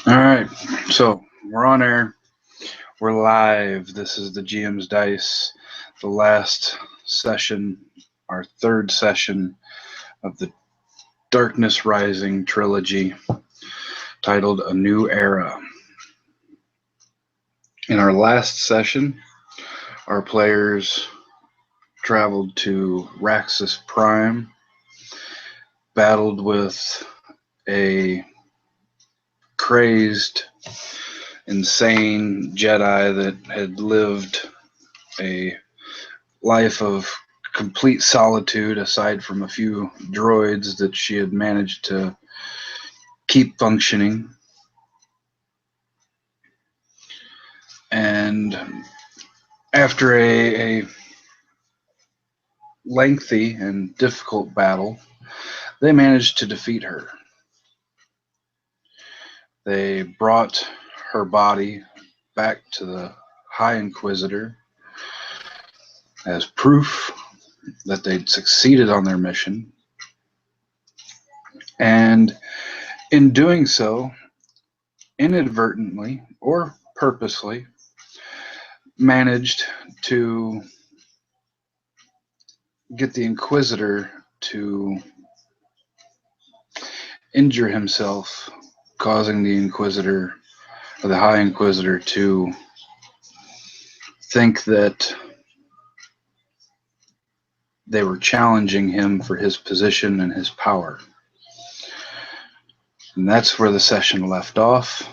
All right, so we're on air. We're live. This is the GM's Dice, the last session, our third session of the Darkness Rising trilogy, titled A New Era. In our last session, our players traveled to Raxus Prime, battled with a crazed, insane Jedi that had lived a life of complete solitude aside from a few droids that she had managed to keep functioning. And after a lengthy and difficult battle, they managed to defeat her. They brought her body back to the High Inquisitor as proof that they'd succeeded on their mission. And in doing so, inadvertently or purposely, managed to get the Inquisitor to injure himself, causing the Inquisitor, or the High Inquisitor, to think that they were challenging him for his position and his power. And that's where the session left off,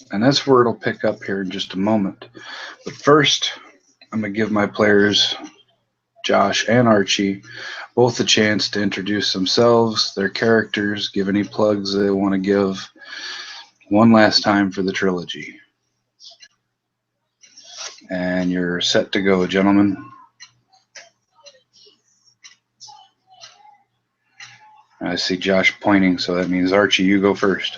and that's where it'll pick up here in just a moment. But first, I'm going to give my players, Josh and Archie, both a chance to introduce themselves, their characters, give any plugs they want to give one last time for the trilogy. And you're set to go, gentlemen. I see Josh pointing, so that means Archie, you go first.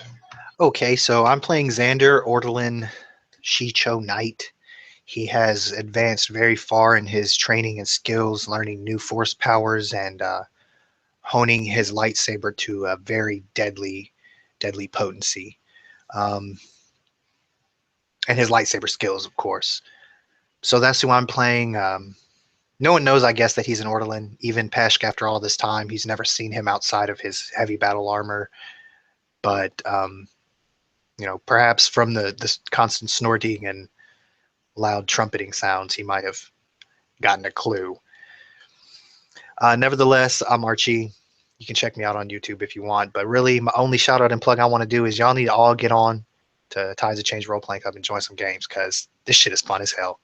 Okay, so I'm playing Xander Ortolan Shicho Knight. He has advanced very far in his training and skills, learning new force powers and honing his lightsaber to a very deadly potency. Um, and his lightsaber skills, of course. So that's who I'm playing. No one knows, I guess, that he's an Ortolan. Even Peshk, after all this time, he's never seen him outside of his heavy battle armor. But perhaps from the constant snorting and loud trumpeting sounds, he might have gotten a clue. Nevertheless, I'm Archie. You can check me out on YouTube if you want. But really, my only shout out and plug I want to do is y'all need to all get on to Tides of Change Role Playing Club and join some games because this shit is fun as hell.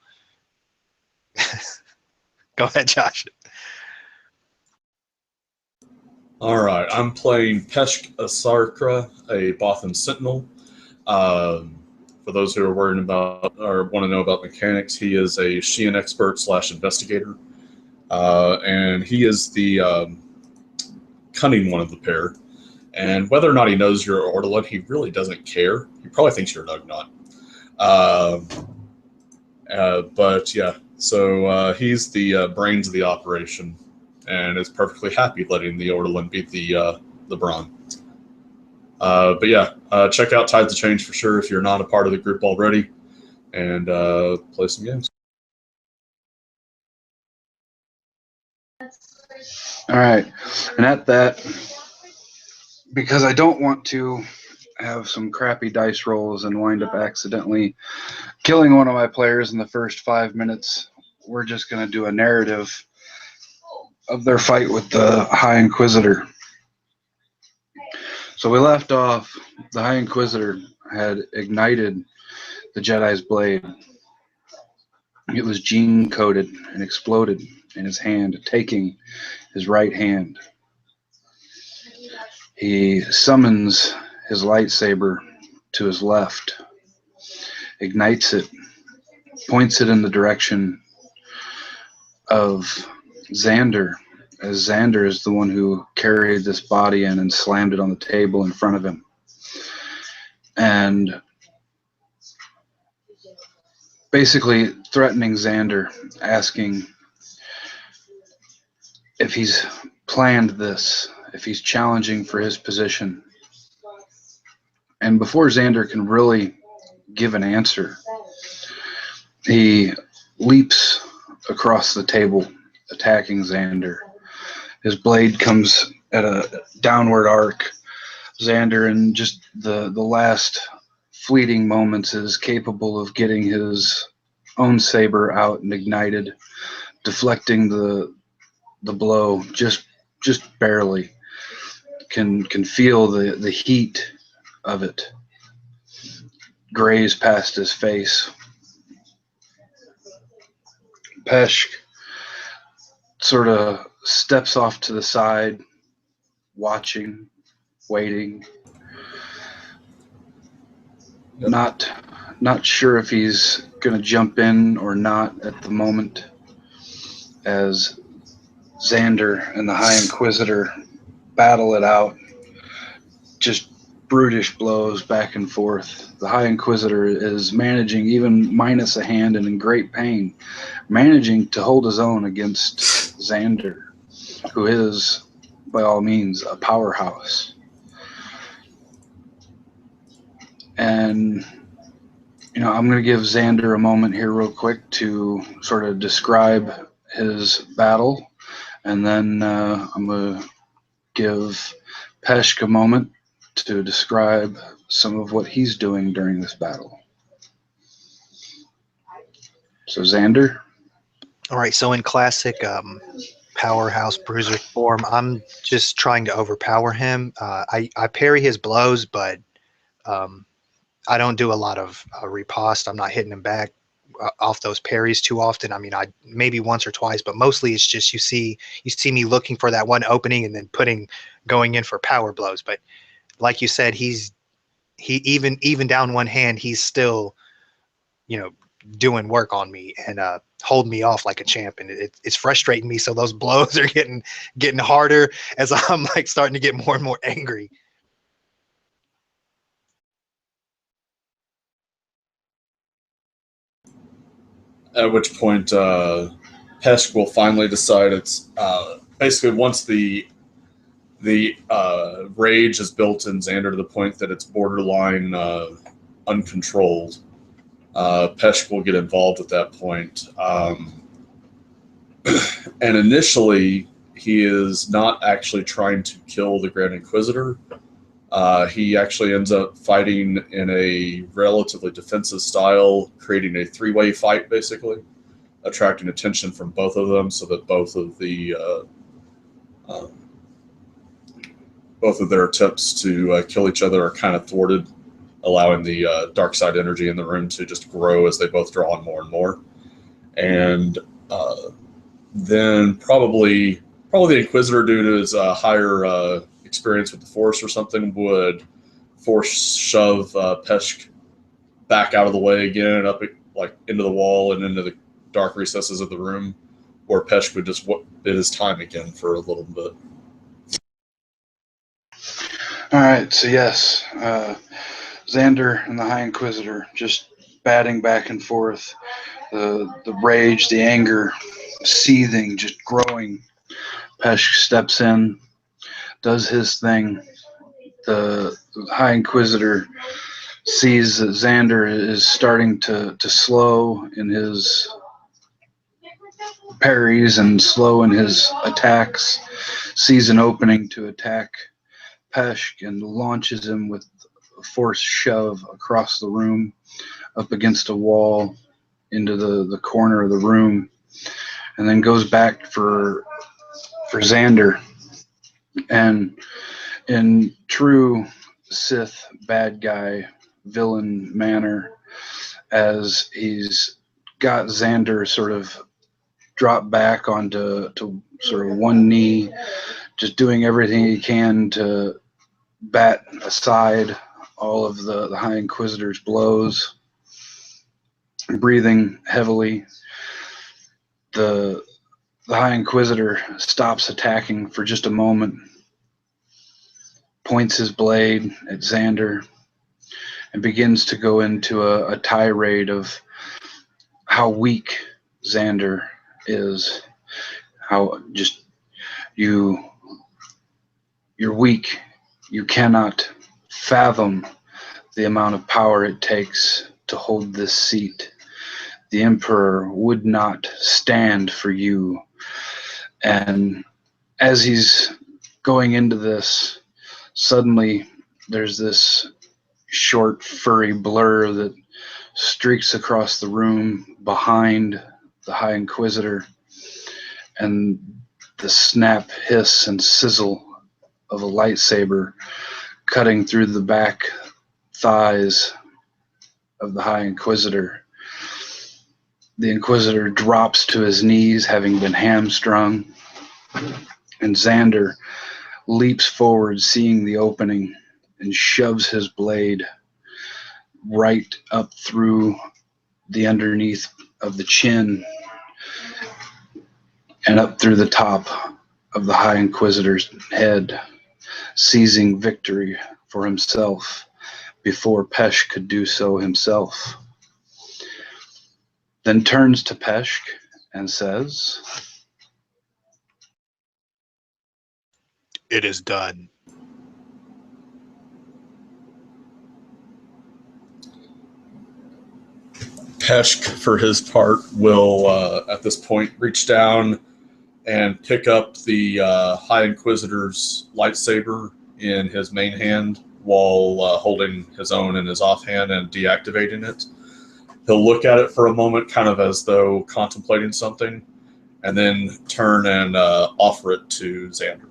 Go ahead, Josh. All right, I'm playing Peshk Asarkra, a Bothan Sentinel. For those who are worried about or want to know about mechanics, he is a Sheehan expert / investigator, and he is the cunning one of the pair. And whether or not he knows you're Ortolan, he really doesn't care. He probably thinks you're Nugnaught. But yeah, so he's the brains of the operation, and is perfectly happy letting the Ortolan beat the Brawn. But yeah, check out Tides of Change for sure if you're not a part of the group already, and play some games. All right, and at that, because I don't want to have some crappy dice rolls and wind up accidentally killing one of my players in the first 5 minutes, we're just going to do a narrative of their fight with the High Inquisitor. So we left off, the High Inquisitor had ignited the Jedi's blade. It was gene-coded and exploded in his hand, taking his right hand. He summons his lightsaber to his left, ignites it, points it in the direction of Xander, as Xander is the one who carried this body in and slammed it on the table in front of him. And basically threatening Xander, asking if he's planned this, if he's challenging for his position. And before Xander can really give an answer, he leaps across the table, attacking Xander. His blade comes at a downward arc. Xander, in just the last fleeting moments, is capable of getting his own saber out and ignited, deflecting the blow just barely. Can feel the heat of it graze past his face. Peshk sort of steps off to the side, watching, waiting. Yep. Not sure if he's going to jump in or not at the moment, as Xander and the High Inquisitor battle it out. Just brutish blows back and forth. The High Inquisitor is managing, even minus a hand and in great pain, managing to hold his own against Xander, who is, by all means, a powerhouse. And, I'm going to give Xander a moment here real quick to sort of describe his battle, and then I'm going to give Peshk a moment to describe some of what he's doing during this battle. So, Xander? All right, so in classic powerhouse bruiser form, I'm just trying to overpower him. I parry his blows, but I don't do a lot of riposte. I'm not hitting him back off those parries too often. I mean, I maybe once or twice, but mostly it's just you see me looking for that one opening and then going in for power blows. But like you said, he even down one hand, he's still, doing work on me and hold me off like a champ, and it's frustrating me. So those blows are getting harder as I'm like starting to get more and more angry. At which point, Peshk will finally decide it's basically once the rage is built in Xander to the point that it's borderline uncontrolled. Peshk will get involved at that point. And initially, he is not actually trying to kill the Grand Inquisitor. He actually ends up fighting in a relatively defensive style, creating a three-way fight, basically, attracting attention from both of them so that both of their attempts to kill each other are kind of thwarted, allowing the dark side energy in the room to just grow as they both draw on more and more. And then probably the Inquisitor, due to his higher experience with the Force or something, would shove Peshk back out of the way again, up like into the wall and into the dark recesses of the room, where Peshk would just bid his time again for a little bit. All right, so yes, Xander and the High Inquisitor just batting back and forth, the rage, the anger, seething, just growing. Peshk steps in, does his thing. The High Inquisitor sees that Xander is starting to slow in his parries and slow in his attacks, sees an opening to attack Peshk and launches him with a force shove across the room, up against a wall, into the corner of the room, and then goes back for Xander. And in true Sith bad guy villain manner, as he's got Xander sort of drop back onto sort of one knee, just doing everything he can to bat aside all of the High Inquisitor's blows, breathing heavily. The High Inquisitor stops attacking for just a moment, points his blade at Xander, and begins to go into a tirade of how weak Xander is, how just you're weak. You cannot fathom the amount of power it takes to hold this seat. The Emperor would not stand for you. And as he's going into this, suddenly there's this short, furry blur that streaks across the room behind the High Inquisitor, and the snap, hiss, and sizzle of a lightsaber cutting through the back thighs of the High Inquisitor. The Inquisitor drops to his knees, having been hamstrung, and Xander leaps forward, seeing the opening, and shoves his blade right up through the underneath of the chin and up through the top of the High Inquisitor's head, seizing victory for himself before Peshk could do so himself. Then turns to Peshk and says, It is done. Peshk, for his part, will at this point reach down and pick up the High Inquisitor's lightsaber in his main hand while holding his own in his offhand and deactivating it. He'll look at it for a moment, kind of as though contemplating something, and then turn and offer it to Xander.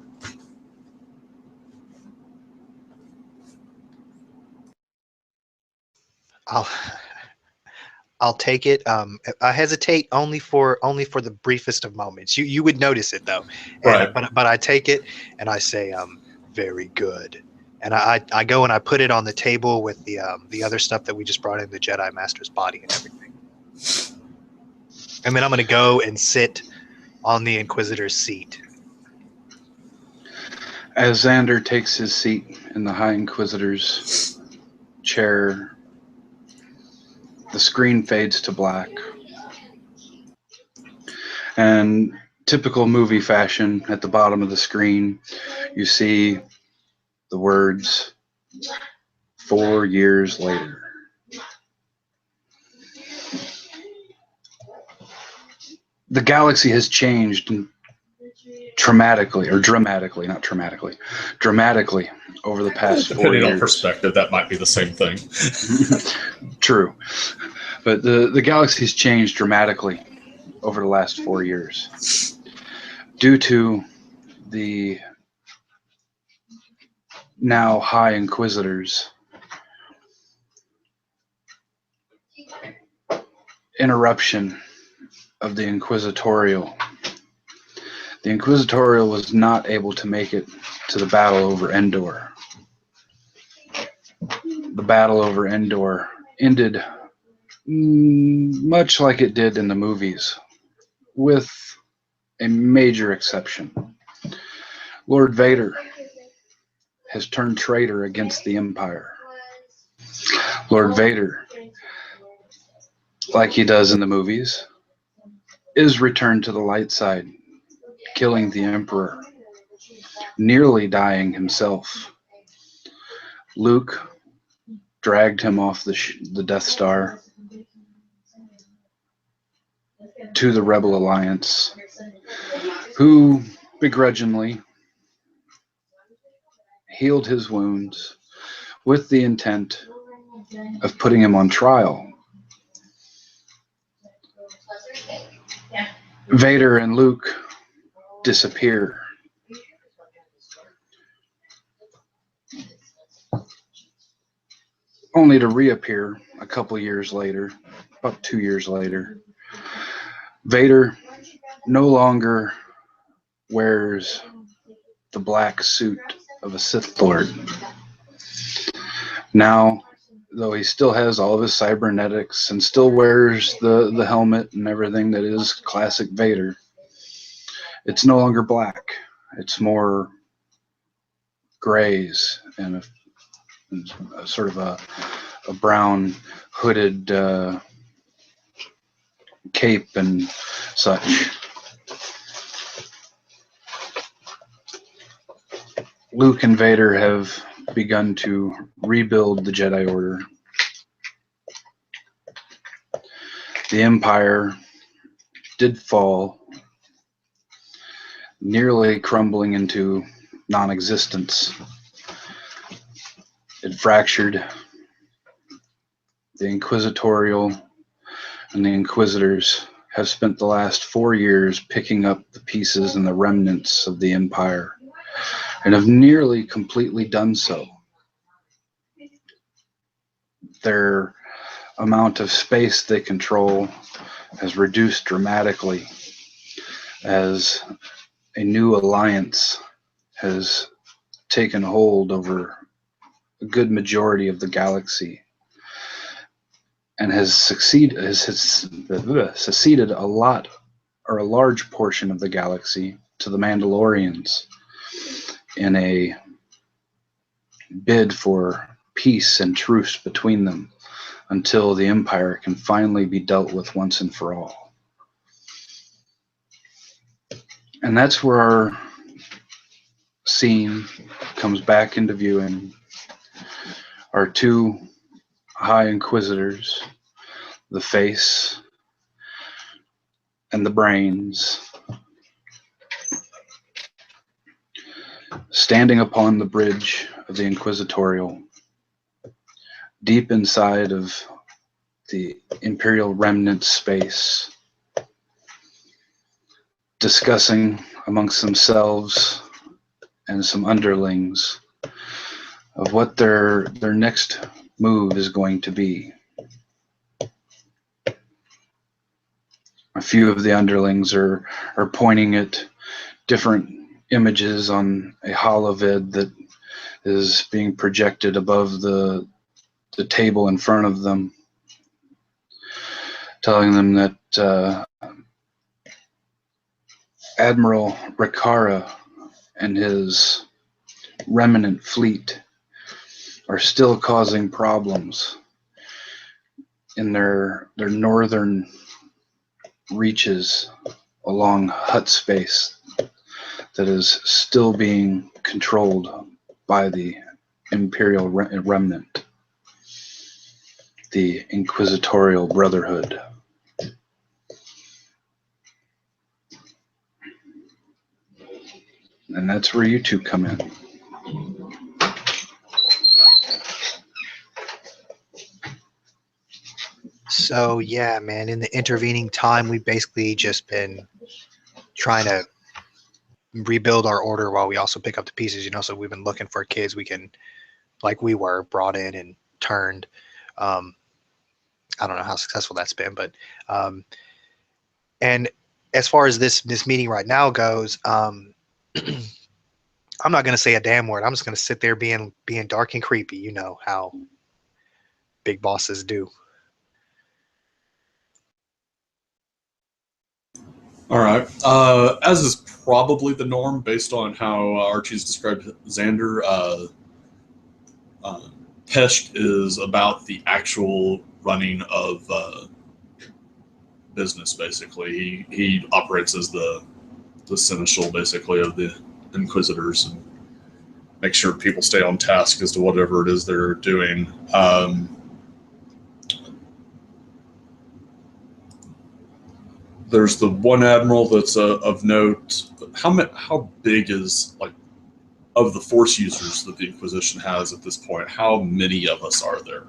I'll take it. I hesitate only for the briefest of moments. You would notice it though, Right. But I take it and I say, very good. And I go and I put it on the table with the other stuff that we just brought in, the Jedi Master's body and everything. And then I'm going to go and sit on the Inquisitor's seat. as Xander takes his seat in the High Inquisitor's chair, the screen fades to black. And typical movie fashion, at the bottom of the screen, you see the words, 4 years later. The galaxy has changed dramatically over the past 4 Depending on years. perspective, that might be the same thing. True. But the galaxy's changed dramatically over the last 4 years due to the now High Inquisitors interruption of the Inquisitorial. The Inquisitorial was not able to make it to the battle over Endor. The battle over Endor ended much like it did in the movies, with a major exception. Lord Vader has turned traitor against the Empire. Lord Vader, like he does in the movies, is returned to the light side, killing the Emperor, nearly dying himself. Luke dragged him off the Death Star to the Rebel Alliance, who begrudgingly healed his wounds with the intent of putting him on trial. Vader and Luke disappear. Only to reappear a couple years later, about 2 years later. Vader no longer wears the black suit of a Sith Lord. Now, though he still has all of his cybernetics and still wears the helmet and everything that is classic Vader, it's no longer black. It's more grays and a sort of a brown hooded cape and such. Luke and Vader have begun to rebuild the Jedi Order. The Empire did fall, nearly crumbling into non-existence. It fractured. The Inquisitorial and the Inquisitors have spent the last 4 years picking up the pieces and the remnants of the Empire, and have nearly completely done so. Their amount of space they control has reduced dramatically as a new alliance has taken hold over a good majority of the galaxy and has succeeded a lot or a large portion of the galaxy to the Mandalorians in a bid for peace and truce between them until the Empire can finally be dealt with once and for all. And that's where our scene comes back into view, and our two High Inquisitors, the face and the brains, standing upon the bridge of the Inquisitorial, deep inside of the Imperial remnant space, discussing amongst themselves and some underlings of what their next move is going to be. A few of the underlings are pointing at different images on a holovid that is being projected above the table in front of them, telling them that Admiral Rakara and his remnant fleet are still causing problems in their northern reaches along Hutt space that is still being controlled by the Imperial remnant, the Inquisitorial Brotherhood. And that's where you two come in. So yeah, man, in the intervening time, we've basically just been trying to rebuild our order while we also pick up the pieces, so we've been looking for kids we can, like we were, brought in and turned. I don't know how successful that's been, but and as far as this meeting right now goes, I'm not going to say a damn word. I'm just going to sit there being dark and creepy. You know how big bosses do. All right. As is probably the norm based on how Archie's described Xander, Peshk is about the actual running of business, basically. He operates as the seneschal, basically, of the Inquisitors and makes sure people stay on task as to whatever it is they're doing. There's the one admiral that's of note. How big is, like, of the Force users that the Inquisition has at this point? How many of us are there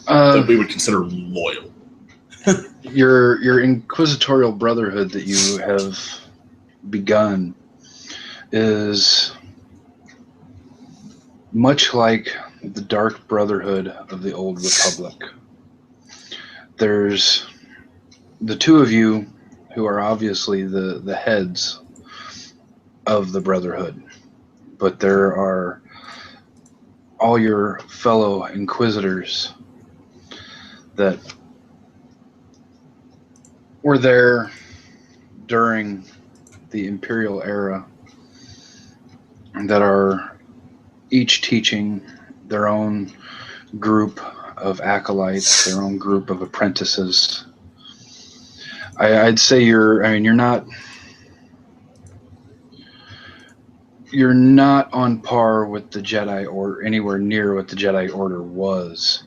that we would consider loyal? Your Inquisitorial Brotherhood that you have begun is much like the Dark Brotherhood of the Old Republic. There's the two of you who are obviously the heads of the Brotherhood, but there are all your fellow Inquisitors that were there during the Imperial era that are each teaching their own group of acolytes, their own group of apprentices. I'd say you're not You're not on par with the Jedi or anywhere near what the Jedi Order was.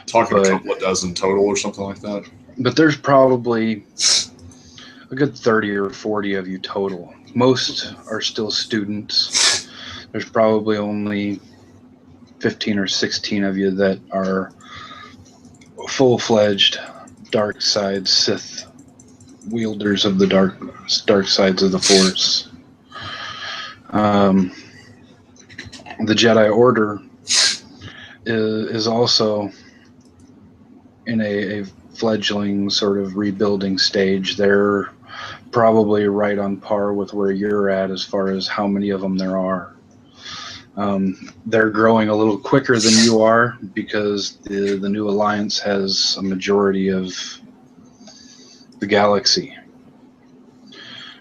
Talking a But- couple of dozen total or something like that. But there's probably a good 30 or 40 of you total. Most are still students. There's probably only 15 or 16 of you that are full-fledged dark side Sith wielders of the dark sides of the Force. The Jedi Order is also in a fledgling sort of rebuilding stage. They're probably right on par with where you're at as far as how many of them there are. They're growing a little quicker than you are because the new alliance has a majority of the galaxy.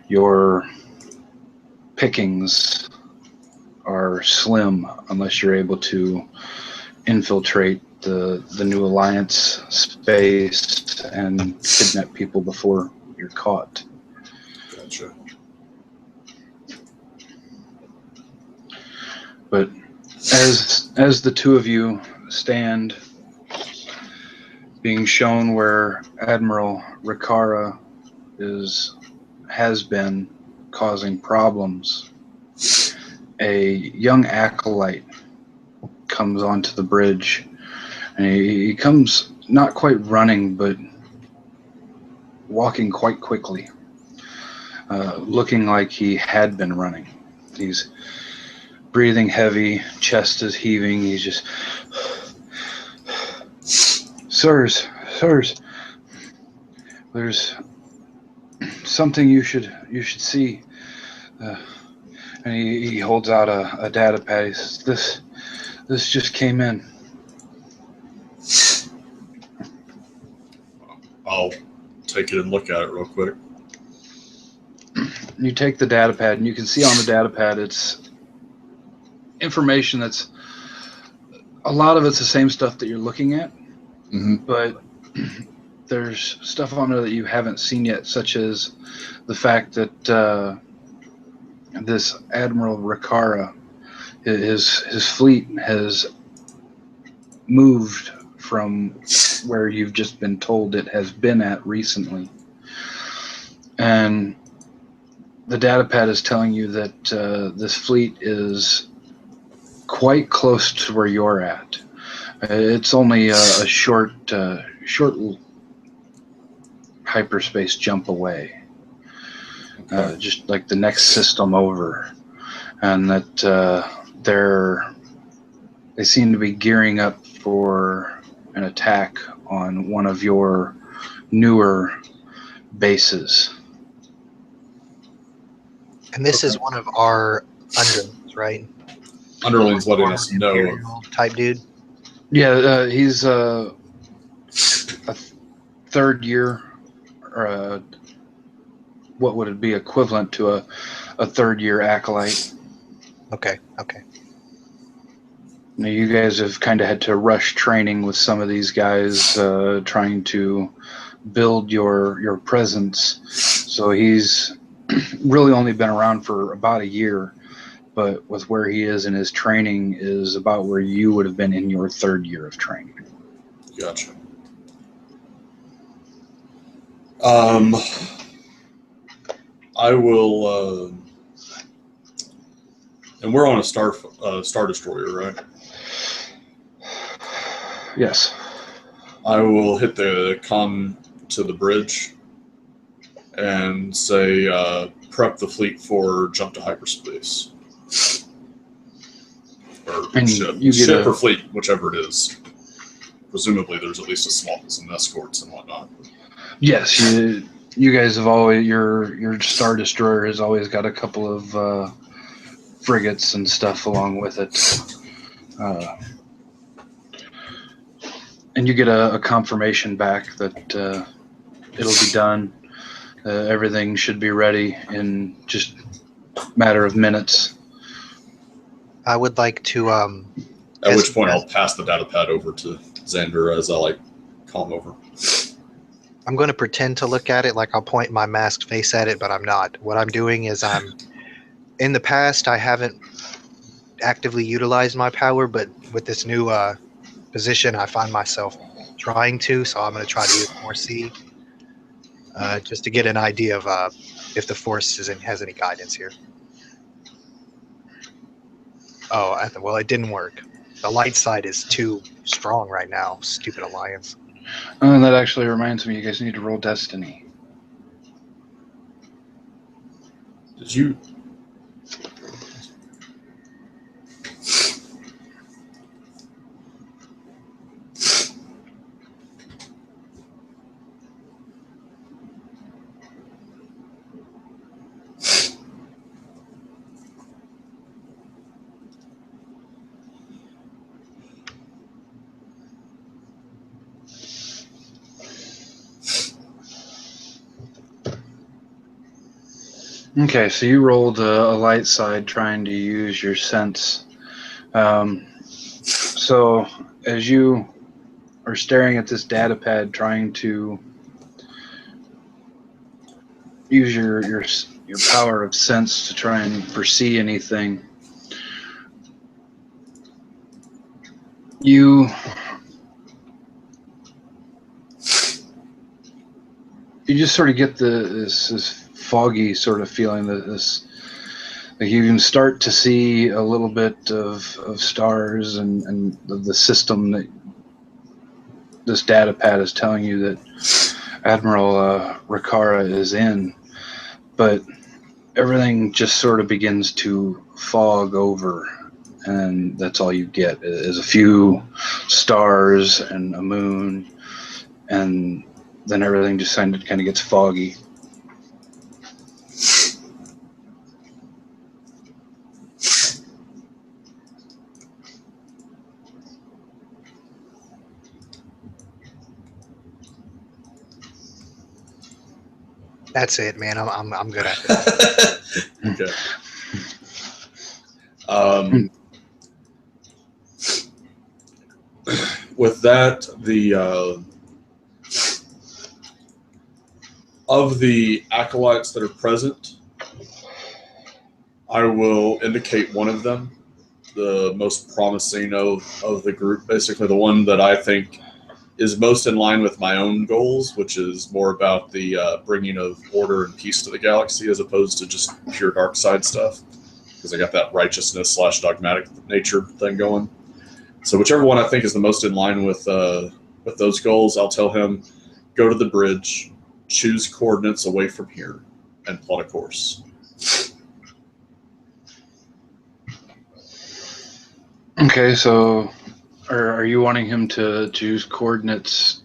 Your pickings are slim unless you're able to infiltrate the new alliance space and kidnap people before you're caught. Gotcha. But as the two of you stand, being shown where Admiral Rikara has been causing problems, a young acolyte comes onto the bridge, and he comes not quite running, but walking quite quickly, looking like he had been running. He's breathing heavy, chest is heaving. He's just, sirs, there's something you should see. And he holds out a data pad. He says, this just came in. I'll take it and look at it real quick. You take the data pad, and you can see on the data pad it's information that's, a lot of it's the same stuff that you're looking at, but there's stuff on there that you haven't seen yet, such as the fact that this Admiral Rikara, his fleet has moved from where you've just been told it has been at recently. And the data pad is telling you that this fleet is quite close to where you're at. It's only a short hyperspace jump away, just like the next system over, and that they seem to be gearing up for an attack on one of your newer bases. And this is one of our underlings, right? Underling's letting us know. Imperial type dude. Yeah, he's a third year, or what would it be equivalent to a third year acolyte. Okay. Now, you guys have kind of had to rush training with some of these guys, trying to build your presence. So he's really only been around for about a year, but with where he is in his training is about where you would have been in your third year of training. Gotcha. I will, and we're on a star destroyer, right? Yes. I will hit the con to the bridge and say, prep the fleet for jump to hyperspace. Or And ship, you get ship a- or fleet, whichever it is. Presumably there's at least some escorts and whatnot. Yes, you guys have always, your Star Destroyer has always got a couple of frigates and stuff along with it. And you get a confirmation back that it'll be done. Everything should be ready in just a matter of minutes. I would like to. At Yes, which point yes. I'll pass the data pad over to Xander as I call him over. I'm going to pretend to look at it, like I'll point my masked face at it, but I'm not. What I'm doing is I'm In the past, I haven't actively utilized my power, but with this new position, I find myself trying to. So I'm going to try to use more C, just to get an idea of if the Force has any guidance here. Oh, well, it didn't work. The light side is too strong right now. Stupid Alliance. And that actually reminds me, you guys need to roll Destiny. Did you? Okay, so you rolled a light side trying to use your sense. So as you are staring at this data pad trying to use your power of sense to try and foresee anything, you just sort of get this foggy sort of feeling, that like you can start to see a little bit of stars and the system that this data pad is telling you that Admiral Riccara is in, but everything just sort of begins to fog over, and that's all you get is a few stars and a moon, and then everything just kind of gets foggy. That's it, man. I'm good at it. Okay. With that, of the acolytes that are present, I will indicate one of them, the most promising of the group, basically the one that I think is most in line with my own goals, which is more about the bringing of order and peace to the galaxy as opposed to just pure dark side stuff, because I got that righteousness / dogmatic nature thing going. So whichever one I think is the most in line with those goals, I'll tell him, go to the bridge, choose coordinates away from here, and plot a course. Okay, so are you wanting him to choose coordinates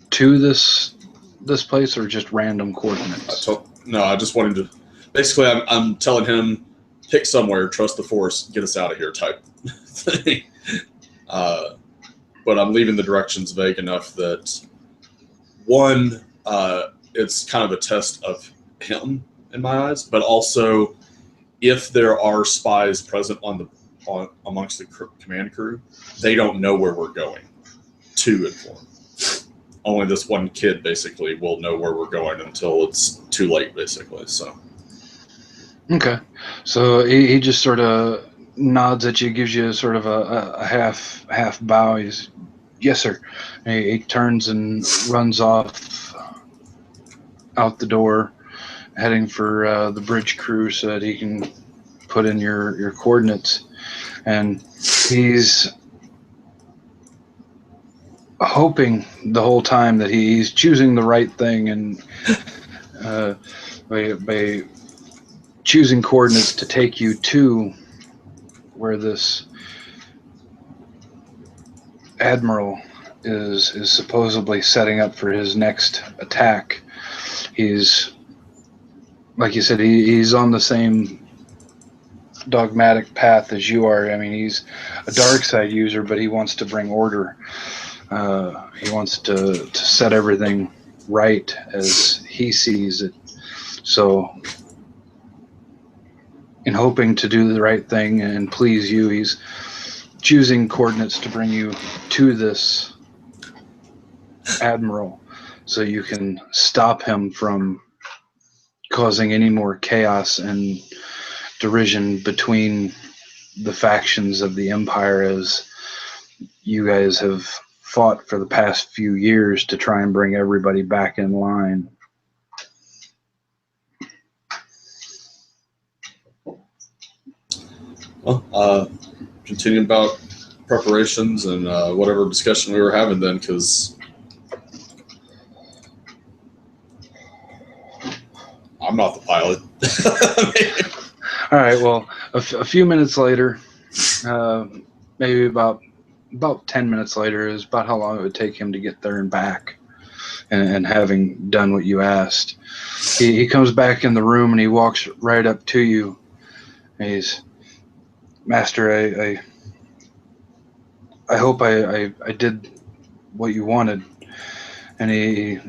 to this place, or just random coordinates? No, I just want him to. Basically, I'm telling him, pick somewhere, trust the Force, get us out of here type thing. But I'm leaving the directions vague enough that, one, it's kind of a test of him in my eyes, but also if there are spies present amongst the command crew, they don't know where we're going to inform. Only this one kid basically will know where we're going until it's too late, basically. So. Okay, so he just sort of nods at you, gives you sort of a half bow. He's, yes, sir. And he turns and runs off out the door, heading for the bridge crew so that he can put in your coordinates. And he's hoping the whole time that he's choosing the right thing, and by choosing coordinates to take you to where this admiral is supposedly setting up for his next attack. He's, like you said, he's on the same dogmatic path as you are. I mean, he's a dark side user, but he wants to bring order. He wants to set everything right as he sees it. So, in hoping to do the right thing and please you, he's choosing coordinates to bring you to this admiral so you can stop him from causing any more chaos and derision between the factions of the Empire, as you guys have fought for the past few years to try and bring everybody back in line. Well, continue about preparations and whatever discussion we were having then, because I'm not the pilot. All right, well, a few minutes later, maybe about 10 minutes later is about how long it would take him to get there and back, and having done what you asked. He comes back in the room and he walks right up to you. And he's, Master, I hope I did what you wanted. And he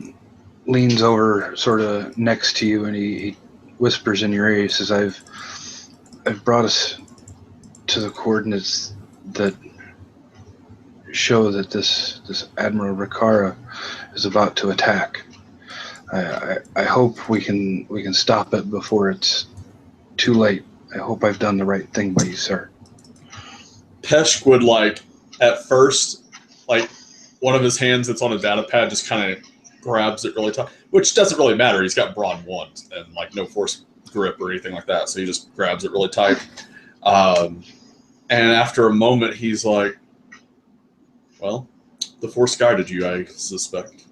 leans over sort of next to you and he whispers in your ear. He says, I've brought us to the coordinates that show that this Admiral Riccara is about to attack. I hope we can stop it before it's too late. I hope I've done the right thing by you, sir. Peshk would, like, at first, like, one of his hands that's on a data pad just kind of grabs it really tight, which doesn't really matter. He's got Brawn 1 and, like, no force grip or anything like that, so he just grabs it really tight. And after a moment, he's like, well, the Force guided you, I suspect.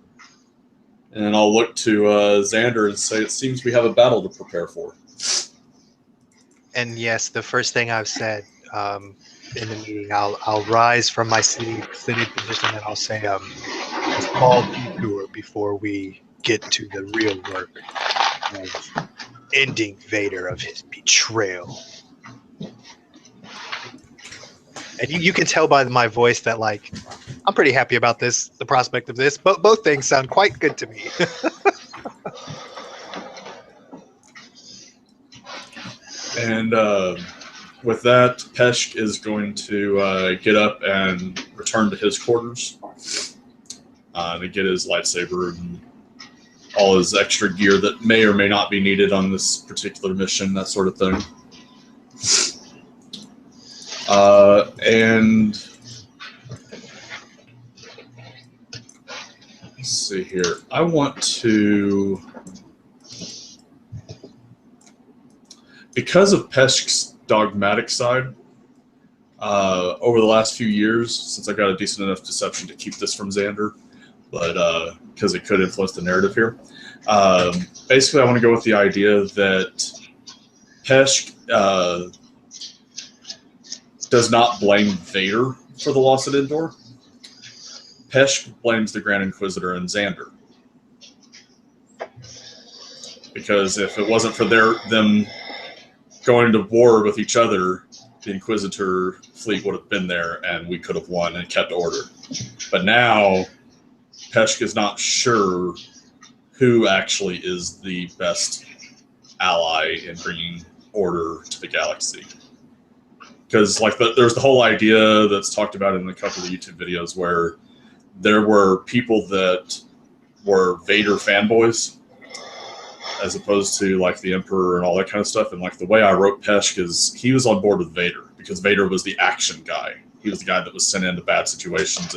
And I'll look to Xander and say, it seems we have a battle to prepare for. And yes, the first thing I've said in the meeting, I'll rise from my sitting position and I'll say, a small detour before we get to the real work of ending Vader of his betrayal. And you can tell by my voice that, like, I'm pretty happy about this, the prospect of this, but both things sound quite good to me. And with that, Peshk is going to get up and return to his quarters to get his lightsaber and all his extra gear that may or may not be needed on this particular mission, that sort of thing. And let's see here. I want to, because of Peshk's dogmatic side, over the last few years, since I got a decent enough deception to keep this from Xander, but because it could influence the narrative here, basically I want to go with the idea that Peshk does not blame Vader for the loss at Endor. Peshk blames the Grand Inquisitor and Xander. Because if it wasn't for them going to war with each other, the Inquisitor fleet would have been there and we could have won and kept order. But now, Peshk is not sure who actually is the best ally in bringing order to the galaxy. Because like there's the whole idea that's talked about in a couple of YouTube videos where there were people that were Vader fanboys as opposed to like the Emperor and all that kind of stuff. And like the way I wrote Peshk is he was on board with Vader because Vader was the action guy. He was the guy that was sent into bad situations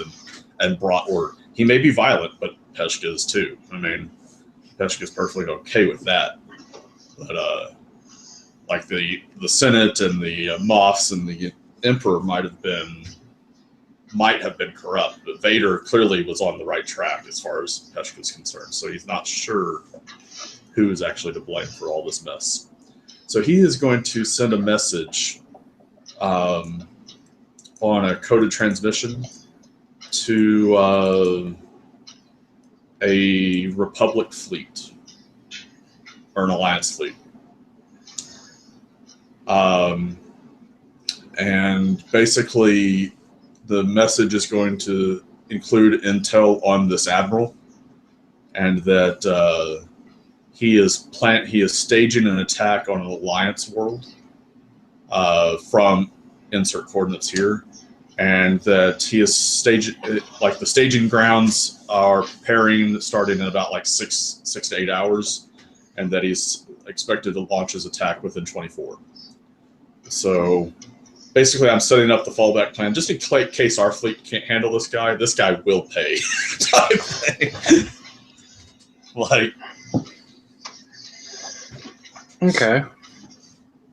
and brought order. He may be violent, but Peshk is too. I mean, Peshk is perfectly okay with that. But like the Senate and the Moffs and the Emperor might have been corrupt, but Vader clearly was on the right track as far as Peshk is concerned. So he's not sure who is actually to blame for all this mess. So he is going to send a message on a coded transmission to a Republic fleet or an Alliance fleet. And basically the message is going to include intel on this admiral and that he is staging an attack on an Alliance world from insert coordinates here, and that he is staging, like the staging grounds are preparing starting in about like 6 to 8 hours, and that he's expected to launch his attack within 24. So basically, I'm setting up the fallback plan just in case our fleet can't handle this guy. This guy will pay. Type thing. Like, Okay.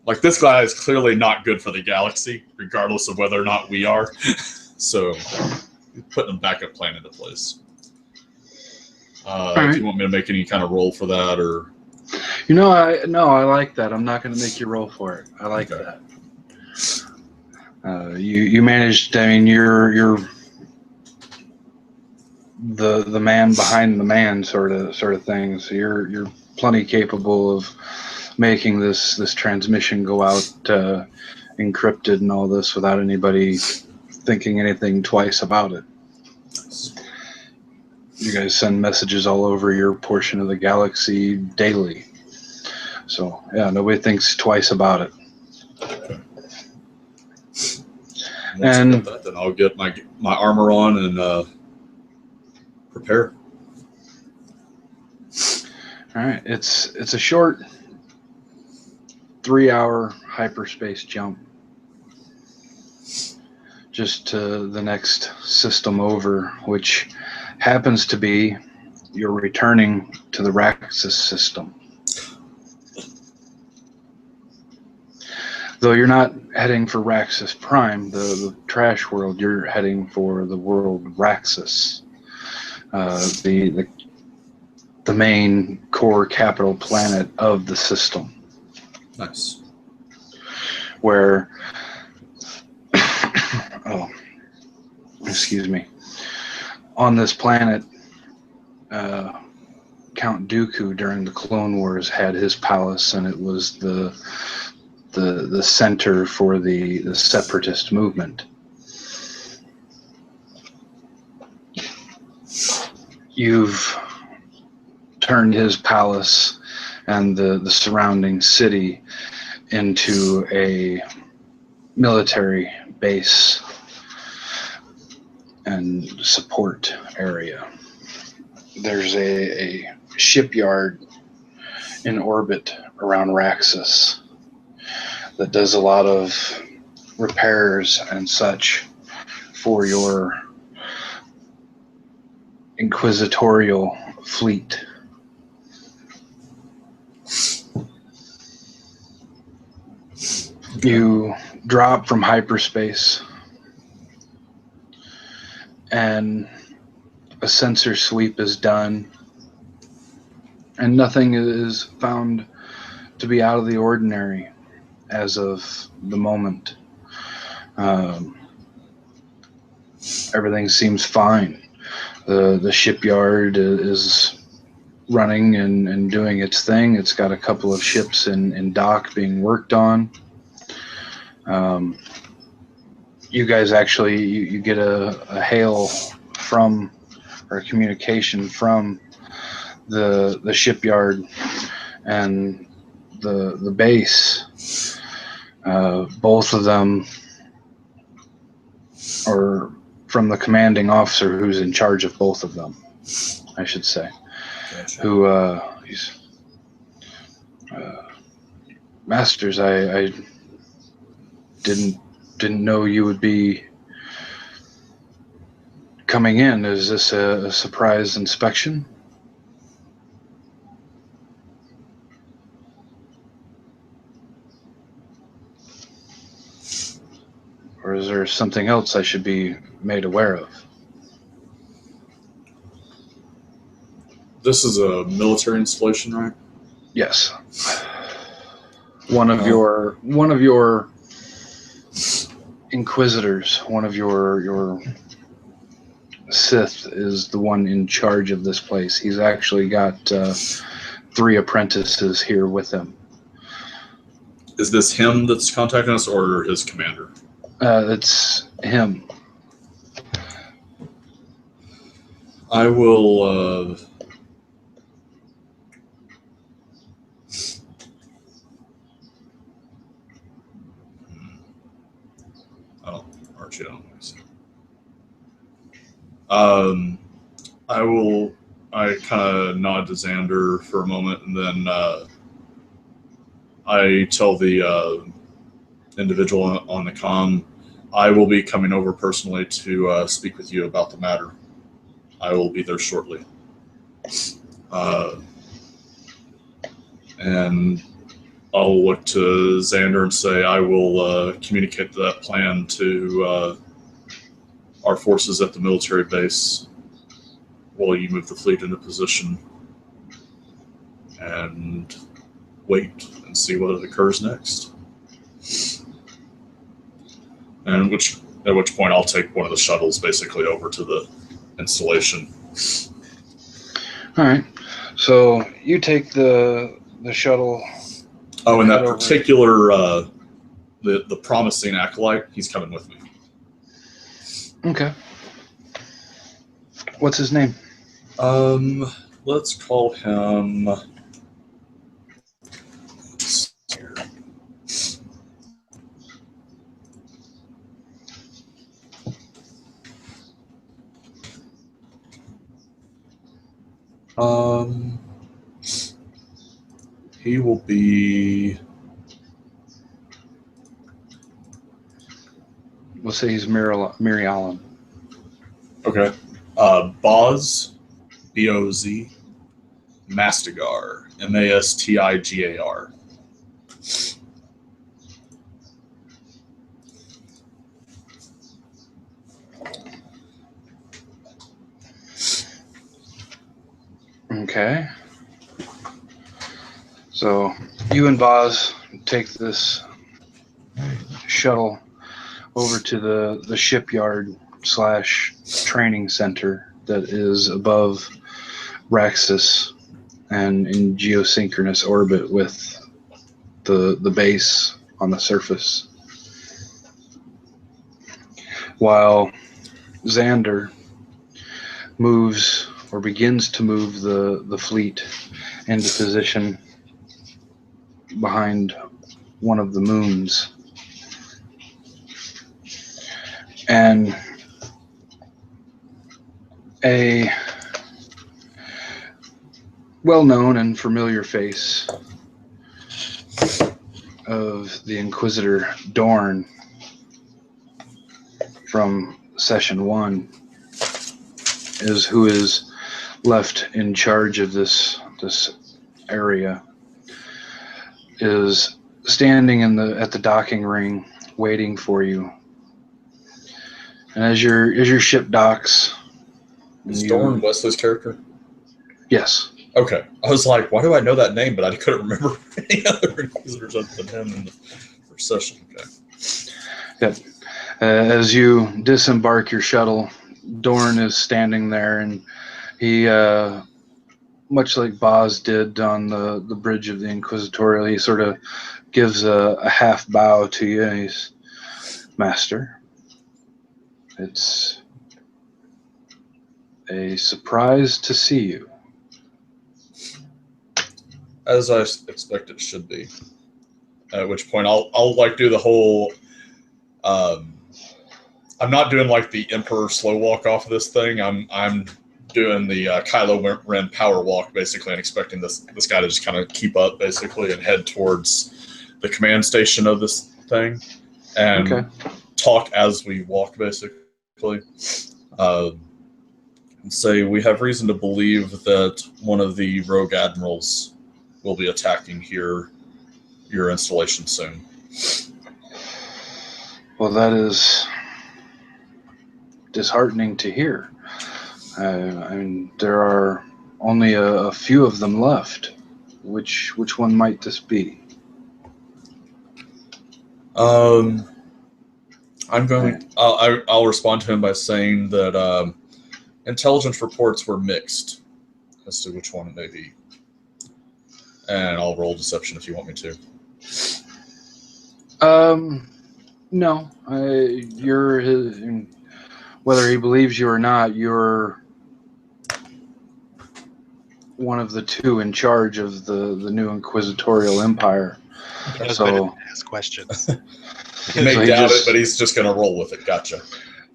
like this guy is clearly not good for the galaxy, regardless of whether or not we are. So, putting a backup plan into place. Right. If you want me to make any kind of roll for that, or I like that. I'm not going to make you roll for it. I like Okay. that. You managed. I mean, you're the man behind the man sort of thing. So you're plenty capable of making this transmission go out encrypted and all this without anybody thinking anything twice about it. You guys send messages all over your portion of the galaxy daily. So, yeah, nobody thinks twice about it. once I get that, then I'll get my armor on and prepare. All right, it's a short 3-hour hyperspace jump just to the next system over, which happens to be you're returning to the Raxus system. Though you're not heading for Raxus Prime, the trash world, you're heading for the world Raxus, the main core capital planet of the system, Nice. where oh, excuse me, on this planet, Count Dooku during the Clone Wars had his palace, and it was the center for the separatist movement. You've turned his palace and the surrounding city into a military base and support area. There's a shipyard in orbit around Raxus that does a lot of repairs and such for your inquisitorial fleet. You drop from hyperspace and a sensor sweep is done, and nothing is found to be out of the ordinary as of the moment. Everything seems fine. The shipyard is running and doing its thing. It's got a couple of ships in dock being worked on. You guys actually you get a hail from, or a communication from the shipyard and the base. Both of them, or from the commanding officer who's in charge of both of them, I should say. Gotcha. Who he's Masters, I didn't know you would be coming in. Is this a surprise inspection? Or is there something else I should be made aware of? This is a military installation, right? Yes. One of your inquisitors, one of your Sith is the one in charge of this place. He's actually got 3 apprentices here with him. Is this him that's contacting us, or his commander? It's him. I will. Archie, I don't think so. I kind of nod to Xander for a moment, and then I tell the individual on the comm, I will be coming over personally to speak with you about the matter. I will be there shortly. And I'll look to Xander and say I will communicate that plan to our forces at the military base while you move the fleet into position and wait and see what occurs next. And at which point I'll take one of the shuttles basically over to the installation. All right. So you take the shuttle. Oh, and that head over. particular the promising acolyte, he's coming with me. Okay. What's his name? Let's call him. He will be. We'll say he's Mary Allen. Okay. Boz, B-O-Z, Mastigar, M-A-S-T-I-G-A-R. Okay. So you and Boz take this shuttle over to the shipyard / training center that is above Raxus and in geosynchronous orbit with the base on the surface. While Xander moves or begins to move the fleet into position behind one of the moons. And a well-known and familiar face of the Inquisitor Dorn from Session 1 is who is left in charge of this area, is standing at the docking ring waiting for you. And as your ship docks, Is Dorn Wesley's character? Yes. Okay. I was like, why do I know that name? But I couldn't remember any other Inquisitors other than him in the first session. Okay. Yep. As you disembark your shuttle, Dorn is standing there, and he, much like Boz did on the bridge of the Inquisitorial, he sort of gives a half bow to you, and he's, Master, it's a surprise to see you. As I expect it should be. At which point I'll like do the whole. I'm not doing like the Emperor slow walk off of this thing. I'm doing the Kylo Ren power walk basically, and expecting this guy to just kind of keep up basically and head towards the command station of this thing, and talk as we walk basically. And say we have reason to believe that one of the rogue admirals will be attacking your installation soon. Well, that is disheartening to hear. I mean, there are only a few of them left. Which one might this be? I'm going. I'll respond to him by saying that intelligence reports were mixed as to which one it may be, and I'll roll deception if you want me to. No. You're his, whether he believes you or not, you're one of the two in charge of the new Inquisitorial Empire. So ask questions. He may doubt it, but he's just going to roll with it. Gotcha.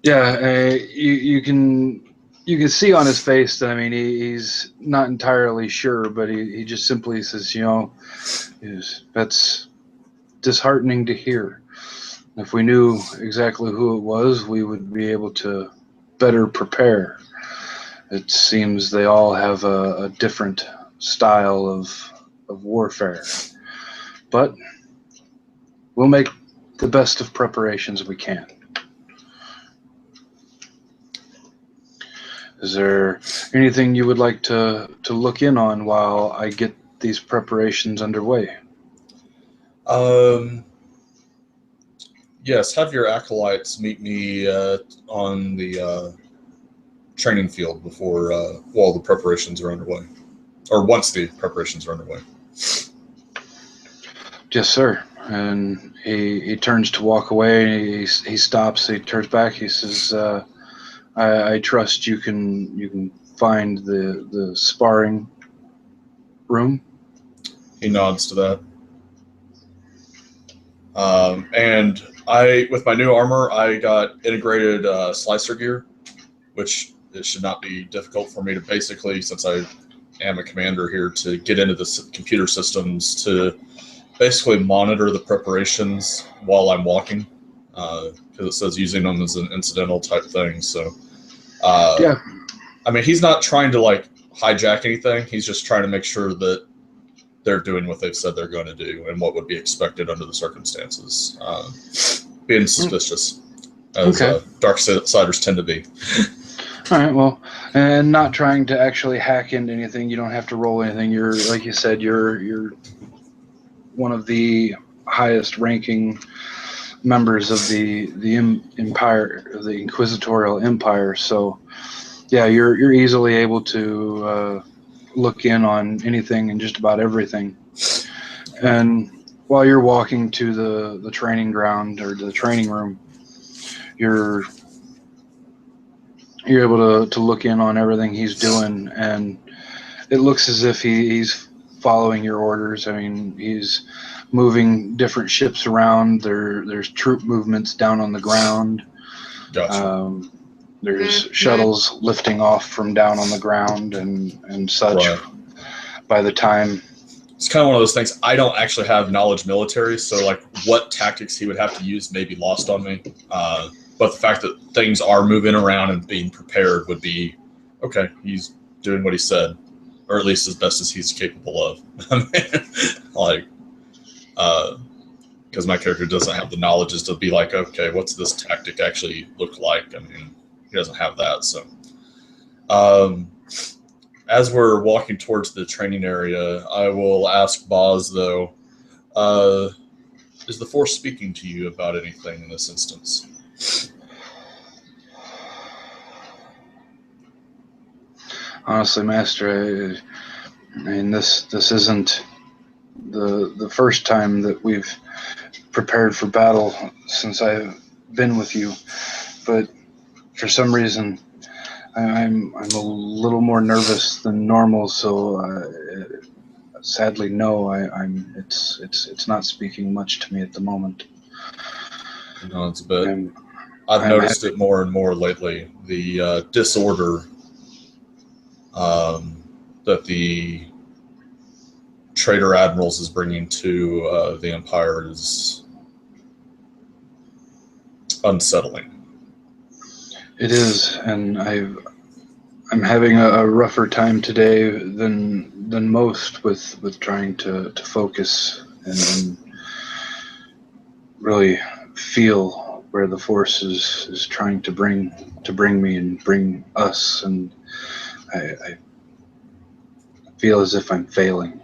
Yeah, you can you can see on his face that, I mean, he's not entirely sure, but he just simply says, that's disheartening to hear. If we knew exactly who it was, we would be able to better prepare. It seems they all have a different style of warfare. But we'll make the best of preparations we can. Is there anything you would like to look in on while I get these preparations underway? Yes, have your acolytes meet me on the training field before while the preparations are underway, or once the preparations are underway. Yes, sir. And he turns to walk away. He stops. He turns back. He says, I trust you can find the sparring room." He nods to that. And with my new armor, I got integrated slicer gear, which it should not be difficult for me to basically, since I am a commander here, to get into the computer systems to basically monitor the preparations while I'm walking, because it says using them as an incidental type thing. So, Yeah. I mean, he's not trying to like hijack anything. He's just trying to make sure that they're doing what they've said they're going to do and what would be expected under the circumstances. Being suspicious, as Darksiders tend to be. All right, well, and not trying to actually hack into anything. You don't have to roll anything. You're, like you said, you're one of the highest ranking members of the empire, of the Inquisitorial Empire. So, yeah, you're easily able to look in on anything and just about everything. And while you're walking to the training ground or the training room, you're able to look in on everything he's doing, and it looks as if he's following your orders. I mean, he's moving different ships around. There's troop movements down on the ground. Gotcha. There's shuttles lifting off from down on the ground and such. Right. By the time, it's kind of one of those things. I don't actually have knowledge military, so like what tactics he would have to use may be lost on me. But the fact that things are moving around and being prepared would be okay. He's doing what he said, or at least as best as he's capable of. Like, because my character doesn't have the knowledge to be like, okay, what's this tactic actually look like? I mean, he doesn't have that. So, as we're walking towards the training area, I will ask Boz, though, is the Force speaking to you about anything in this instance? Honestly, Master, I mean, this isn't the first time that we've prepared for battle since I've been with you, but for some reason I'm a little more nervous than normal. So sadly, no, it's not speaking much to me at the moment. No, it's a bit. I've noticed it more and more lately. The disorder that the Traitor Admirals is bringing to the Empire is unsettling. It is, and I'm having a rougher time today than most with trying to focus and really feel where the Force is trying to bring me and bring us, and I feel as if I'm failing.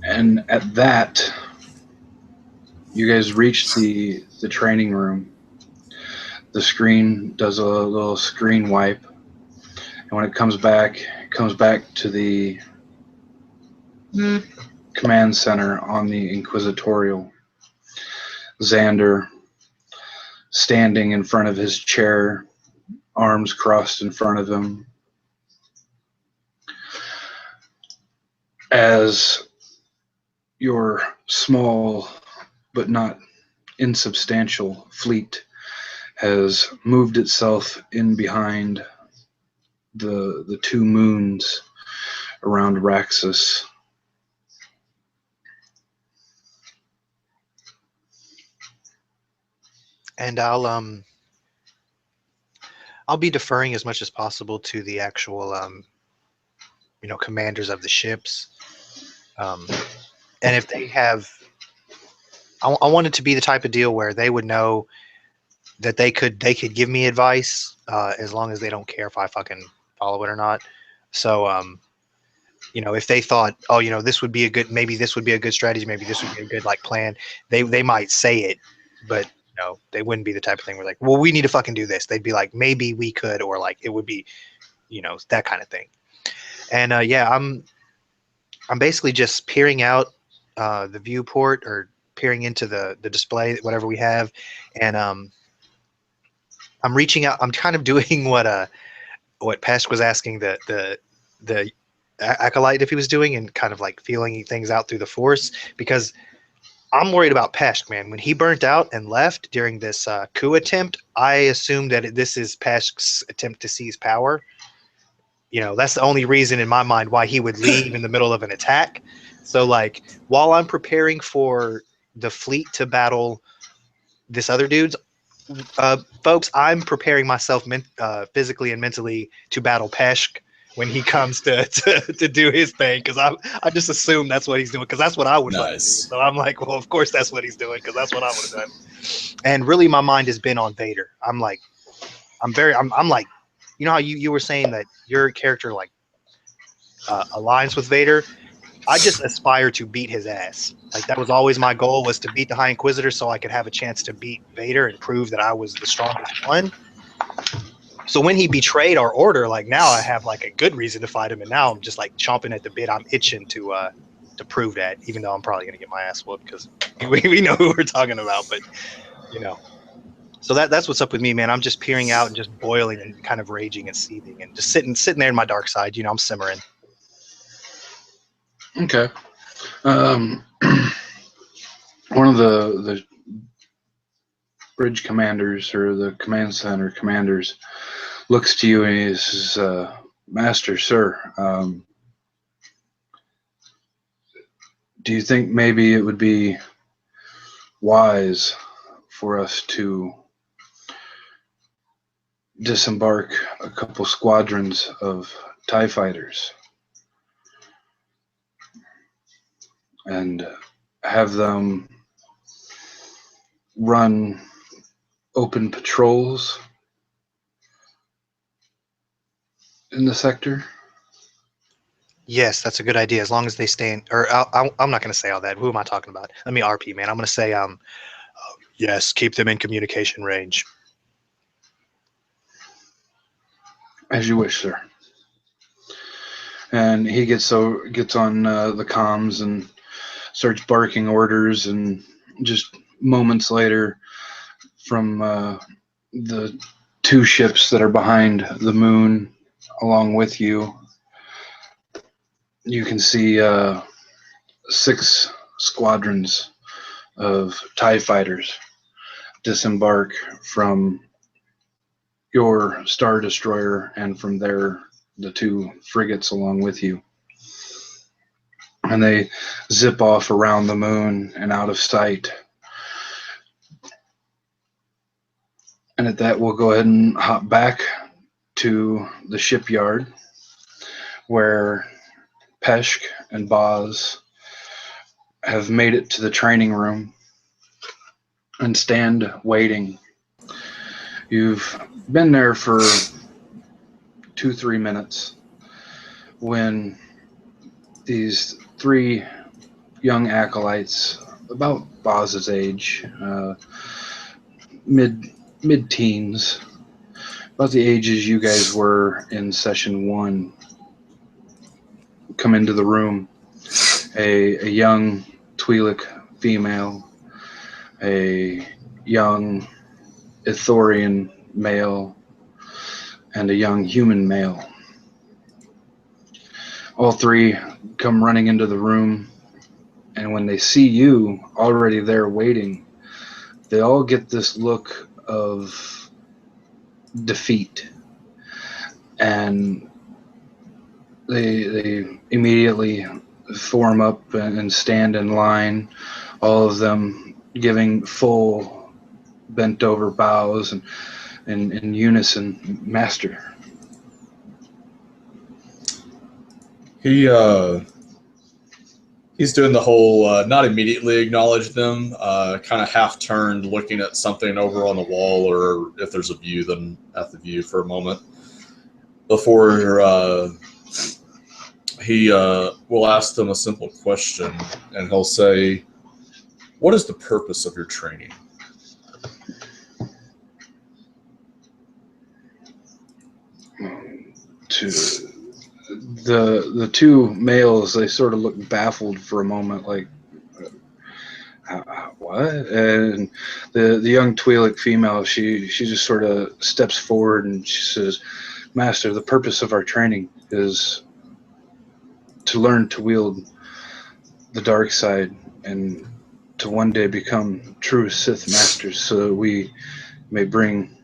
And at that, you guys reach the training room. The screen does a little screen wipe, and when it comes back to the command center on the Inquisitorial. Xander standing in front of his chair, arms crossed in front of him, as your small but not insubstantial fleet has moved itself in behind the two moons around Raxus. And I'll be deferring as much as possible to the actual commanders of the ships. And if they have, I want it to be the type of deal where they would know that they could give me advice as long as they don't care if I fucking follow it or not. So if they thought, oh, this would be a good, maybe this would be a good strategy, maybe this would be a good like plan, they might say it, but they wouldn't be the type of thing where like, well, we need to fucking do this. They'd be like, maybe we could, or like it would be, that kind of thing. And I'm basically just peering out the viewport or peering into the display, whatever we have, and I'm reaching out. I'm kind of doing what Pesh was asking the acolyte if he was doing, and kind of like feeling things out through the force, because I'm worried about Pesh, man. When he burnt out and left during this coup attempt, I assumed that this is Pesh's attempt to seize power. That's the only reason in my mind why he would leave in the middle of an attack. So, like, while I'm preparing for the fleet to battle this other dude's, folks, I'm preparing myself physically and mentally to battle Peshk when he comes to do his thing, because I just assume that's what he's doing, because that's what I would do. So I'm like, well, of course that's what he's doing, because that's what I would have done. And really, my mind has been on Vader. I'm like, how you were saying that your character like aligns with Vader. I just aspire to beat his ass. Like, that was always my goal, was to beat the High Inquisitor so I could have a chance to beat Vader and prove that I was the strongest one. So when he betrayed our order, like, now I have like a good reason to fight him, and now I'm just like chomping at the bit. I'm itching to prove that, even though I'm probably gonna get my ass whooped, because we know who we're talking about. But so that's what's up with me, man. I'm just peering out and just boiling and kind of raging and seething and just sitting there in my dark side. I'm simmering. Okay. One of the bridge commanders, or the command center commanders, looks to you and he says, Master, sir, do you think maybe it would be wise for us to disembark a couple squadrons of TIE fighters and have them run open patrols in the sector? Yes, that's a good idea, as long as they stay in, or I'm not going to say all that. Who am I talking about? Let me RP, man. I'm going to say, yes, keep them in communication range. As you wish, sir. And he gets on the comms and starts barking orders, and just moments later, from the two ships that are behind the moon along with you, you can see 6 squadrons of TIE fighters disembark from your Star Destroyer, and from there, the 2 frigates along with you. And they zip off around the moon and out of sight. And at that, we'll go ahead and hop back to the shipyard, where Peshk and Boz have made it to the training room and stand waiting. You've been there for 2-3 minutes when these 3 young acolytes, about Boz's age, mid-teens, about the ages you guys were in session 1, come into the room. A young Twi'lek female, a young Ithorian male, and a young human male. All 3 come running into the room, and when they see you already there waiting, they all get this look of defeat. And they immediately form up and stand in line, all of them giving full bent over bows and in unison. Master. He's doing the whole not immediately acknowledge them, kind of half turned, looking at something over on the wall, or if there's a view, then at the view for a moment before he will ask them a simple question, and he'll say, "What is the purpose of your training?" To the two males, they sort of look baffled for a moment, like, what? And the young Twi'lek female, she just sort of steps forward and she says, "Master, the purpose of our training is to learn to wield the dark side and to one day become true Sith masters, so that we may bring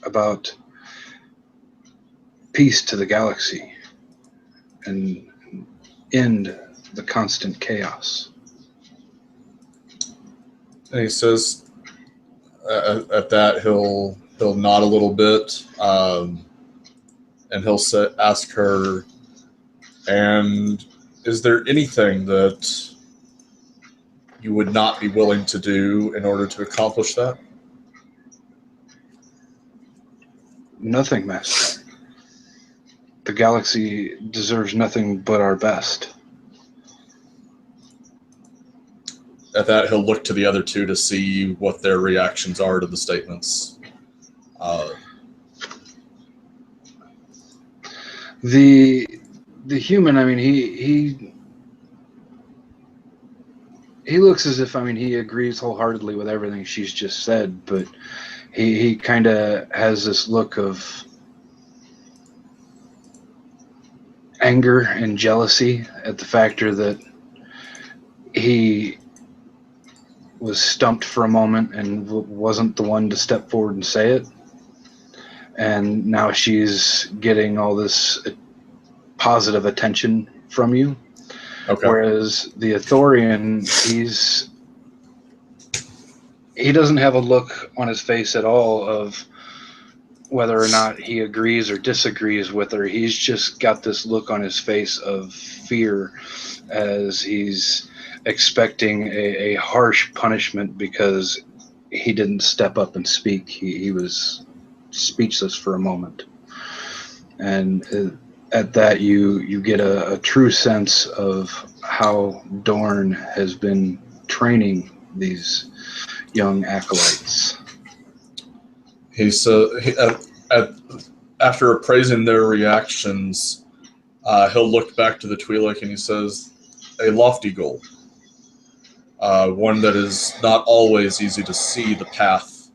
about peace to the galaxy and end the constant chaos." And he says, at that, he'll nod a little bit, and he'll ask her, "And is there anything that you would not be willing to do in order to accomplish that?" Nothing, Master. The galaxy deserves nothing but our best. At that, he'll look to the other two to see what their reactions are to the statements. The human, I mean, he looks as if, I mean, he agrees wholeheartedly with everything she's just said, but he kind of has this look of anger and jealousy at the factor that he was stumped for a moment and wasn't the one to step forward and say it. And now she's getting all this positive attention from you. Okay. Whereas the Ithorian, he doesn't have a look on his face at all of whether or not he agrees or disagrees with her. He's just got this look on his face of fear as he's expecting a harsh punishment because he didn't step up and speak. He was speechless for a moment. And at that, you get a true sense of how Dorn has been training these young acolytes. After appraising their reactions, he'll look back to the Twi'lek and he says, "A lofty goal, one that is not always easy to see the path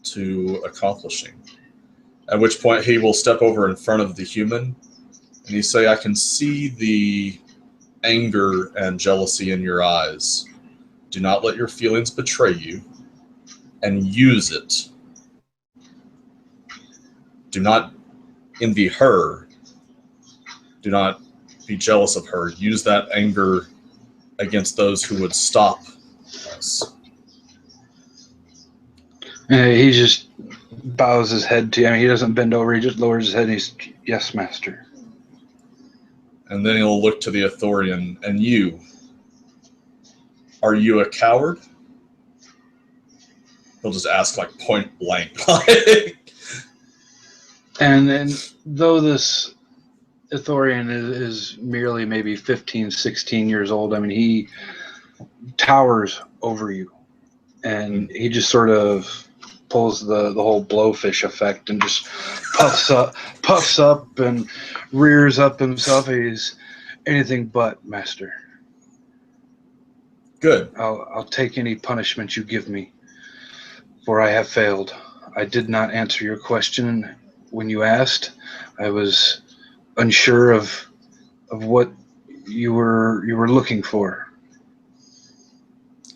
to accomplishing." At which point he will step over in front of the human and he say, "I can see the anger and jealousy in your eyes. Do not let your feelings betray you, and use it. Do not envy her. Do not be jealous of her. Use that anger against those who would stop us." He just bows his head to you. I mean, he doesn't bend over. He just lowers his head and he's, "Yes, Master." And then he'll look to the Ithorian, "And you, are you a coward?" He'll just ask like point blank. And though this Ithorian is merely maybe 15, 16 years old, I mean, he towers over you. And he just sort of pulls the whole blowfish effect and just puffs up and rears up himself. He's anything but, "Master. Good. I'll take any punishment you give me, for I have failed. I did not answer your question when you asked. I was unsure of what you were looking for."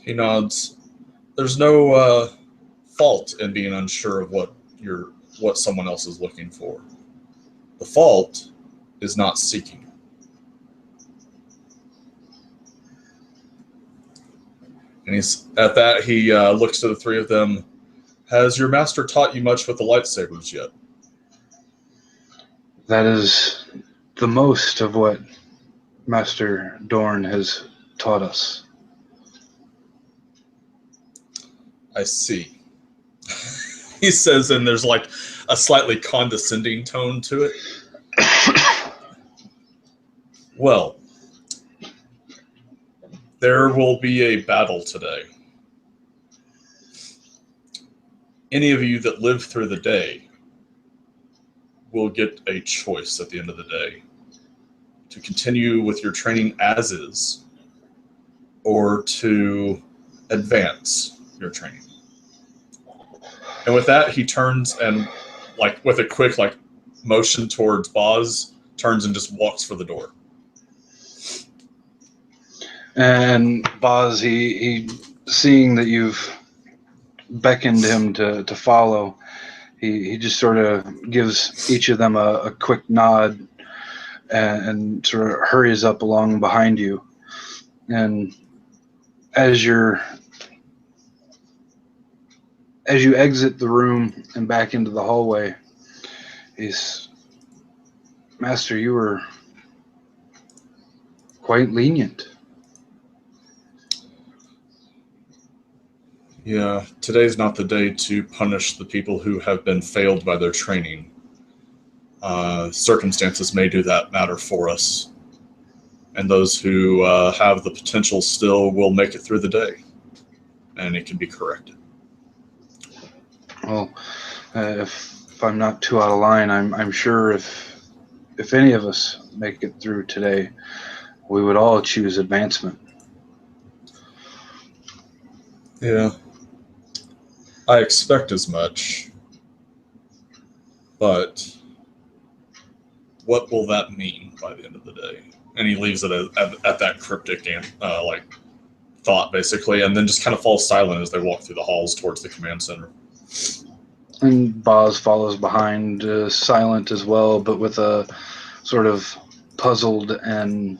He nods. "There's no fault in being unsure of what what someone else is looking for. The fault is not seeking. And at that, he looks to the three of them. Has your master taught you much with the lightsabers yet? That is the most of what Master Dorn has taught us. I see. He says, and there's like a slightly condescending tone to it. Well, there will be a battle today. Any of you that live through the day will get a choice at the end of the day to continue with your training as is or to advance your training. And with that, he turns and, like, with a quick, like, motion towards Boz, turns and just walks for the door. And Boz, he seeing that you've beckoned him to follow, he just sort of gives each of them a quick nod and sort of hurries up along behind you. And as you exit the room and back into the hallway, he's, Master, you were quite lenient. Yeah, today's not the day to punish the people who have been failed by their training. Circumstances may do that matter for us. And those who have the potential still will make it through the day. And it can be corrected. Well, if I'm not too out of line, I'm sure if any of us make it through today, we would all choose advancement. Yeah. I expect as much. But what will that mean by the end of the day? And he leaves it at that cryptic thought, basically, and then just kind of falls silent as they walk through the halls towards the command center. And Boz follows behind, silent as well, but with a sort of puzzled and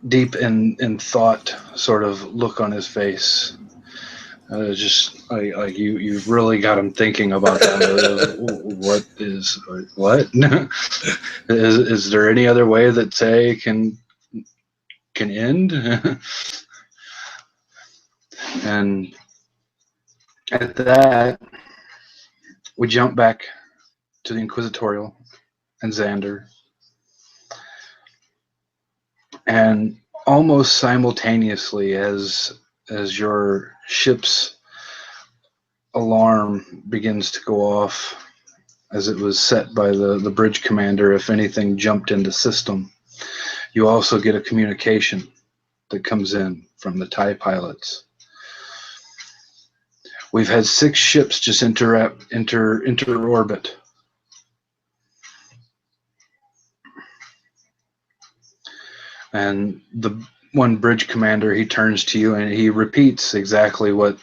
deep in thought sort of look on his face. Just like you've really got him thinking about that. What is there any other way that say can end? And at that, we jump back to the Inquisitorial and Xander, and almost simultaneously as your ship's alarm begins to go off, as it was set by the bridge commander if anything jumped into system, you also get a communication that comes in from the TIE pilots. We've had 6 ships just enter orbit. And the one bridge commander, he turns to you and he repeats exactly what,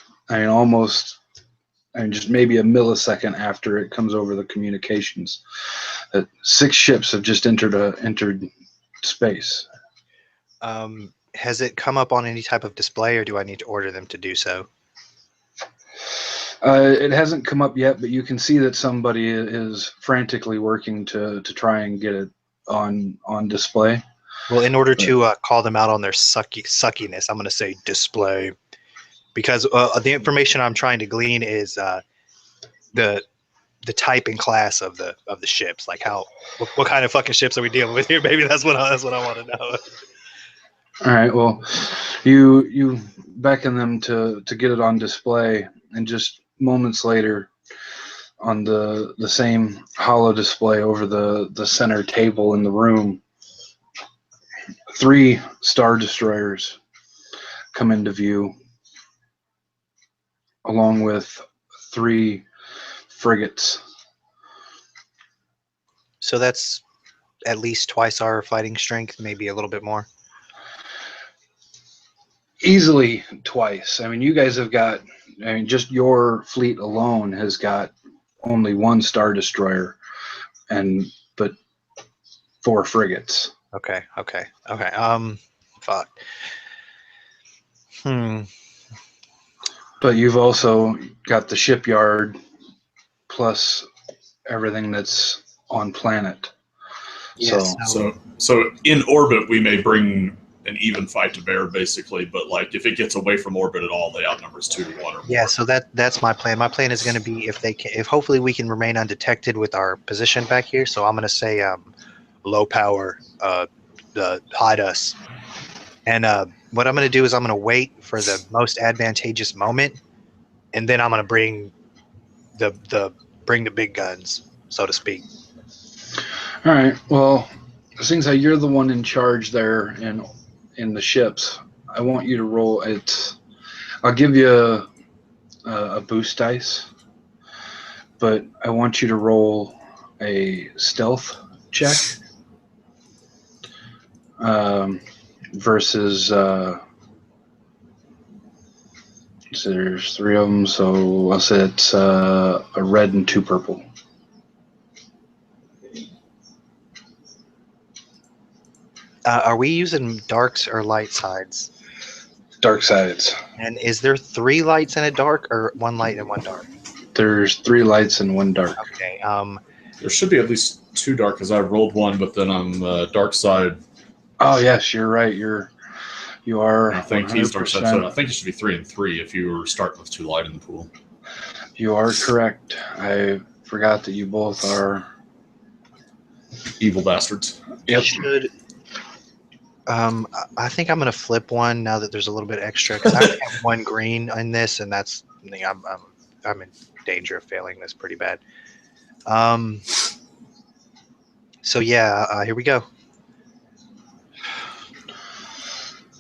just maybe a millisecond after it comes over the communications, that 6 ships have just entered space. Has it come up on any type of display, or do I need to order them to do so? It hasn't come up yet, but you can see that somebody is frantically working to try and get it on display. Well, in order to call them out on their suckiness, I'm going to say display, because the information I'm trying to glean is the type and class of the ships. Like what kind of fucking ships are we dealing with here, baby? That's what I want to know. All right. Well, you beckon them to get it on display, and just moments later, on the same holo display over the center table in the room, 3 Star Destroyers come into view, along with 3 frigates. So that's at least twice our fighting strength, maybe a little bit more. Easily twice. I mean, you guys have got I mean, just your fleet alone has got only one Star Destroyer, but 4 frigates. Okay. Fuck. But you've also got the shipyard plus everything that's on planet. Yes. So in orbit, we may bring an even fight to bear, basically. But like, if it gets away from orbit at all, they outnumbers 2 to 1 or more. Yeah. So that's my plan. My plan is going to be if hopefully we can remain undetected with our position back here. So I'm going to say low power, hide us, and what I'm going to do is I'm going to wait for the most advantageous moment, and then I'm going to bring the big guns, so to speak. All right. Well, seeing as you're the one in charge there in the ships, I want you to roll. I'll give you a boost dice, but I want you to roll a stealth check versus. So there's 3 of them, so I'll say it's a red and 2 purple. Are we using darks or light sides? Dark sides. And is there 3 lights and a dark, or 1 light and 1 dark? There's 3 lights and 1 dark. Okay. There should be at least 2 dark, because I rolled 1, but then on the dark side. Oh yes, you're right. You are. I think he's dark side. So 100%. I think it should be 3 and 3 if you were starting with 2 light in the pool. You are correct. I forgot that you both are Evil bastards. Yep. I think I'm gonna flip one now that there's a little bit extra, because I have 1 green in this, and that's I'm in danger of failing this pretty bad. So yeah, here we go,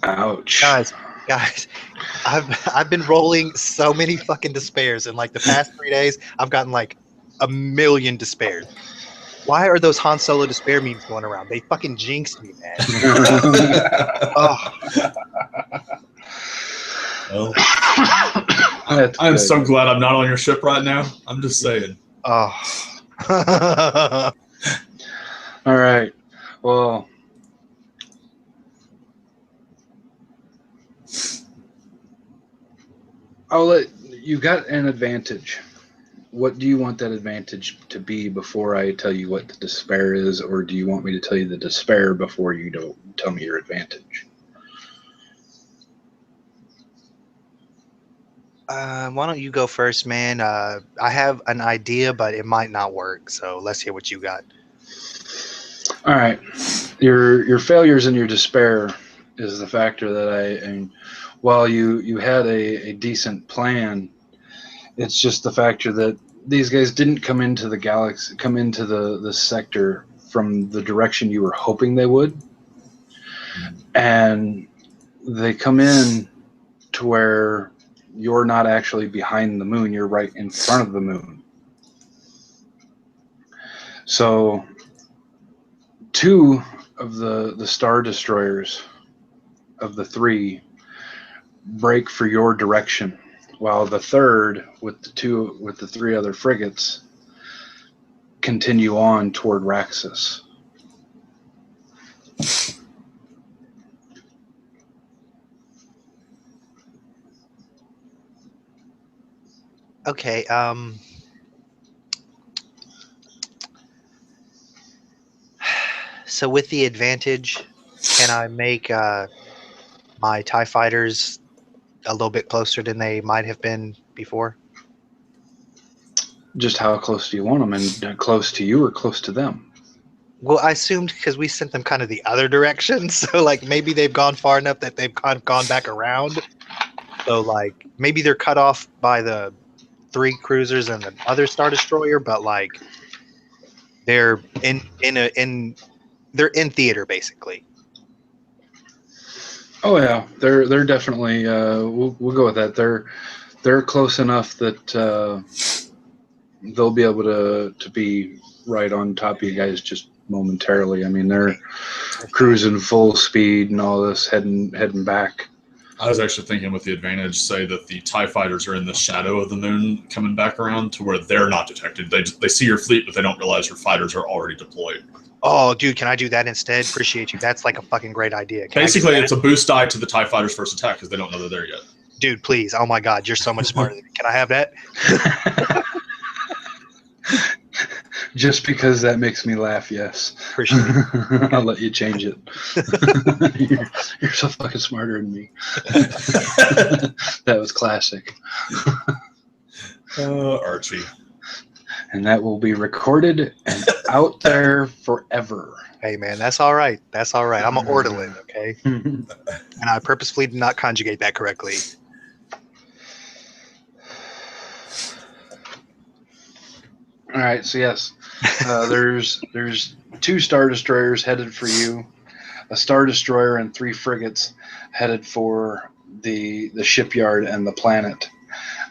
Ouch. guys. I've been rolling so many fucking despairs in like the past 3 days. I've gotten like 1,000,000 despairs. Why are those Han Solo despair memes going around? They fucking jinxed me, man. Oh. Well, That's I'm good. so glad I'm not on your ship right now. I'm just saying. Oh. All right. Well, you got an advantage. What do you want that advantage to be before I tell you what the despair is, or do you want me to tell you the despair before you don't tell me your advantage? Why don't you go first, man? I have an idea, but it might not work. So let's hear what you got. All right. Your failures and your despair is the factor that and while you had a decent plan, it's just the factor that these guys didn't come into the sector from the direction you were hoping they would. And they come in to where you're not actually behind the moon, you're right in front of the moon. So 2 of the Star Destroyers of the 3 break for your direction, while the 3rd with the 3 other frigates continue on toward Raxus. Okay. So with the advantage, can I make my TIE fighters a little bit closer than they might have been before? Just how close do you want them, and close to you or close to them? Well, I assumed because we sent them kind of the other direction, so like maybe they've gone far enough that they've gone back around. So like maybe they're cut off by the 3 cruisers and the other Star Destroyer, but like they're in theater basically. Oh yeah, they're definitely. We'll go with that. They're close enough that they'll be able to be right on top of you guys just momentarily. I mean, they're cruising full speed and all this, heading back. I was actually thinking with the advantage, say that the TIE fighters are in the shadow of the moon coming back around to where they're not detected. They see your fleet, but they don't realize your fighters are already deployed. Oh, dude, can I do that instead? Appreciate you. That's like a fucking great idea. Can Basically, I do it's a boost die to the TIE fighters' first attack because they don't know they're there yet. dude, please. Oh my God, you're so much smarter than me. Can I have that? Just because that makes me laugh, yes. Appreciate it. I'll let you change it. You're so fucking smarter than me. That was classic. Archie. And that will be recorded and out there forever. Hey, man, that's all right. That's all right. I'm an orderland, okay? And I purposefully did not conjugate that correctly. All right, so yes, there's 2 Star Destroyers headed for you, a Star Destroyer and 3 frigates headed for the shipyard and the planet.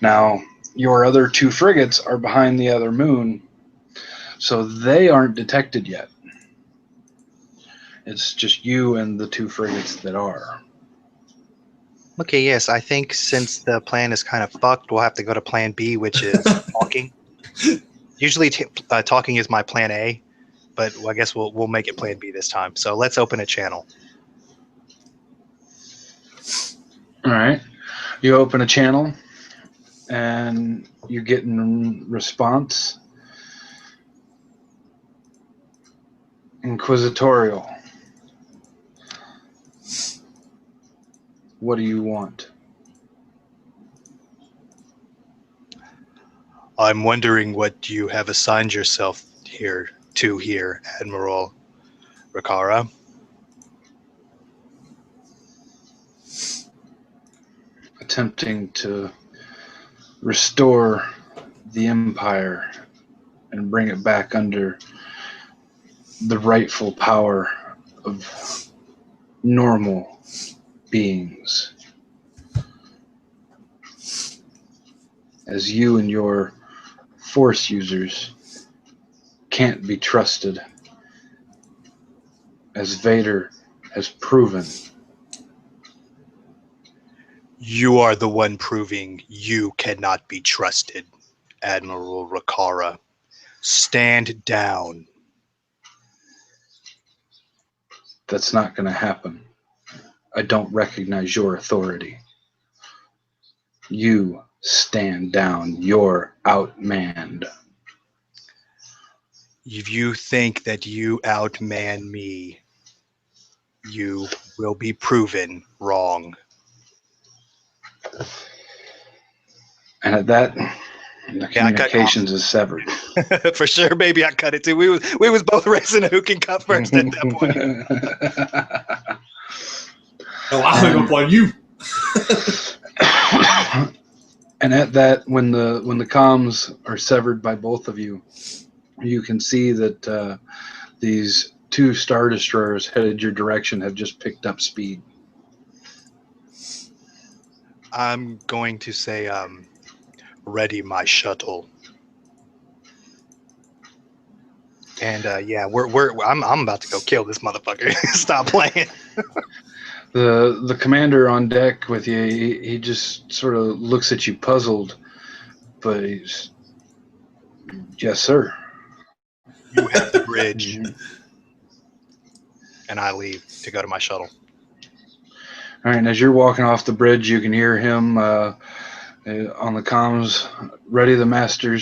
Now, your other 2 frigates are behind the other moon, so they aren't detected yet. It's just you and the 2 frigates that are. Okay, yes, I think since the plan is kind of fucked, we'll have to go to plan B, which is talking. Usually talking is my plan A, but I guess we'll make it plan B this time. So let's open a channel. All right, you open a channel, and you get in response Inquisitorial. What do you want? I'm wondering what you have assigned yourself here, Admiral Rakara. Attempting to restore the Empire and bring it back under the rightful power of normal beings. As you and your Force users can't be trusted, as Vader has proven. You are the one proving you cannot be trusted, Admiral Rakara. Stand down. That's not going to happen. I don't recognize your authority. You stand down. You're outmanned. If you think that you outman me, you will be proven wrong. And at that, the communications is severed. For sure, baby, I cut it too. We was both racing who can cut first at that point. No, I hung up on you. And at that, when the comms are severed by both of you, you can see that these 2 Star Destroyers headed your direction have just picked up speed. I'm going to say, ready my shuttle. And yeah, I'm about to go kill this motherfucker. Stop playing. The commander on deck with you, he just sort of looks at you puzzled, but he's, yes, sir. You have the bridge. And I leave to go to my shuttle. All right, and as you're walking off the bridge, you can hear him on the comms, ready the Master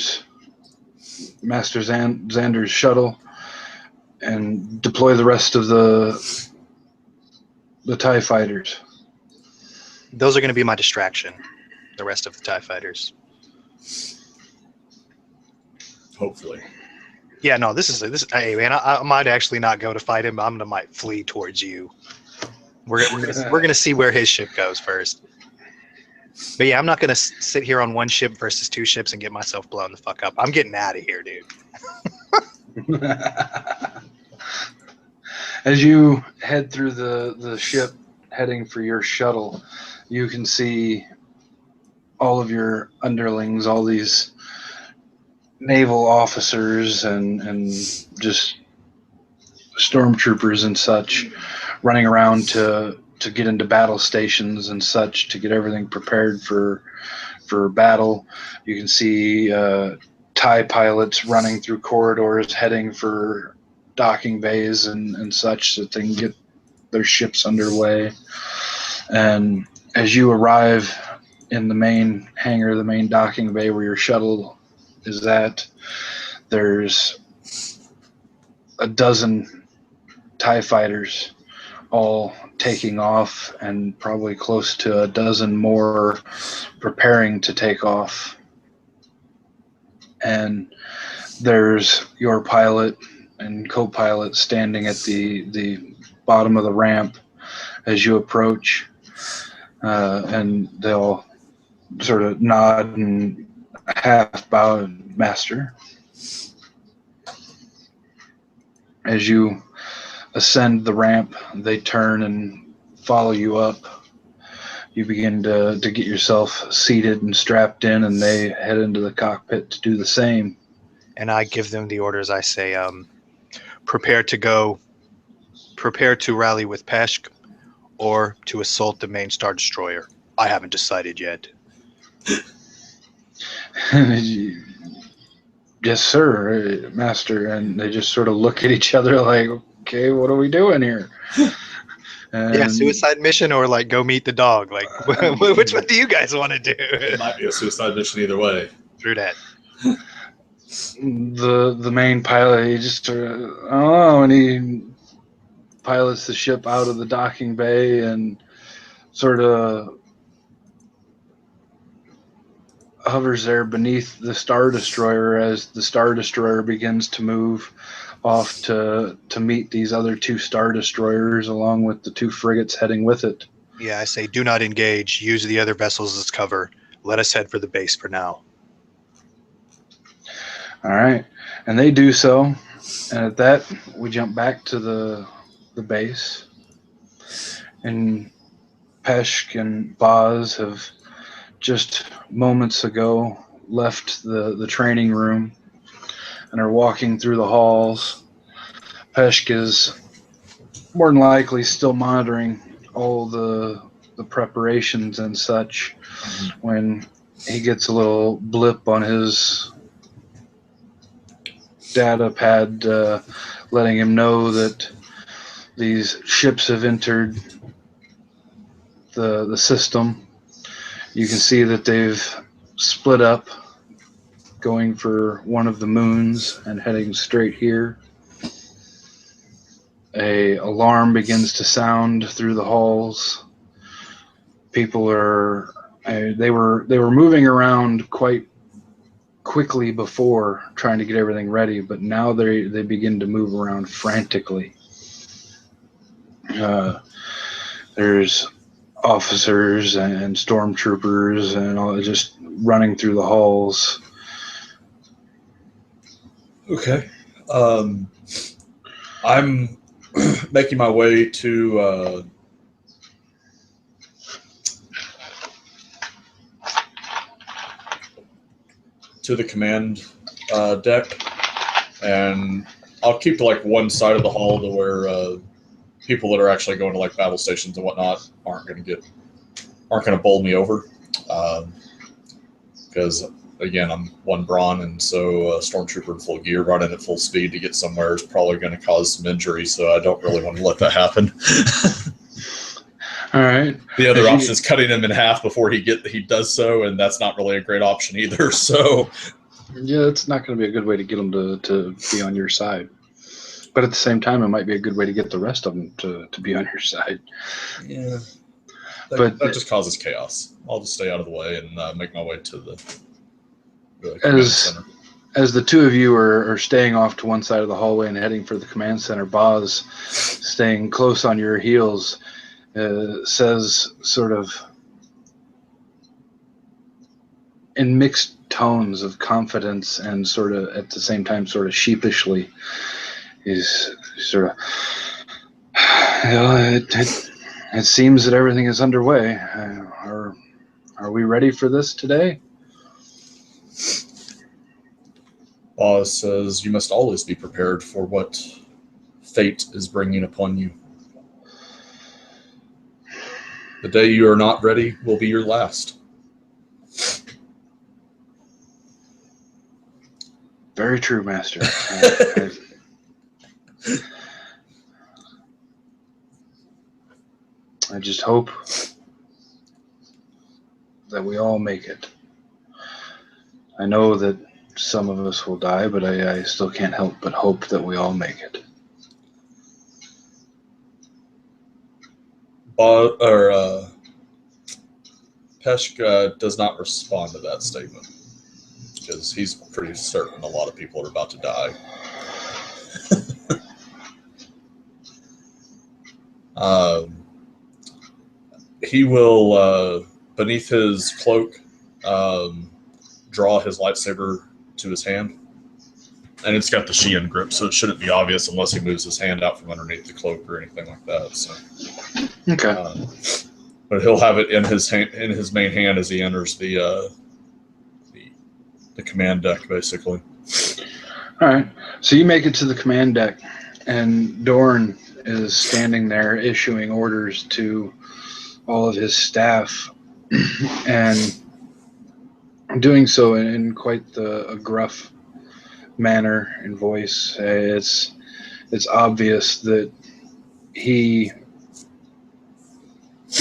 Xander's shuttle, and deploy the rest of the TIE fighters. Those are going to be my distraction, the rest of the TIE fighters. Hopefully. Yeah, no, this. Hey, man, I might actually not go to fight him. Might flee towards you. We're gonna see where his ship goes first. But yeah, I'm not gonna sit here on 1 ship versus 2 ships and get myself blown the fuck up. I'm getting out of here, dude. As you head through the ship heading for your shuttle, you can see all of your underlings, all these naval officers and just stormtroopers and such running around to to get into battle stations and such to get everything prepared for battle. You can see TIE pilots running through corridors heading for docking bays and such so that they can get their ships underway. And as you arrive in the main hangar, the main docking bay where your shuttle is at, there's a dozen TIE fighters all taking off, and probably close to a dozen more preparing to take off. And there's your pilot and co-pilot standing at the bottom of the ramp as you approach, and they'll sort of nod and half bow, master. As you ascend the ramp, they turn and follow you up. You begin to get yourself seated and strapped in, and they head into the cockpit to do the same. And I give them the orders. I say, prepare to rally with Peshk, or to assault the main Star Destroyer. I haven't decided yet. Yes, sir, master. And they just sort of look at each other like, okay, what are we doing here? And Yeah, suicide mission or like go meet the dog. Like, which one do you guys want to do? It might be a suicide mission either way. Through that. The main pilot, he just sort of, oh, and he pilots the ship out of the docking bay and sort of hovers there beneath the Star Destroyer as the Star Destroyer begins to move off to meet these other two Star Destroyers along with the two frigates heading with it. Yeah, I say do not engage. Use the other vessels as cover. Let us head for the base for now. All right. And they do so. And at that, we jump back to the base. And Peshk and Boz have just moments ago left the training room and are walking through the halls. Peshk is more than likely still monitoring all the preparations and such when he gets a little blip on his data pad letting him know that these ships have entered the system. You can see that they've split up, going for one of the moons and heading straight here. A alarm begins to sound through the halls. People are they were moving around quite quickly before, trying to get everything ready, but now they begin to move around frantically. There's officers and stormtroopers and all just running through the halls. Okay. I'm making my way to the command deck, and I'll keep to like one side of the hall to where people that are actually going to like battle stations and whatnot aren't going to bowl me over, because again, I'm one brawn, and so a stormtrooper in full gear running at full speed to get somewhere is probably going to cause some injury, so I don't really want to let that happen. All right. The other option is cutting him in half before he does so, and that's not really a great option either. So yeah, it's not going to be a good way to get them to be on your side. But at the same time, it might be a good way to get the rest of them to be on your side. yeah, But that just causes chaos. I'll just stay out of the way and make my way to the command as center. as the two of you are staying off to one side of the hallway and heading for the command center, Boz, staying close on your heels, says sort of in mixed tones of confidence and sort of at the same time sort of sheepishly, he's sort of, it seems that everything is underway. Are we ready for this today? Boz says, "You must always be prepared for what fate is bringing upon you." The day you are not ready will be your last. Very true, Master. I just hope that we all make it. I know that some of us will die, but I still can't help but hope that we all make it. Peshk does not respond to that statement because he's pretty certain a lot of people are about to die. He will, beneath his cloak, draw his lightsaber to his hand. And it's got the Xi'an grip, so it shouldn't be obvious unless he moves his hand out from underneath the cloak or anything like that. So, Okay. but he'll have it in his main hand as he enters the command deck, basically. All right. So you make it to the command deck, and Dorn is standing there issuing orders to all of his staff, and doing so in quite a gruff manner and voice. It's obvious that he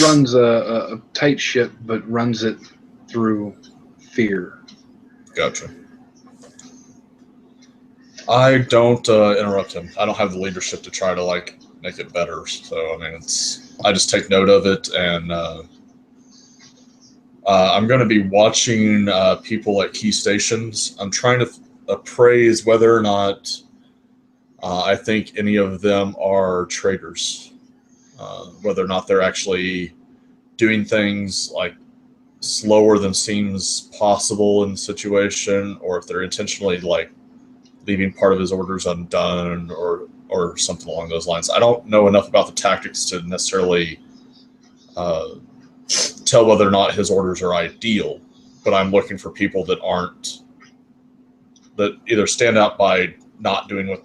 runs a tight ship, but runs it through fear. Gotcha. I don't interrupt him. I don't have the leadership to try to make it better. So I mean, I just take note of it, and I'm going to be watching people at key stations. I'm trying to appraise whether or not I think any of them are traitors, whether or not they're actually doing things slower than seems possible in the situation, or if they're intentionally leaving part of his orders undone or something along those lines. I don't know enough about the tactics to necessarily tell whether or not his orders are ideal, but I'm looking for people that either stand out by not doing what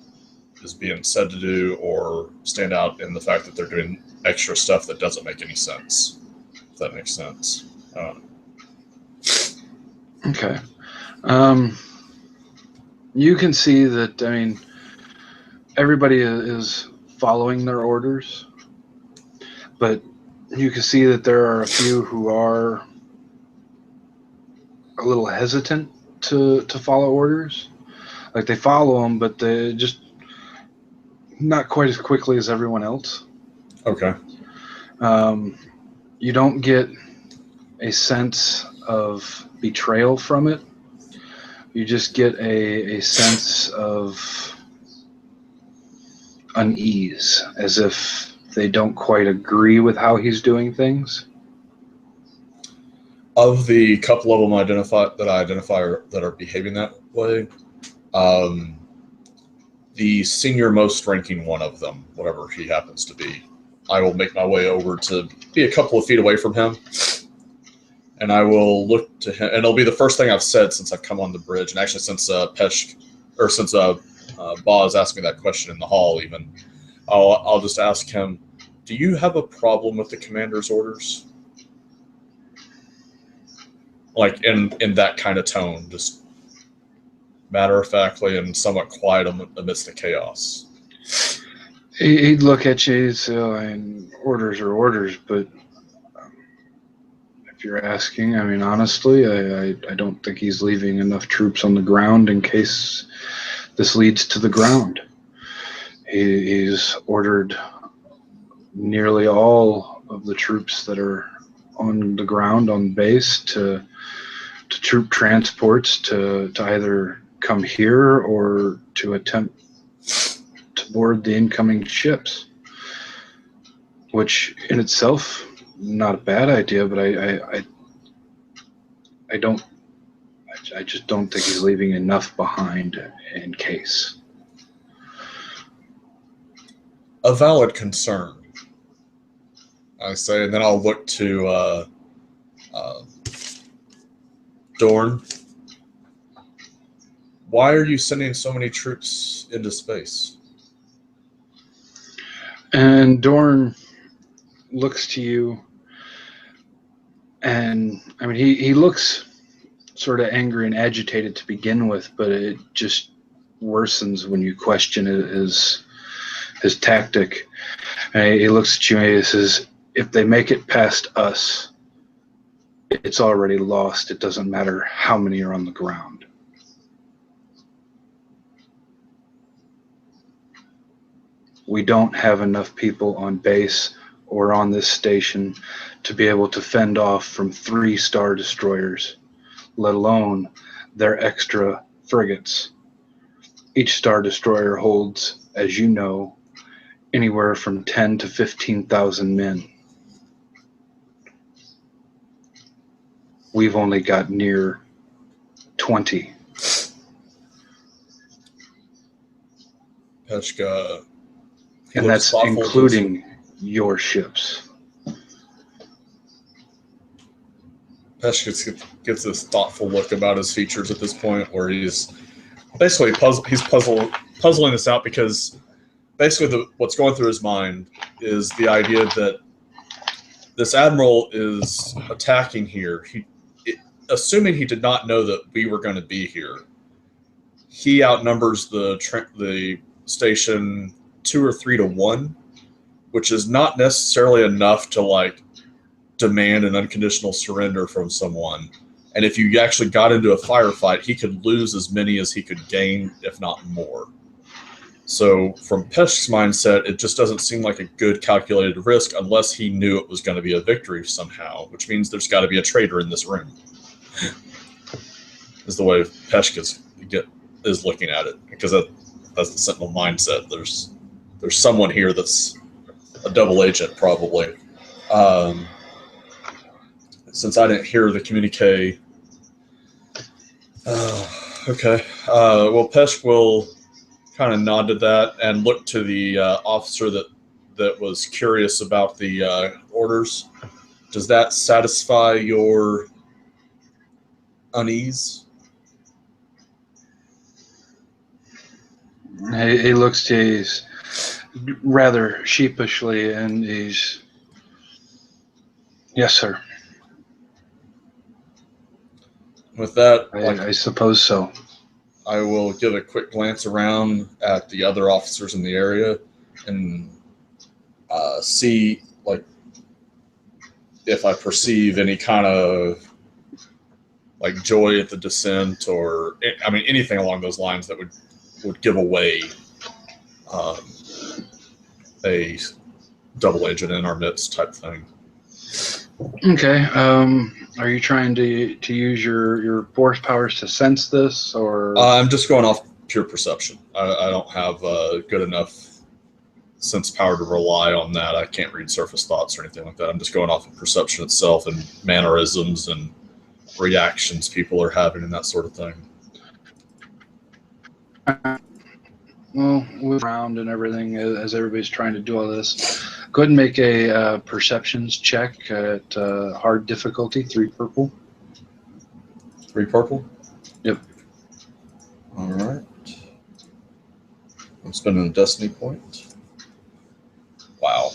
is being said to do, or stand out in the fact that they're doing extra stuff that doesn't make any sense. If that makes sense. Okay. You can see that, I mean, everybody is following their orders, but you can see that there are a few who are a little hesitant to follow orders. Like, they follow them, but they just not quite as quickly as everyone else. Okay. You don't get a sense of betrayal from it. You just get a sense of unease, as if they don't quite agree with how he's doing things. Of the couple of them I identify that are behaving that way, the senior most ranking one of them, whatever he happens to be, I will make my way over to be a couple of feet away from him, and I will look to him, and it'll be the first thing I've said since I've come on the bridge, and actually since Boz asked me that question in the hall. Even I'll just ask him, "Do you have a problem with the commander's orders?" Like in that kind of tone, just matter-of-factly and somewhat quiet amidst the chaos. He'd look at you and say, "Oh, and orders are orders," but if you're asking, I mean, honestly, I don't think he's leaving enough troops on the ground in case this leads to the ground. He's ordered nearly all of the troops that are on the ground on base to troop transports to either come here or to attempt to board the incoming ships, which in itself not a bad idea, but I just don't think he's leaving enough behind in case. A valid concern, I say, and then I'll look to Dorn. Why are you sending so many troops into space? And Dorn looks to you And I mean, he looks sort of angry and agitated to begin with, but it just worsens when you question his tactic. And he looks at you and he says, "If they make it past us, it's already lost. It doesn't matter how many are on the ground." We don't have enough people on base or on this station to be able to fend off from 3 Star Destroyers, let alone their extra frigates. Each Star Destroyer holds, as you know, anywhere from 10 to 15,000 men. We've only got near 20. Peshka. And that's including your ships. Peshka gets this thoughtful look about his features at this point, where he's basically puzzling this out, because basically what's going through his mind is the idea that this admiral is attacking here. Assuming he did not know that we were going to be here, he outnumbers the station 2 or 3 to 1, which is not necessarily enough to like demand an unconditional surrender from someone. And if you actually got into a firefight, he could lose as many as he could gain, if not more. So from Peshk's mindset, it just doesn't seem like a good calculated risk unless he knew it was going to be a victory somehow, which means there's got to be a traitor in this room. Is the way Peshk is looking at it, because that's the Sentinel mindset. There's someone here that's a double agent, probably. Since I didn't hear the communique, okay. Well, Peshk will kind of nod to that and look to the officer that was curious about the orders. Does that satisfy your unease? He looks to you rather sheepishly, and he's, "Yes, sir." With that, I suppose so. I will give a quick glance around at the other officers in the area and see like if I perceive any kind of like joy at the descent, or I mean anything along those lines that would give away a double agent in our midst type thing. Okay. Are you trying to use your force powers to sense this, or? I'm just going off pure perception. I don't have good enough sense power to rely on that. I can't read surface thoughts or anything like that. I'm just going off of perception itself and mannerisms and reactions people are having and that sort of thing. Well, with round and everything, as everybody's trying to do all this, go ahead and make a perceptions check at hard difficulty, 3 purple. 3 purple? Yep. All right. I'm spending a destiny point. Wow.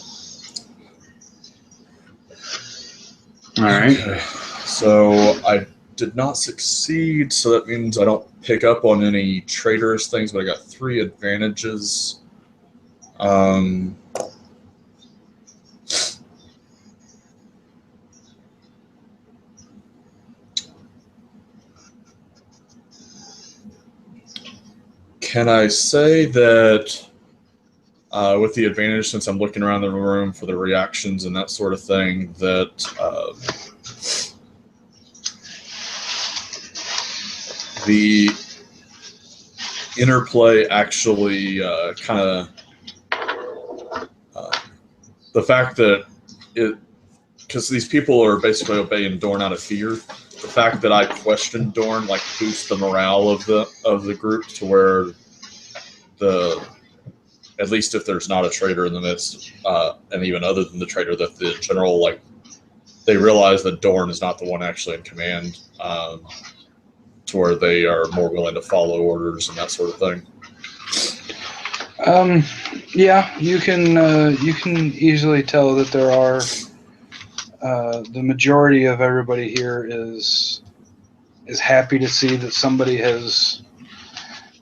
All right. Okay. So I did not succeed, so that means I don't pick up on any traitorous things, but I got 3 advantages. Can I say that with the advantage, since I'm looking around the room for the reactions and that sort of thing, that the interplay actually kind of the fact that because these people are basically obeying Dorn out of fear, the fact that I questioned Dorn like boosts the morale of the group to where at least if there's not a traitor in the midst, and even other than the traitor, that the general, like, they realize that Dorn is not the one actually in command, to where they are more willing to follow orders and that sort of thing. Yeah, you can easily tell that there are the majority of everybody here is happy to see that somebody has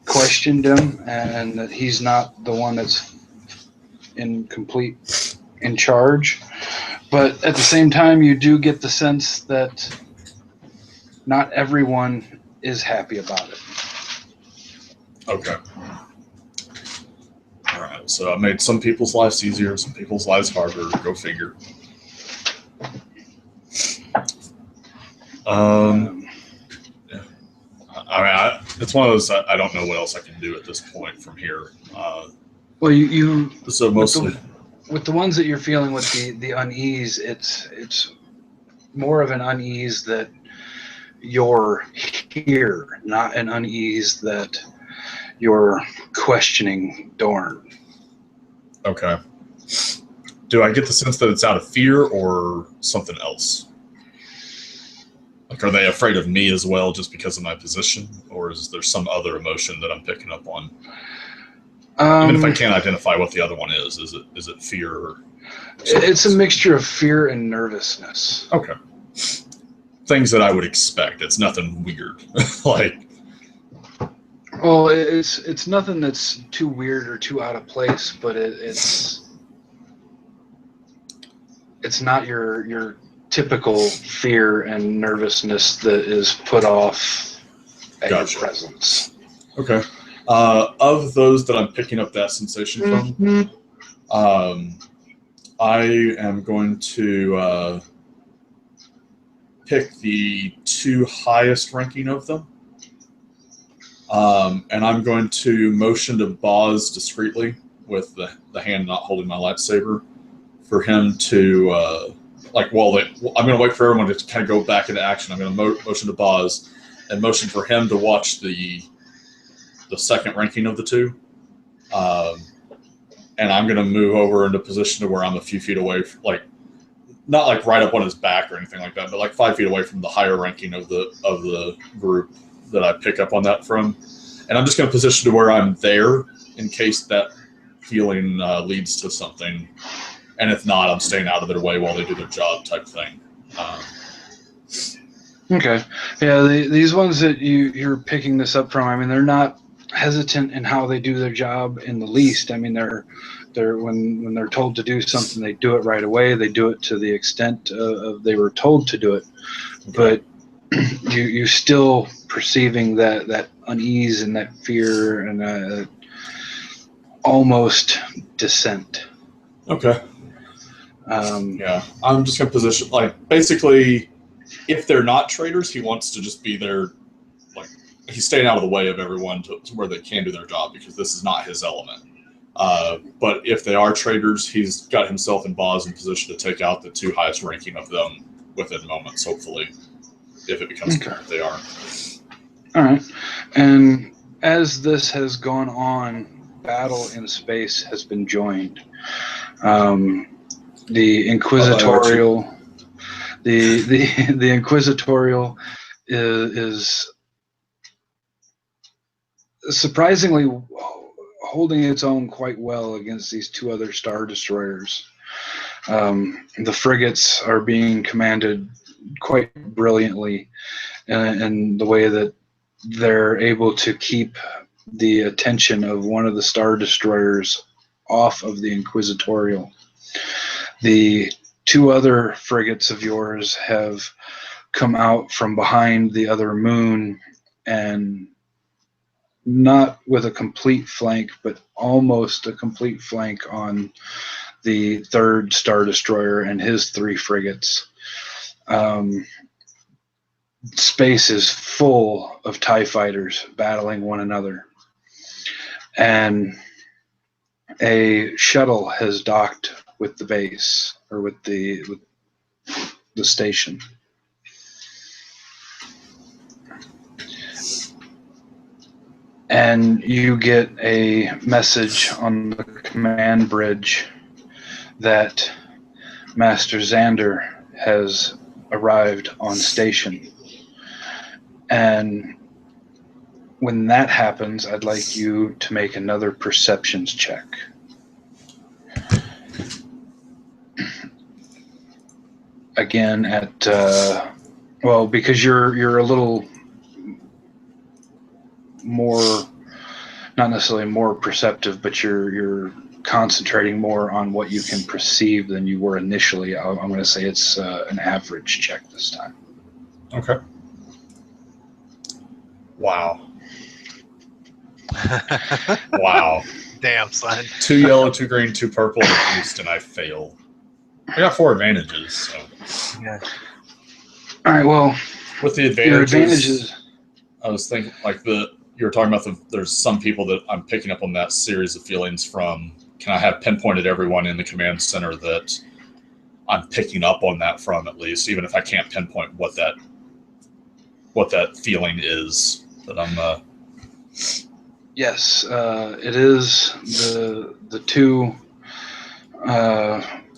questioned him and that he's not the one that's in charge. But at the same time, you do get the sense that not everyone is happy about it. Okay. All right. So I made some people's lives easier, some people's lives harder. Go figure. Yeah. It's one of those. I don't know what else I can do at this point from here. Well, you So mostly with the ones that you're feeling with the unease, it's more of an unease that you're here, not an unease that you're questioning Dorn. okay. Do I get the sense that it's out of fear or something else? Like, are they afraid of me as well just because of my position, or is there some other emotion that I'm picking up on? Even if I can't identify what the other one is it fear? Or it's a mixture of fear and nervousness. Okay. Things that I would expect. It's nothing weird. Like, well, it's nothing that's too weird or too out of place, but it's not your typical fear and nervousness that is put off at Gotcha. your presence. Okay. Of those that I'm picking up that sensation from, I am going to pick the two highest ranking of them. And I'm going to motion to Boz discreetly with the hand not holding my lightsaber for him to, I'm going to wait for everyone to kind of go back into action. I'm going to motion to Boz and motion for him to watch the second ranking of the two. And I'm going to move over into position to where I'm a few feet away, not like right up on his back or anything like that, but like 5 feet away from the higher ranking of the group that I pick up on that from. And I'm just going to position to where I'm there in case that feeling leads to something. And if not, I'm staying out of their way while they do their job type thing. Okay. Yeah, these ones that you're picking this up from, I mean, they're not hesitant in how they do their job in the least. I mean, they're when they're told to do something, they do it right away. They do it to the extent of they were told to do it. Okay. But you still perceiving that unease and that fear and almost dissent. Okay. Yeah, I'm just going to position, basically, if they're not traitors, he wants to just be there, he's staying out of the way of everyone to where they can do their job, because this is not his element. But if they are traitors, he's got himself and Boz in position to take out the two highest ranking of them within moments, hopefully, if it becomes apparent they are. All right. And as this has gone on, battle in space has been joined. The inquisitorial, the inquisitorial is surprisingly holding its own quite well against these two other star destroyers. The frigates are being commanded quite brilliantly in the way that they're able to keep the attention of one of the star destroyers off of the inquisitorial. The two other frigates of yours have come out from behind the other moon, and not with a complete flank, but almost a complete flank on the third star destroyer and his three frigates. Space is full of TIE fighters battling one another, and a shuttle has docked with the base, or with the station. And you get a message on the command bridge that Master Xander has arrived on station. And when that happens, I'd like you to make another perceptions check. again at well, because you're a little more, not necessarily more perceptive, but you're concentrating more on what you can perceive than you were initially. I'm going to say it's an average check this time. Okay. Wow. Wow. Damn, son. 2 yellow, 2 green, 2 purple, and a boost, and I fail. I got 4 advantages, so. Yeah. All right. Well, With the your advantages, advantages. I was thinking, like, you were talking about there's some people that I'm picking up on that series of feelings from. Can I have pinpointed everyone in the command center that I'm picking up on that from, at least, even if I can't pinpoint what that feeling is that I'm. Yes, it is the two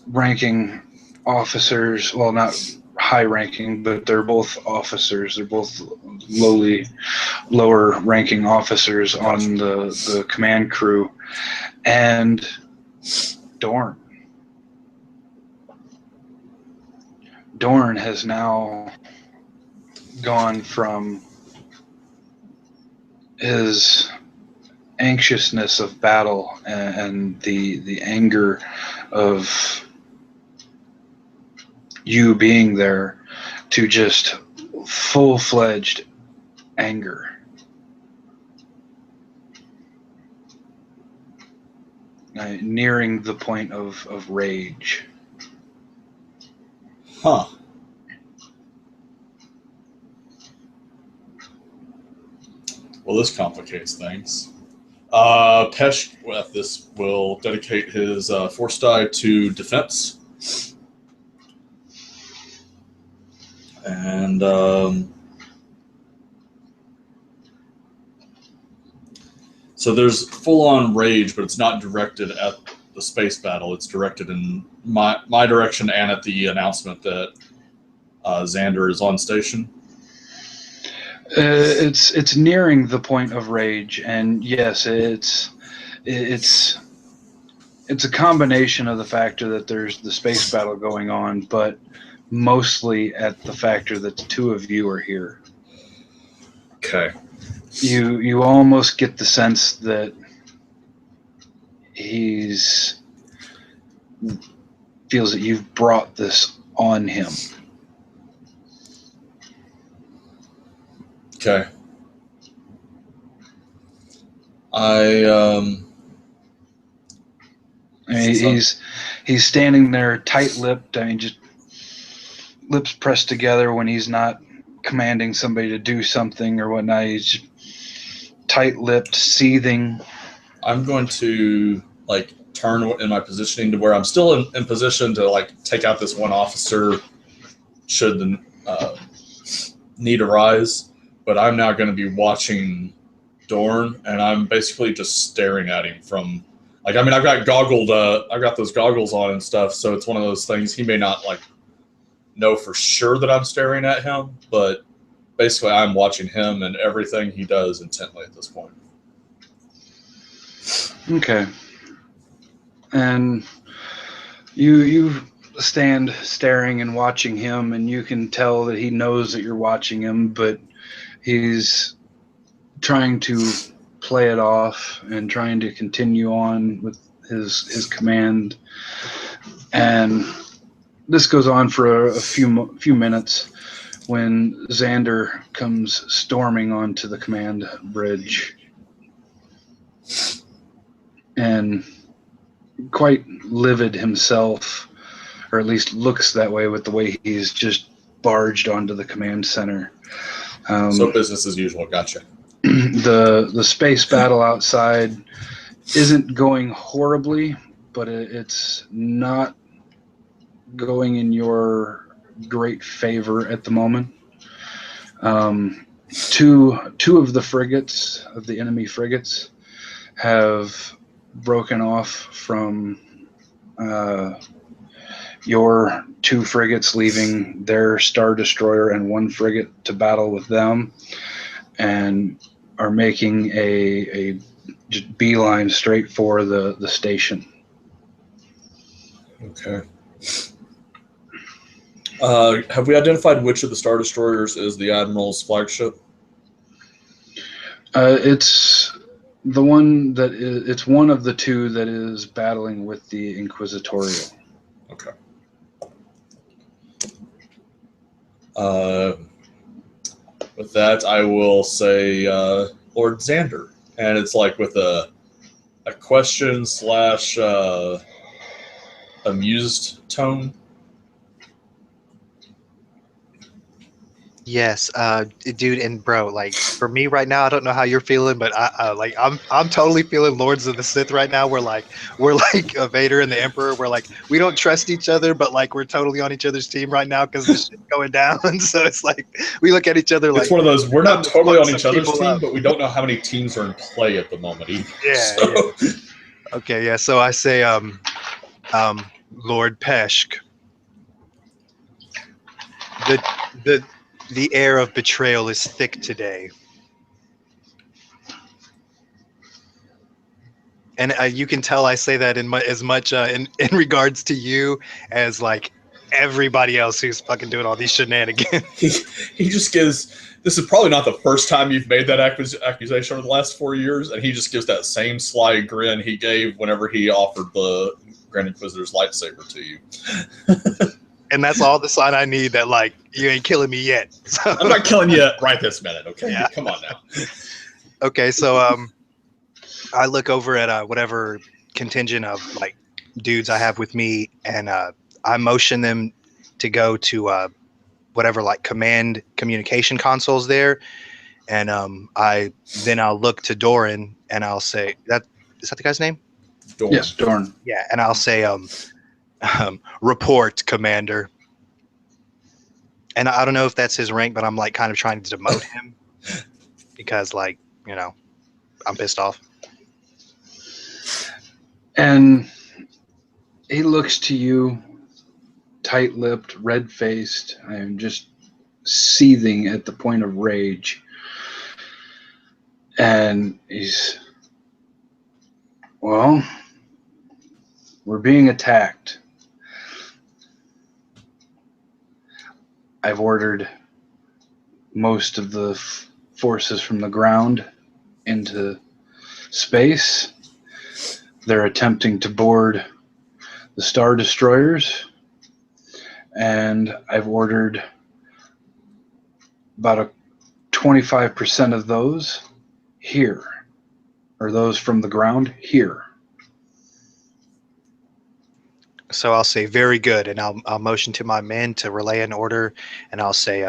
ranking officers. Well, not high ranking, but they're both officers. They're both lower ranking officers on the command crew, and Dorn. Dorn has now gone from his anxiousness of battle and the anger of you being there to just full-fledged anger. Nearing the point of rage. Huh. Well, this complicates things. Pesh, with this, will dedicate his force die to defense. And so there's full-on rage, but it's not directed at the space battle. It's directed in my direction and at the announcement that Xander is on station. It's nearing the point of rage, and yes, it's a combination of the factor that there's the space battle going on, but mostly at the factor that the two of you are here. Okay. You almost get the sense that feels that you've brought this on him. Okay. I mean, he's standing there tight-lipped. I mean, just lips pressed together when he's not commanding somebody to do something or whatnot. He's just tight-lipped, seething. I'm going to turn in my positioning to where I'm still in position to take out this one officer should the need arise, but I'm now going to be watching Dorn, and I'm basically just staring at him from I've got those goggles on and stuff, so it's one of those things. He may not know for sure that I'm staring at him, but basically I'm watching him and everything he does intently at this point. Okay. And you stand staring and watching him, and you can tell that he knows that you're watching him, but he's trying to play it off and trying to continue on with his command. And this goes on for a few minutes when Xander comes storming onto the command bridge. And quite livid himself, or at least looks that way with the way he's just barged onto the command center. So business as usual. Gotcha. The space battle outside isn't going horribly, but it's not going in your great favor at the moment. Two of the frigates, of the enemy frigates, have broken off from your two frigates, leaving their Star Destroyer and one frigate to battle with them, and are making a just beeline straight for the station. Okay. Have we identified which of the Star Destroyers is the Admiral's flagship? It's the one that is. It's one of the two that is battling with the Inquisitorial. Okay. Uh, with that, I will say Lord Xander, and it's like with a question slash amused tone. Yes, dude, and bro, like for me right now, I don't know how you're feeling, but I'm totally feeling Lords of the Sith right now. We're like Vader and the Emperor. We're like we don't trust each other, but like we're totally on each other's team right now because this shit's going down. So it's like we look at each other like It's one of those, we're time not to totally fuck on some each other's people team, up. but we don't know how many teams are in play at the moment either. Yeah, yeah. So, Okay, yeah. So I say, Lord Peshk, the the the air of betrayal is thick today. And you can tell I say that as much in regards to you as like everybody else who's fucking doing all these shenanigans. he just gives, this is probably not the first time you've made that accusation over the last 4 years, and he just gives that same sly grin he gave whenever he offered the Grand Inquisitor's lightsaber to you. And that's all the sign I need that like you ain't killing me yet. So, I'm not killing you right this minute, okay? Yeah. Come on now. okay, so I look over at whatever contingent of like dudes I have with me, and I motion them to go to whatever like command communication consoles there, and I'll look to Doran and I'll say that is that the guy's name? Dorn. Yes, Dorn. Yeah, and I'll say report, Commander. And I don't know if that's his rank, but I'm like kind of trying to demote him because like I'm pissed off. And he looks to you, tight-lipped, red-faced, and just seething at the point of rage. And he's, well, we're being attacked. I've ordered most of the forces from the ground into space. They're attempting to board the Star Destroyers, and I've ordered about 25% of those here, or those from the ground here. So I'll say very good, and I'll motion to my men to relay an order, and I'll say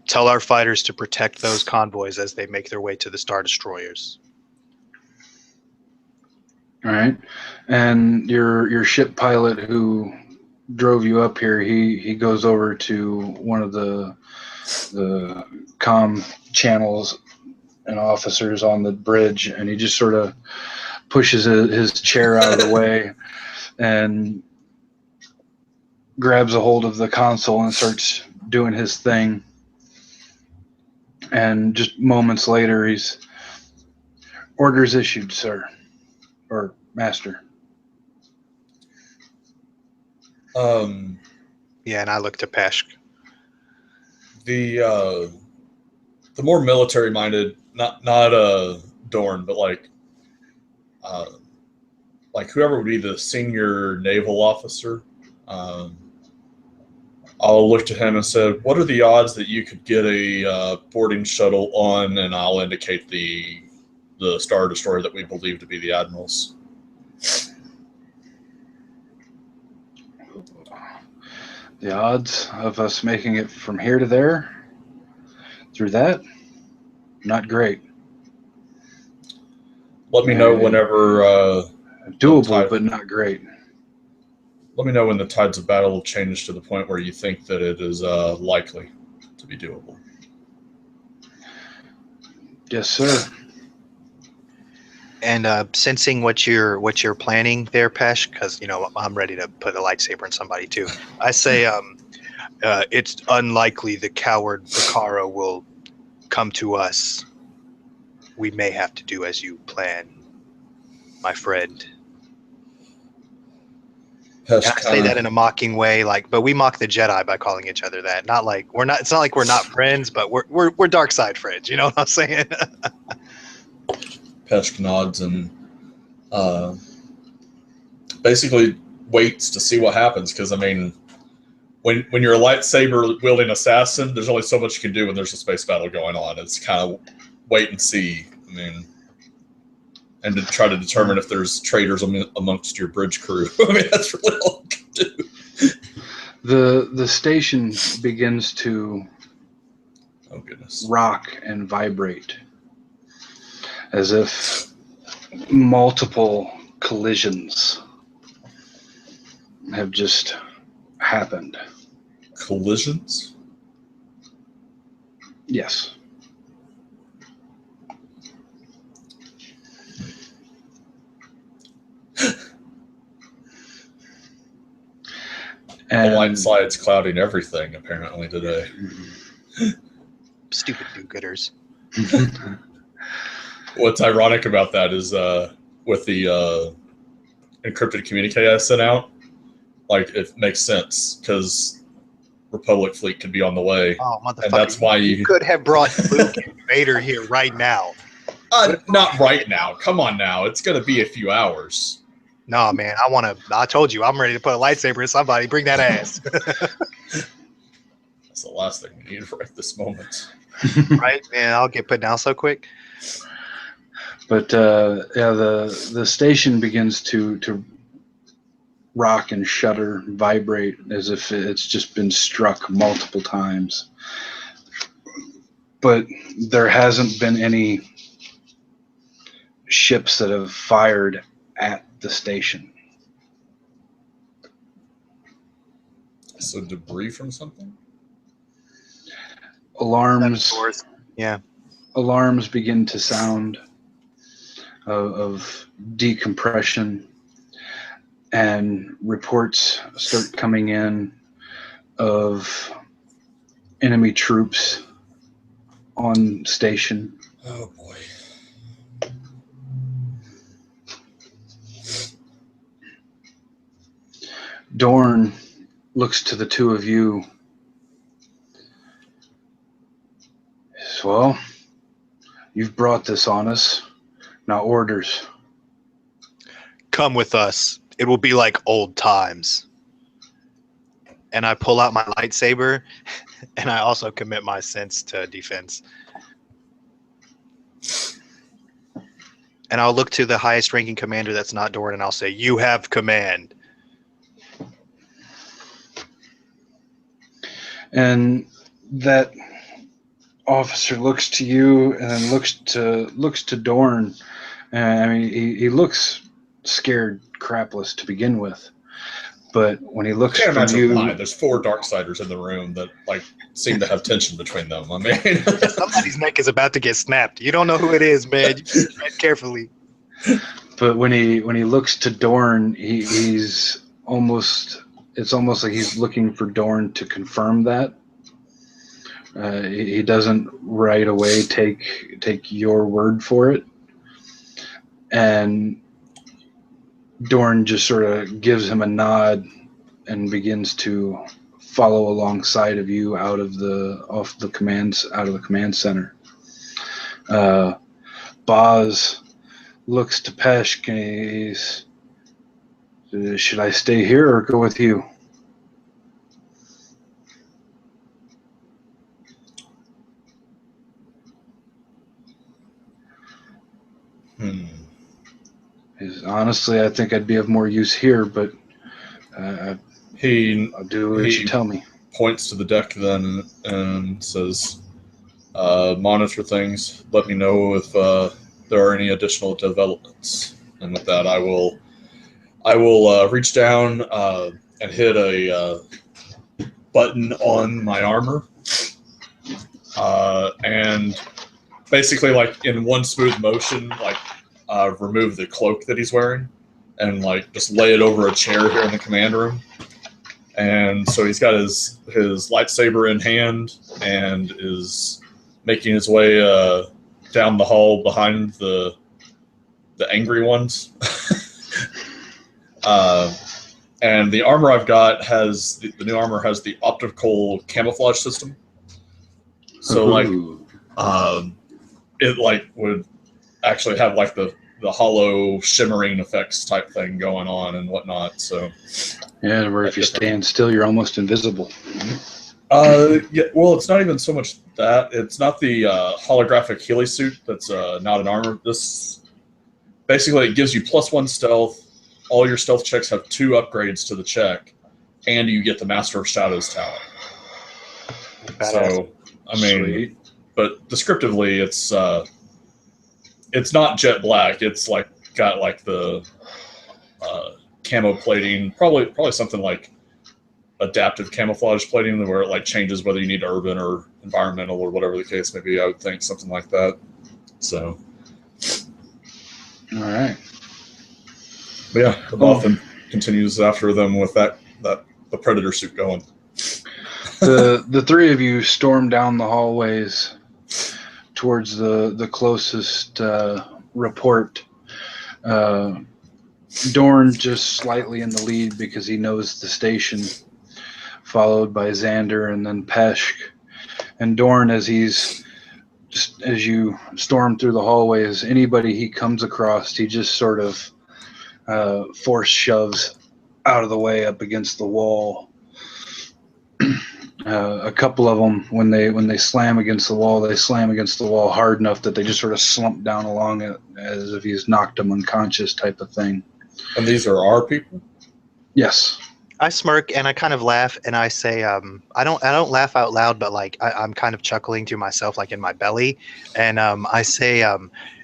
tell our fighters to protect those convoys as they make their way to the Star Destroyers. All right, and your ship pilot who drove you up here, he goes over to one of the comm channels and officers on the bridge, and he just sort of pushes his chair out of the way and grabs a hold of the console and starts doing his thing. And just moments later, he's orders issued, sir, or master. Yeah, and I look to Peshk. The more military minded, not Dorn, but like whoever would be the senior naval officer, I'll look to him and said, "What are the odds that you could get a boarding shuttle on?" And I'll indicate the Star Destroyer that we believe to be the Admiral's. The odds of us making it from here to there through that, not great. Let me know whenever doable, but not great. Let me know when the tides of battle change to the point where you think that it is likely to be doable. Yes, sir. And sensing what you're planning there, Pesh, because I'm ready to put a lightsaber in somebody too. I say it's unlikely the coward Bakara will come to us. We may have to do as you plan, my friend. And I say that in a mocking way, like, but we mock the Jedi by calling each other that. Not like we're not. It's not like we're not friends, but we're dark side friends. You know what I'm saying? Peshk nods and basically waits to see what happens. Because I mean, when you're a lightsaber wielding assassin, there's only so much you can do when there's a space battle going on. It's kind of wait and see. I mean, and to try to determine if there's traitors amongst your bridge crew. I mean, that's really all you can do. The station begins to rock and vibrate as if multiple collisions have just happened. Collisions? Yes. The line slide's clouding everything, apparently, today. Stupid do-gooders. What's ironic about that is with the encrypted communique I sent out, like, it makes sense, because Republic fleet could be on the way. Oh, motherfucker. And that's why you could have brought Luke and Vader here right now. Not right now. Come on now. It's going to be a few hours. No, man, I told you, I'm ready to put a lightsaber in somebody. Bring that ass. That's the last thing we need right this moment. Right, man, I'll get put down so quick. But yeah, the station begins to rock and shudder, vibrate as if it's just been struck multiple times. But there hasn't been any ships that have fired at the station. So debris from something? Alarms. Yeah. Alarms begin to sound of decompression, and reports start coming in of enemy troops on station. Oh boy. Dorn looks to the two of you. Well, you've brought this on us. Now orders. Come with us. It will be like old times. And I pull out my lightsaber, and I also commit my sense to defense. And I'll look to the highest ranking commander that's not Dorn, and I'll say, "You have command." And that officer looks to you and then looks to Dorn. I mean, he looks scared crapless to begin with, but when he looks at you, there's 4 Darksiders in the room that like seem to have tension between them. I mean, somebody's neck is about to get snapped. You don't know who it is, man. You tread carefully. But when he looks to Dorn, it's almost like he's looking for Dorn to confirm that. He doesn't right away take your word for it, and Dorn just sort of gives him a nod and begins to follow alongside of you out of the command center. Boz looks to Peshk and he's, should I stay here or go with you? Honestly, I think I'd be of more use here, but I'll do what you tell me. Points to the deck then and says, monitor things. Let me know if there are any additional developments. And with that, I will reach down and hit a button on my armor. And basically, like in one smooth motion, like remove the cloak that he's wearing and like just lay it over a chair here in the command room. And so he's got his lightsaber in hand and is making his way down the hall behind the angry ones. And the armor I've got has the new armor has the optical camouflage system. So like, Ooh. it like would actually have like the hollow shimmering effects type thing going on and whatnot. So Yeah, where if you stand still, you're almost invisible. yeah, well, it's not even so much that. It's not the holographic Healy suit that's not an armor. This basically it gives you +1 stealth. All your stealth checks have 2 upgrades to the check, and you get the Master of Shadows talent. Badass. So, I mean, Sweet. but descriptively, it's not jet black. It's like got like the camo plating, probably something like adaptive camouflage plating, where it like changes whether you need urban or environmental or whatever the case may be. I would think something like that. So, All right. but yeah, the Bothan continues after them with the Predator suit going. The three of you storm down the hallways towards the closest report. Dorn just slightly in the lead because he knows the station, followed by Xander and then Peshk. And Dorn, as you storm through the hallways, anybody he comes across, he just sort of force shoves out of the way up against the wall. A couple of them, when they slam against the wall, they slam against the wall hard enough that they just sort of slump down along it as if he's knocked them unconscious type of thing. And these are our people? Yes. I smirk and I kind of laugh and I say, I don't laugh out loud, but like I'm kind of chuckling to myself, like in my belly, and I say,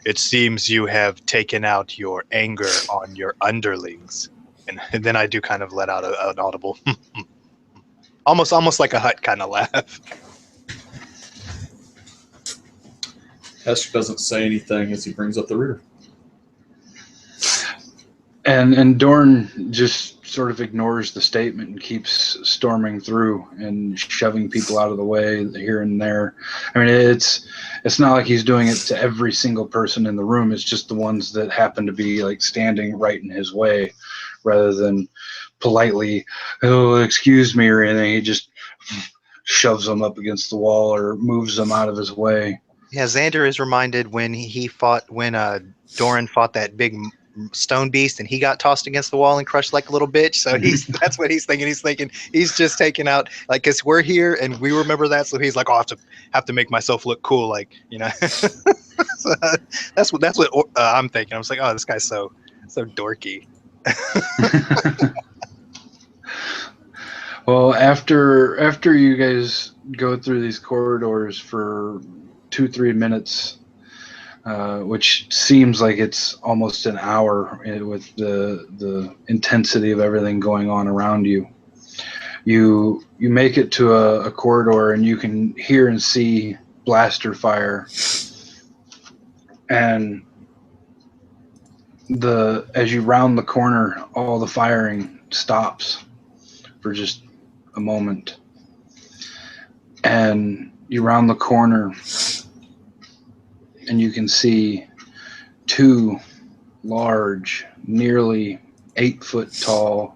it seems you have taken out your anger on your underlings, and then I do kind of let out an audible, almost like a hut kind of laugh. Hester doesn't say anything as he brings up the rear. And Dorn just sort of ignores the statement and keeps storming through and shoving people out of the way here and there. I mean, it's not like he's doing it to every single person in the room. It's just the ones that happen to be like standing right in his way, rather than politely, "Oh, excuse me," or anything. He just shoves them up against the wall or moves them out of his way. Yeah, Xander is reminded when Doran fought that big stone beast and he got tossed against the wall and crushed like a little bitch. So that's what he's thinking. He's thinking he's just taking out, like, because we're here and we remember that. So he's like, oh, I have to make myself look cool, like, you know. So that's what I'm thinking. I was like, oh, this guy's so dorky. Well, after you guys go through these corridors for 2-3 minutes, which seems like it's almost an hour with the intensity of everything going on around you, you make it to a corridor and you can hear and see blaster fire, and as you round the corner, all the firing stops for just a moment, and you round the corner and you can see 2 large, nearly 8-foot tall,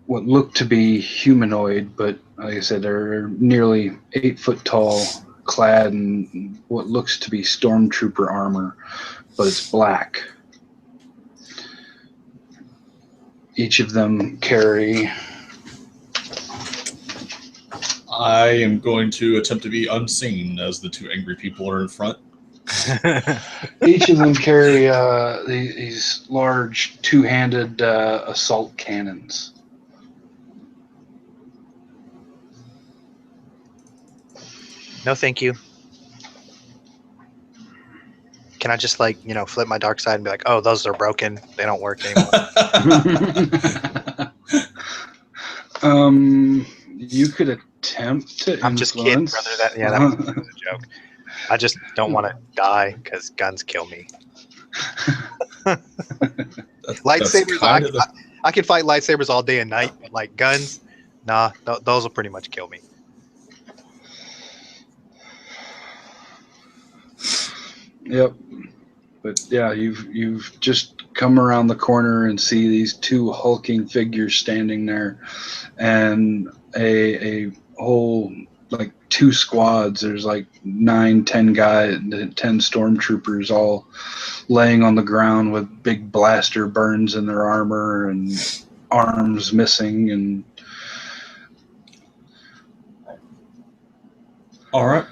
what look to be humanoid, but like I said, they're nearly 8-foot tall, clad in what looks to be stormtrooper armor, but it's black. Each of them carry... I am going to attempt to be unseen as the 2 angry people are in front. Each of them carry these large 2-handed assault cannons. No, thank you. Can I just flip my dark side and be like, oh, those are broken. They don't work anymore. You could attempt to I'm just kidding, influence. brother. That was a joke. I just don't want to die because guns kill me. Lightsabers, I can fight lightsabers all day and night, but like guns, nah, those will pretty much kill me. Yep. But yeah, you've just come around the corner and see these two hulking figures standing there, and a whole like two squads. There's like 9-10 guys, 10 stormtroopers all laying on the ground with big blaster burns in their armor and arms missing. And All right.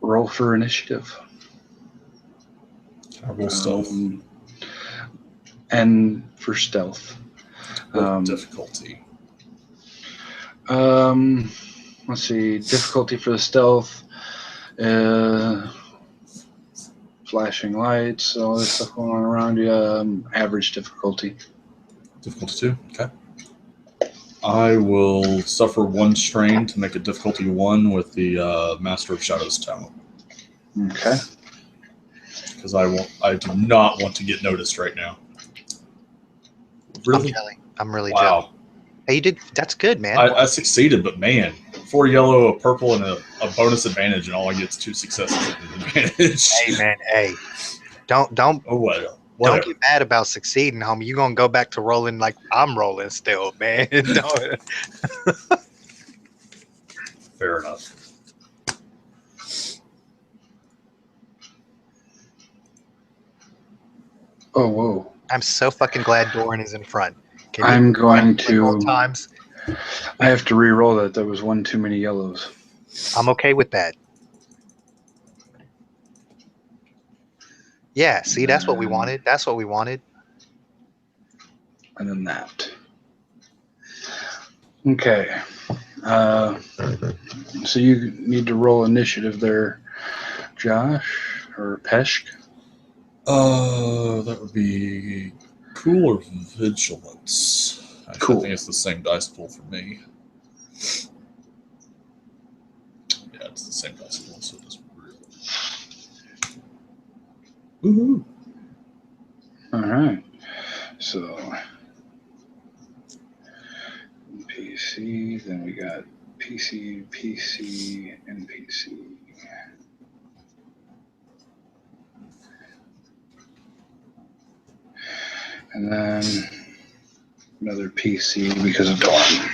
roll for initiative. I roll stealth. And for stealth. What difficulty? Let's see. Difficulty for the stealth. Flashing lights, all this stuff going on around you. Average difficulty. Difficulty 2? Okay. I will suffer 1 strain to make it difficulty 1 with the Master of Shadows talent. Okay. Because I do not want to get noticed right now. Really? I'm really jealous. Wow. Hey, you did. That's good, man. I succeeded, but man, 4 yellow, a purple, and a bonus advantage, and all I get is 2 successes and an advantage. Hey, man. Hey, don't Oh, well. don't get mad about succeeding, homie. You're gonna go back to rolling like I'm rolling still, man. Don't- Fair enough. Oh, whoa. I'm so fucking glad Doran is in front. Can I'm going like all to. times. I have to re-roll that. There was one too many yellows. I'm okay with that. Yeah, see, that's what we wanted. That's what we wanted. And then that. Okay. So you need to roll initiative there, Josh or Peshk. That would be cool or vigilance. Cool. I think it's the same dice pool for me. Yeah, it's the same dice pool, so it doesn't really. Woohoo! All right. So PC, then we got PC, PC, and PC. And then another PC because of Dawn.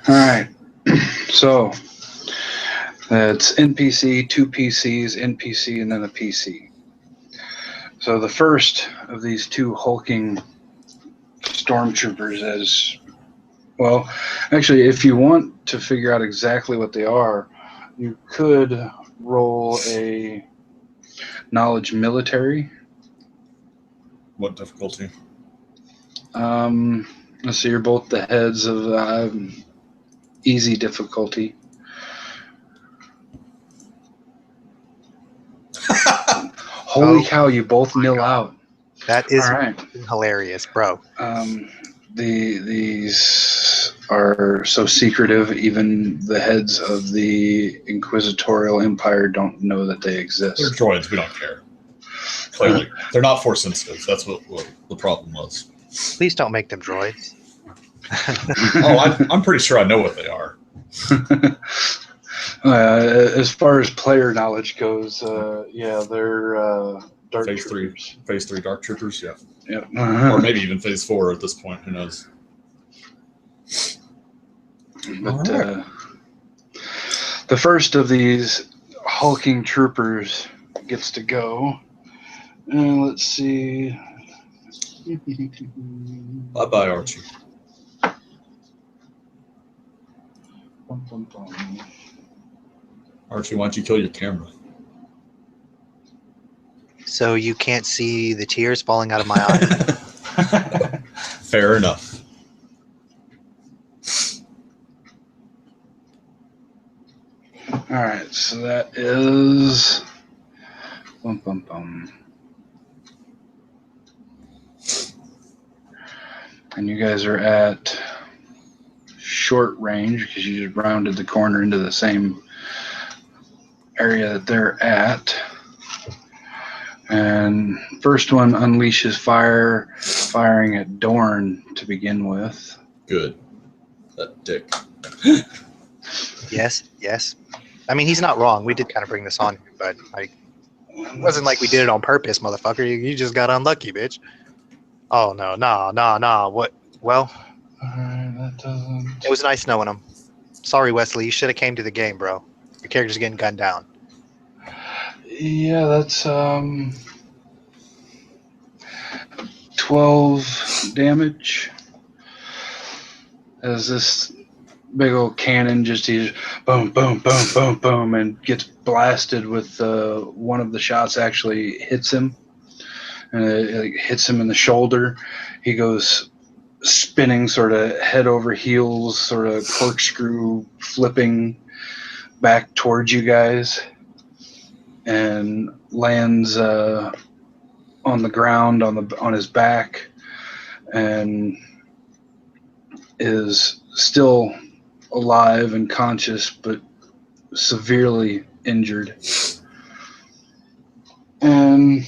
All right. So that's NPC, 2 PCs, NPC, and then a PC. So the first of these 2 hulking stormtroopers is, well, actually, if you want to figure out exactly what they are, you could roll a knowledge military. What difficulty? Let's see, you're both the heads of easy difficulty. Holy cow, you both nil out. That is All right. hilarious, bro. These are so secretive, even the heads of the Inquisitorial Empire don't know that they They're exist. droids. We don't care. Clearly, they're not force sensitive. That's what the problem was. Please don't make them droids. Oh, I'm pretty sure I know what they are. As far as player knowledge goes, yeah, they're dark Phase 3. troopers. Phase 3 Dark Troopers, yeah. Yep. Or maybe even Phase 4 at this point. Who knows? But the first of these hulking troopers gets to go. Let's see. Bye-bye, Archie. Bum, bum, bum. Archie, why don't you kill your camera? So you can't see the tears falling out of my eyes. Fair enough. All right, so that is. Bum, bum, bum. And you guys are at short range because you just rounded the corner into the same area that they're at. And first one unleashes fire, firing at Dorn to begin with. Good. That dick. Yes, yes. I mean, he's not wrong. We did kind of bring this on, but It wasn't like we did it on purpose, motherfucker. You just got unlucky, bitch. Oh, no. Nah. What? Well, Alright, that doesn't. it was nice knowing him. Sorry, Wesley. You should have came to the game, bro. Your character's getting gunned down. Yeah, that's 12 damage. As this big old cannon he's boom, boom, boom, boom, boom, and gets blasted with one of the shots actually hits him, and it hits him in the shoulder. He goes spinning, sort of head over heels, sort of corkscrew flipping back towards you guys, and lands on the ground on his back, and is still alive and conscious, but severely injured. And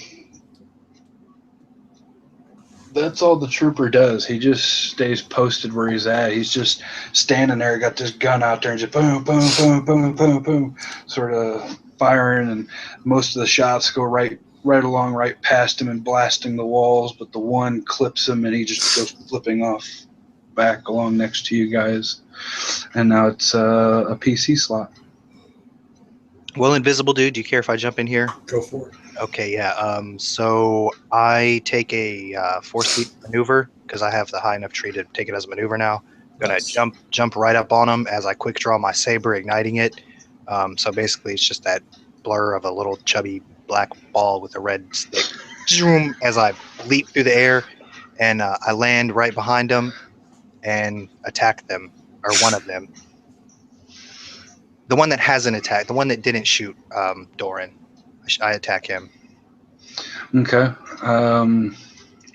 that's all the trooper does. He just stays posted where he's at. He's just standing there, got this gun out there, and just boom, boom, boom, boom, boom, boom, sort of firing. And most of the shots go right along, right past him and blasting the walls. But the one clips him, and he just goes flipping off back along next to you guys. And now it's a PC slot. Well, Invisible Dude, do you care if I jump in here? Go for it. Okay, yeah. So I take a force leap maneuver because I have the high enough tree to take it as a maneuver now. I'm gonna Nice. jump right up on him as I quick draw my saber, igniting it. So basically, it's just that blur of a little chubby black ball with a red stick. Zoom, as I leap through the air, and I land right behind them and attack them, or one of them. The one that hasn't attacked, the one that didn't shoot Doran. I attack him. Okay.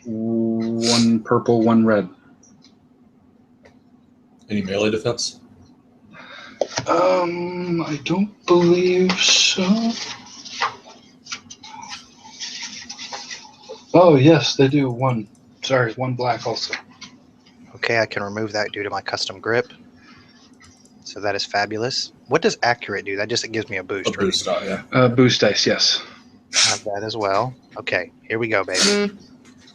One purple, one red. Any melee defense? I don't believe so. Oh, yes, they do. One. Sorry, one black also. Okay, I can remove that due to my custom grip. So that is fabulous. What does accurate do? That just gives me a boost, A right? boost die, yeah. Boost dice, yes. I have that as well. Okay, here we go, baby.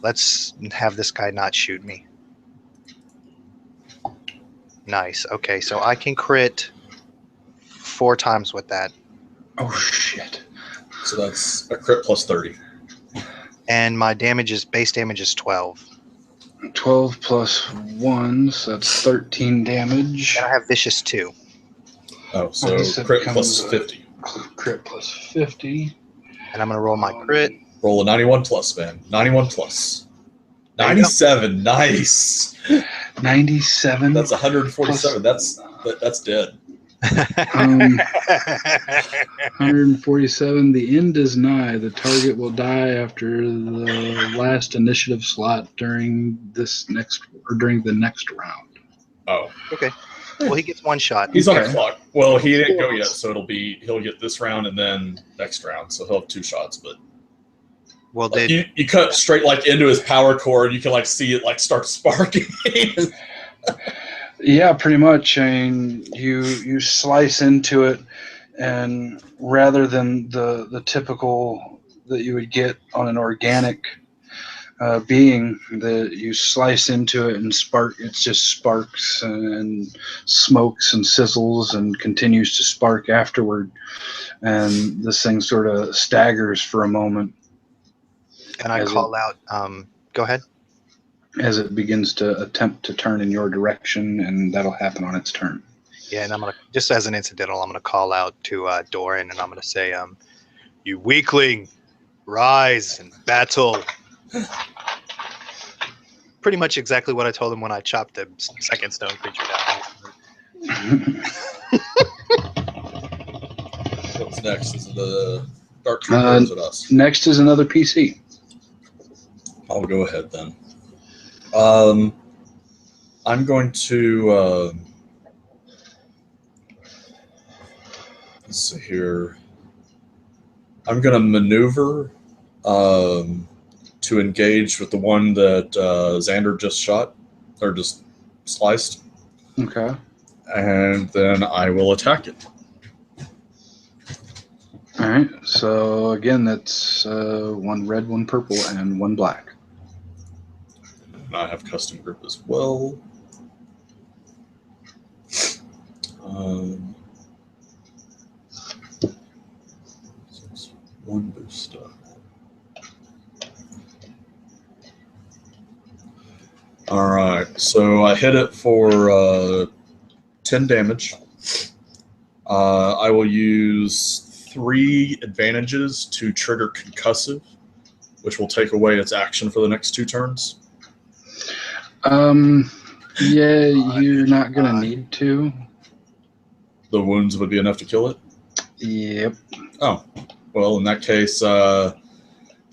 Let's have this guy not shoot me. Nice. Okay, so I can crit 4 times with that. Oh, shit. So that's a crit plus 30. And my base damage is 12. 12 plus 1, so that's 13 damage. And I have vicious 2. Oh, so This crit plus becomes, 50. Crit plus 50. And I'm going to roll my crit. Roll a 91 plus, man. 91 plus. There you go. 97. Nice. 97. That's 147. That's dead. 147. The end is nigh. The target will die after the last initiative slot during the next round. Oh, Well, he gets 1 shot. he's on a Okay. clock. Well, he didn't go yet, so he'll get this round and then next round, so he'll have 2 shots. But Well, like, you cut straight like into his power cord. You can like see it like start sparking. Yeah, pretty much. I mean, you slice into it, and rather than the typical that you would get on an organic being, that you slice into it and it just sparks and smokes and sizzles and continues to spark afterward. And this thing sort of staggers for a moment and I as call out. Go ahead. as it begins to attempt to turn in your direction, and that'll happen on its turn. Yeah, and I'm gonna, just as an incidental, I'm gonna call out to Doran, and I'm gonna say, "You weakling, rise and battle." Pretty much exactly what I told him when I chopped the second stone creature down. What's next? Is it the Dark Trooper or is it us? Next is another PC. I'll go ahead then. I'm going to let's see here. I'm going to maneuver to engage with the one that Xander just shot or just sliced, Okay. and then I will attack it. All right. So again, that's 1 red, 1 purple, and 1 black. And I have custom group as well. So it's 1 boost die. All right, so I hit it for 10 damage. I will use 3 advantages to trigger concussive, which will take away its action for the next 2 turns. Yeah, you're not gonna need to. The wounds would be enough to kill it? Yep. Oh, well, in that case, the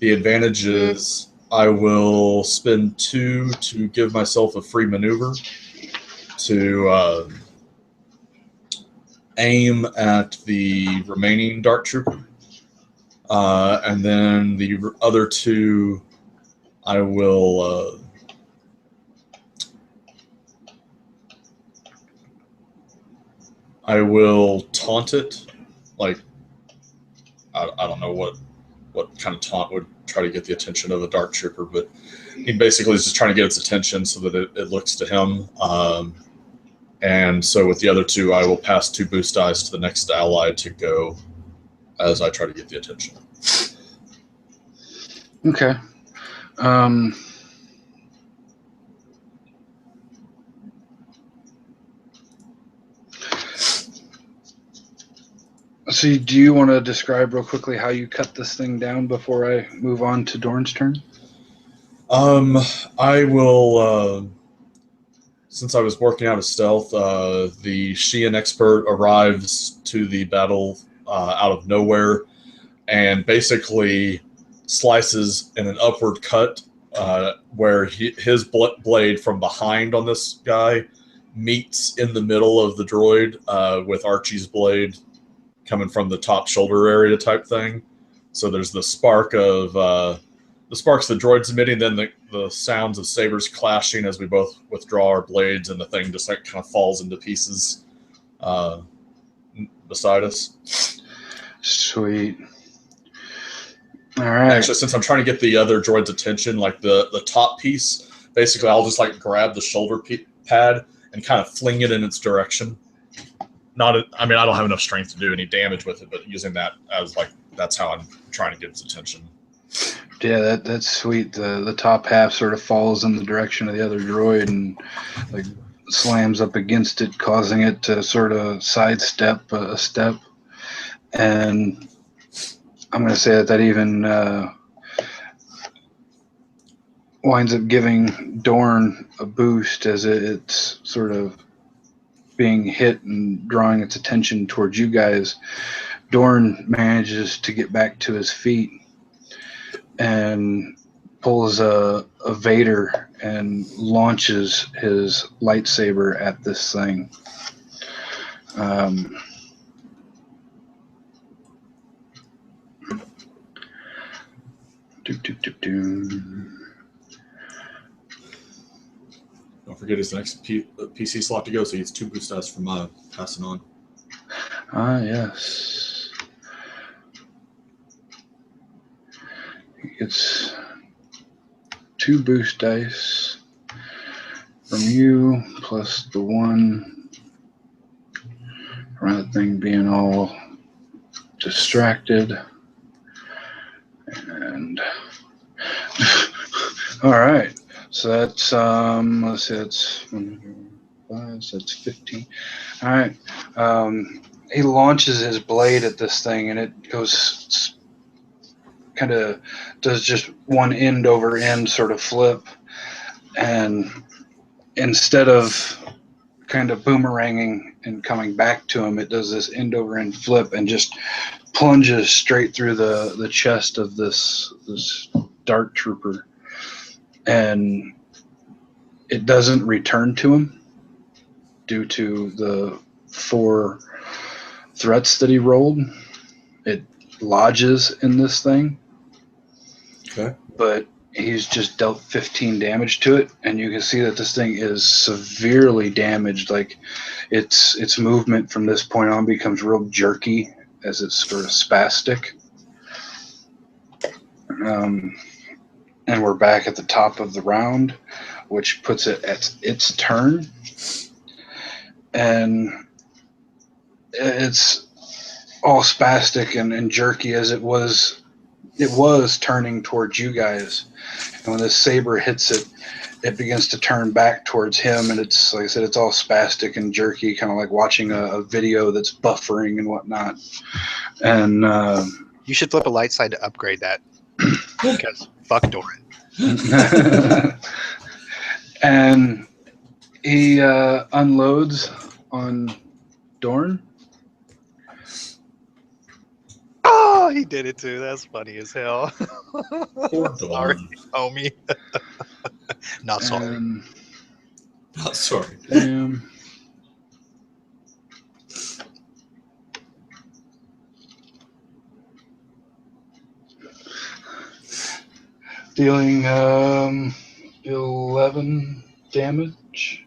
advantage is I will spend 2 to give myself a free maneuver to aim at the remaining Dark Trooper. And then the other 2, I will taunt it. Like, I don't know what kind of taunt would try to get the attention of a Dark Trooper, but he basically is just trying to get its attention so that it looks to him. And so with the other 2, I will pass 2 boost dice to the next ally to go as I try to get the attention. Okay. So do you want to describe real quickly how you cut this thing down before I move on to Dorn's turn? I will, since I was working out of stealth, the Sheehan expert arrives to the battle out of nowhere and basically slices in an upward cut where his blade from behind on this guy meets in the middle of the droid with Archie's blade coming from the top shoulder area type thing. So there's the spark of the sparks the droid's emitting, then the sounds of sabers clashing as we both withdraw our blades, and the thing just like kind of falls into pieces beside us. Sweet. All right. Actually, since I'm trying to get the other droid's attention, like the top piece, basically I'll just like grab the shoulder pad and kind of fling it in its direction. I don't have enough strength to do any damage with it, but using that as like, that's how I'm trying to get its attention. Yeah, that's sweet. The top half sort of falls in the direction of the other droid and like slams up against it, causing it to sort of sidestep a step. And I'm going to say that even winds up giving Dorn a boost as it's sort of being hit and drawing its attention towards you guys. Dorn manages to get back to his feet and pulls a Vader and launches his lightsaber at this thing. Don't forget his next PC slot to go, so he gets 2 boost dice from passing on. Yes. He gets 2 boost dice from you, plus the 1 from that thing being all distracted. And all right. So that's let's see, that's 5, so that's 15. All right. He launches his blade at this thing, and it goes kind of does just one end over end sort of flip, and instead of kind of boomeranging and coming back to him, it does this end over end flip and just plunges straight through the chest of this Dark Trooper, and it doesn't return to him due to the 4 threats that he rolled. It lodges in this thing. Okay. But he's just dealt 15 damage to it, and you can see that this thing is severely damaged. Like its movement from this point on becomes real jerky as it's sort of spastic. And we're back at the top of the round, which puts it at its turn. And it's all spastic and jerky as it was turning towards you guys. And when this saber hits it, it begins to turn back towards him, and it's, like I said, it's all spastic and jerky, kind of like watching a video that's buffering and whatnot. And You should flip a light side to upgrade that. Because fuck Doran. and he unloads on Dorn. Oh, he did it too. That's funny as hell. Poor Sorry, Dorn. homie. Not sorry. And, Not sorry. damn. Dealing 11 damage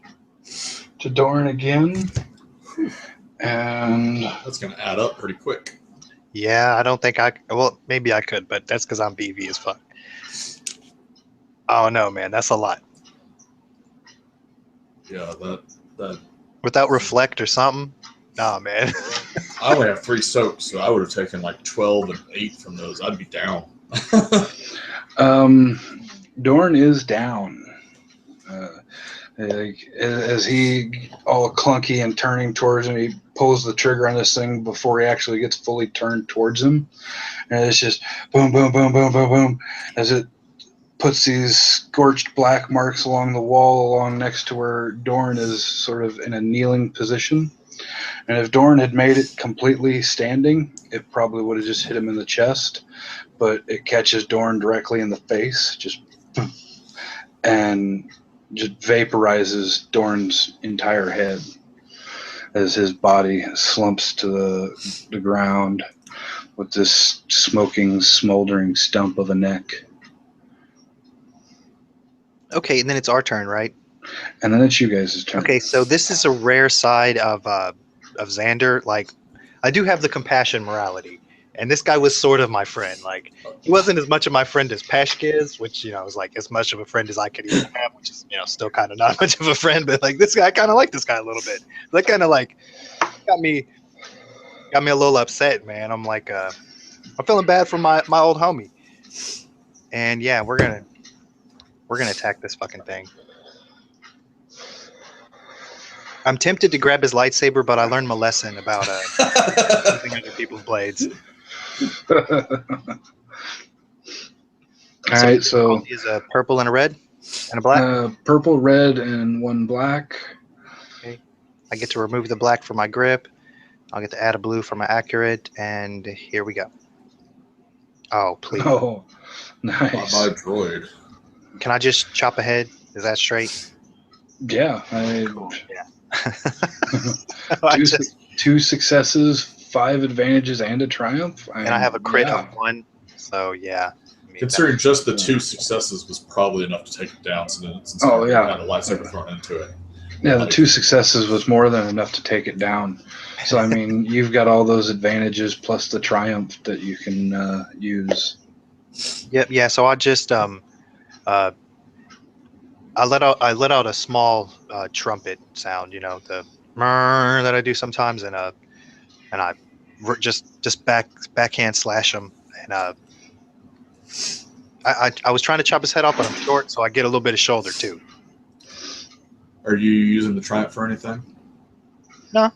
to Dorn again. And That's going to add up pretty quick. Yeah, I don't think well, maybe I could, but that's because I'm BV as fuck. Oh no, man, that's a lot. Yeah, that. Without reflect or something? Nah, man. I only have 3 soaks, so I would have taken like 12 and 8 from those. I'd be down. Dorn is down. As he all clunky and turning towards him, he pulls the trigger on this thing before he actually gets fully turned towards him, and it's just boom, boom, boom, boom, boom, boom, as it puts these scorched black marks along the wall along next to where Dorn is sort of in a kneeling position. And if Dorn had made it completely standing, it probably would have just hit him in the chest, but it catches Dorn directly in the face, just and just vaporizes Dorn's entire head as his body slumps to the ground with this smoking, smoldering stump of a neck. Okay, and then it's our turn, right? And then it's you guys' turn. Okay, so this is a rare side of Xander. Like, I do have the compassion morality, and this guy was sort of my friend. Like, he wasn't as much of my friend as Peshk is, which, you know, is like as much of a friend as I could even have, which is, you know, still kind of not much of a friend. But like, this guy, I kind of like this guy a little bit. That kind of like got me a little upset, man. I'm like, I'm feeling bad for my old homie. And yeah, we're gonna attack this fucking thing. I'm tempted to grab his lightsaber, but I learned my lesson about using other people's blades. All right, so is a purple and a red and a black. purple, red, and 1 black. Okay. I get to remove the black for my grip. I'll get to add a blue for my accurate, and here we go. Oh, please. Oh, nice. My droid. Can I just chop ahead? Is that straight? Yeah. Yeah. I just, 2 successes, 5 advantages, and a triumph. and I have a crit yeah. of 1, so yeah. I mean, Considering just the 2 successes was probably enough to take it down, since Oh, yeah. had a lightsaber thrown into it. Yeah, the 2 successes was more than enough to take it down. So, I mean, you've got all those advantages plus the triumph that you can use. Yep. Yeah. So I just I let out a small trumpet sound, you know, the murr that I do sometimes, and I just backhand slash him, and I was trying to chop his head off, but I'm short, so I get a little bit of shoulder too. Are you using the triumph for anything? No.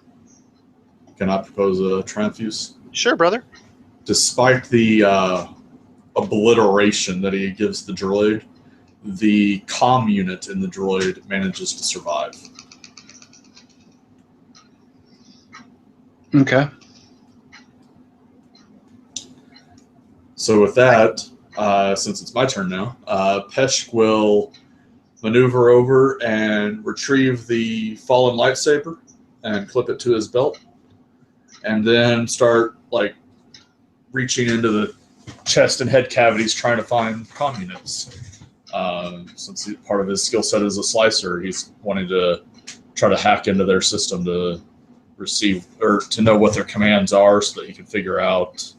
Can I propose a triumph use? Sure, brother. Despite the obliteration that he gives the droid, the comm unit in the droid manages to survive. Okay. So with that, since it's my turn now, Peshk will maneuver over and retrieve the fallen lightsaber and clip it to his belt, and then start like reaching into the chest and head cavities trying to find comm units. Since part of his skill set is a slicer, he's wanting to try to hack into their system to receive or to know what their commands are, so that he can figure out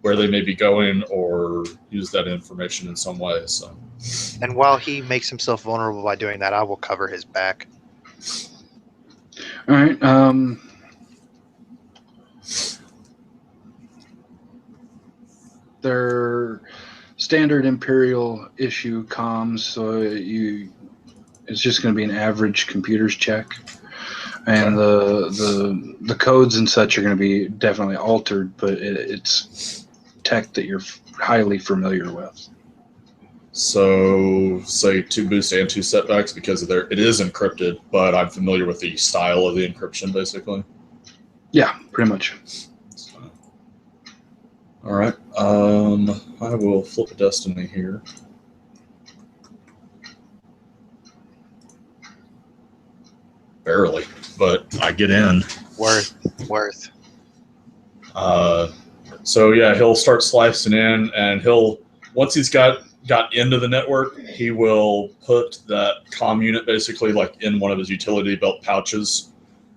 where they may be going or use that information in some way. So, And while he makes himself vulnerable by doing that, I will cover his back. All right. They're standard Imperial issue comms, so it's just going to be an average computer's check, and the codes and such are going to be definitely altered, but it's tech that you're highly familiar with. So say 2 boosts and 2 setbacks because it is encrypted, but I'm familiar with the style of the encryption, basically. Yeah, pretty much. So, all right. I will flip a destiny here. Barely, but I get in. Worth. So yeah, he'll start slicing in, and once he's got into the network, he will put that comm unit basically like in one of his utility belt pouches,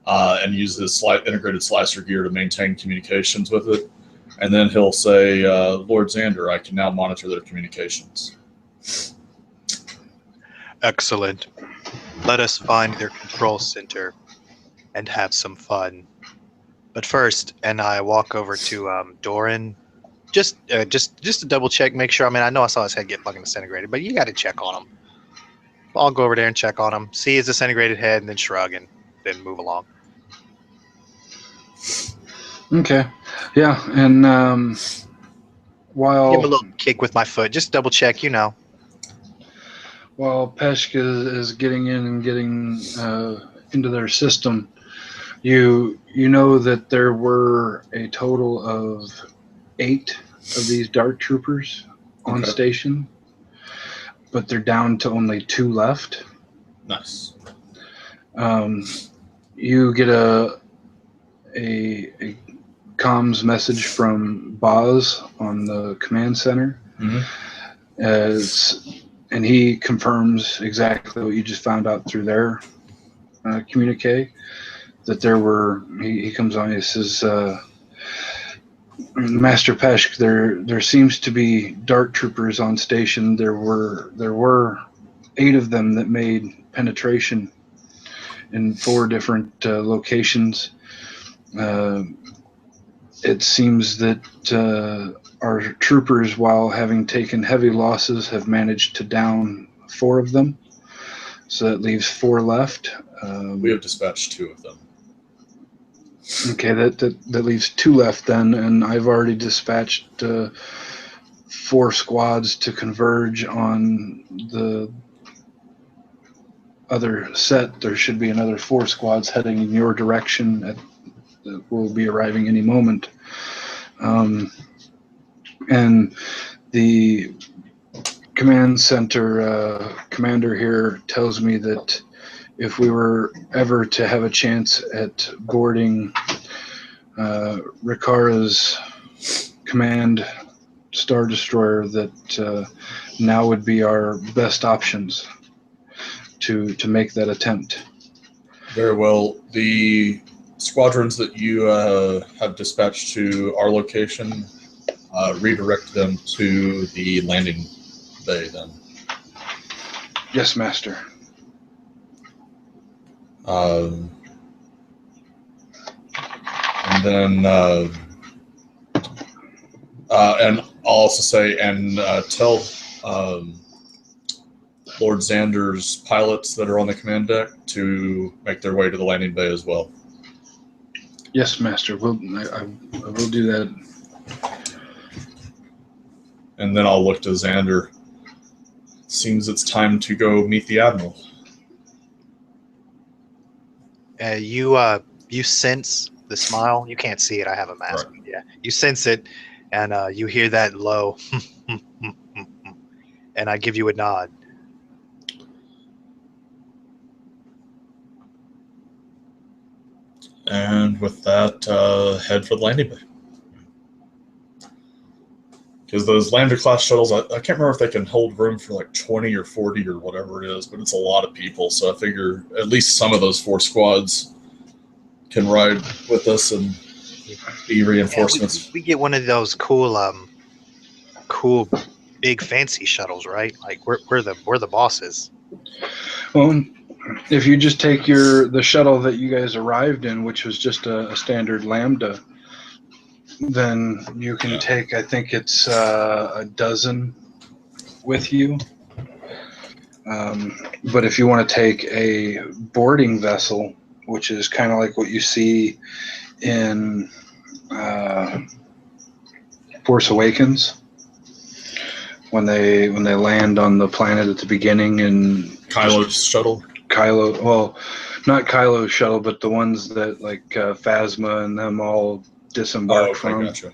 and use his integrated slicer gear to maintain communications with it. And then he'll say, Lord Xander, I can now monitor their communications. Excellent. Let us find their control center and have some fun. But first, and I walk over to Doran, just to double check, make sure. I mean, I know I saw his head get fucking disintegrated, but you got to check on him. I'll go over there and check on him, see his disintegrated head, and then shrug and then move along. Okay. Yeah, and while Give him a little kick with my foot, just double check, While Peshk is getting in and getting into their system, you know that there were a total of 8 of these Dark Troopers on station, but they're down to only 2 left. Nice. You get a comms message from Boz on the command center. Mm-hmm. And he confirms exactly what you just found out through their communique, that there were, he comes on, he says, Master Peshk, there seems to be Dark Troopers on station. There were 8 of them that made penetration in 4 different locations. It seems that our troopers, while having taken heavy losses, have managed to down 4 of them. So that leaves 4 left. We have dispatched 2 of them. Okay, that leaves 2 left then, and I've already dispatched 4 squads to converge on the other set. There should be another 4 squads heading in your direction that will be arriving any moment. And the command center commander here tells me that if we were ever to have a chance at boarding Rikara's command Star Destroyer, that now would be our best options to make that attempt. Very well. The squadrons that you have dispatched to our location, redirect them to the landing bay then. Yes, Master. And then and I'll also say, and tell Lord Xander's pilots that are on the command deck to make their way to the landing bay as well. Yes, Master. I will do that. And then I'll look to Xander. Seems it's time to go meet the Admiral. You sense the smile. You can't see it. I have a mask. Right. Yeah, you sense it, and you hear that low, and I give you a nod. And with that, head for the landing bay. Because those Lander-class shuttles, I can't remember if they can hold room for like 20 or 40 or whatever it is, but it's a lot of people. So I figure at least some of those 4 squads can ride with us and be reinforcements. We get one of those cool, cool, big fancy shuttles, right? Like we're the bosses. Well, if you just take the shuttle that you guys arrived in, which was just a standard Lambda, then you can take, I think it's a dozen with you. But if you want to take a boarding vessel, which is kind of like what you see in Force Awakens, when they land on the planet at the beginning, and Kylo's shuttle. Kylo, well, not Kylo's shuttle, but the ones that like Phasma and them all disembark from. Gotcha.